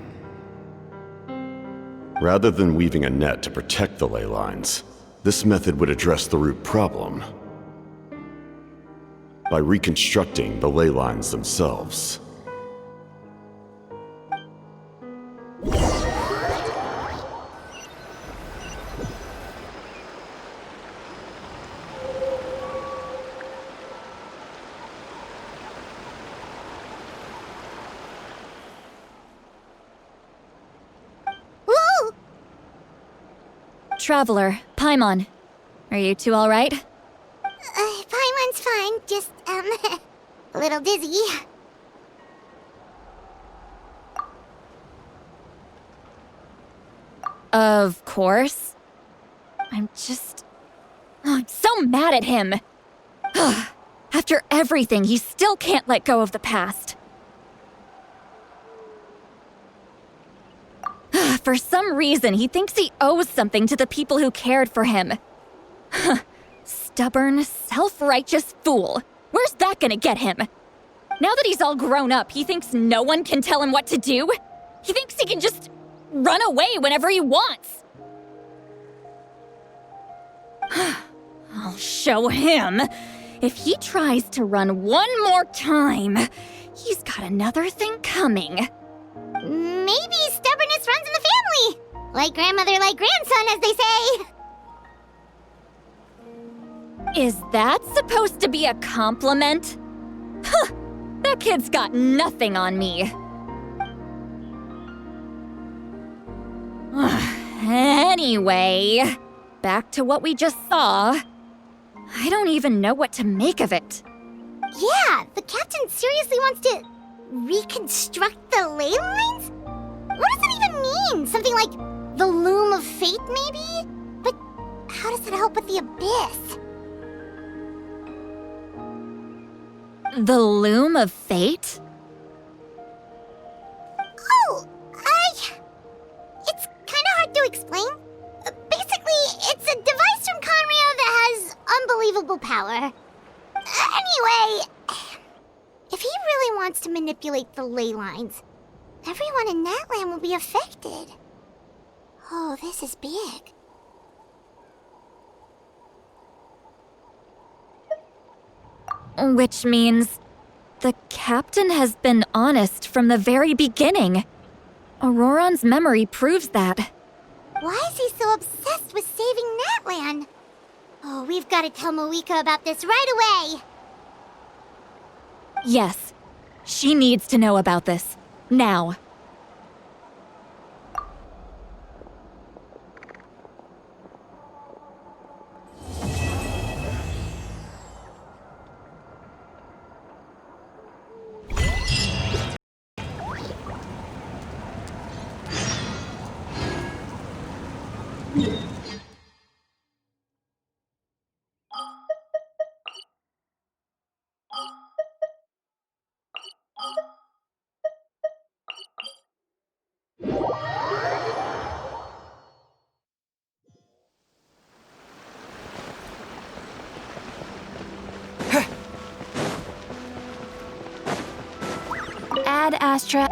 Rather than weaving a net to protect the ley lines, this method would address the root problem by reconstructing the ley lines themselves. Traveler, Paimon. Are you two alright? Paimon's fine, just, a little dizzy. Of course. I'm so mad at him. After everything, he still can't let go of the past. For some reason, he thinks he owes something to the people who cared for him. Stubborn, self-righteous fool. Where's that gonna get him? Now that he's all grown up, he thinks no one can tell him what to do? He thinks he can just run away whenever he wants. I'll show him. If he tries to run one more time, he's got another thing coming. Maybe stubbornness runs in the family. Like grandmother, like grandson, as they say. Is that supposed to be a compliment? Huh, that kid's got nothing on me. Anyway, back to what we just saw. I don't even know what to make of it. Yeah, the captain seriously wants to reconstruct the ley lines? What does that even mean? Something like the loom of fate, maybe? But how does that help with the abyss? The loom of fate? Oh, it's kinda hard to explain. Basically, it's a device from Conrio that has unbelievable power. Anyway, if he really wants to manipulate the ley lines, everyone in Natlan will be affected. Oh, this is big. Which means the captain has been honest from the very beginning. Auroron's memory proves that. Why is he so obsessed with saving Natlan? Oh, we've got to tell Moika about this right away. Yes, she needs to know about this. Now. Ad Astra.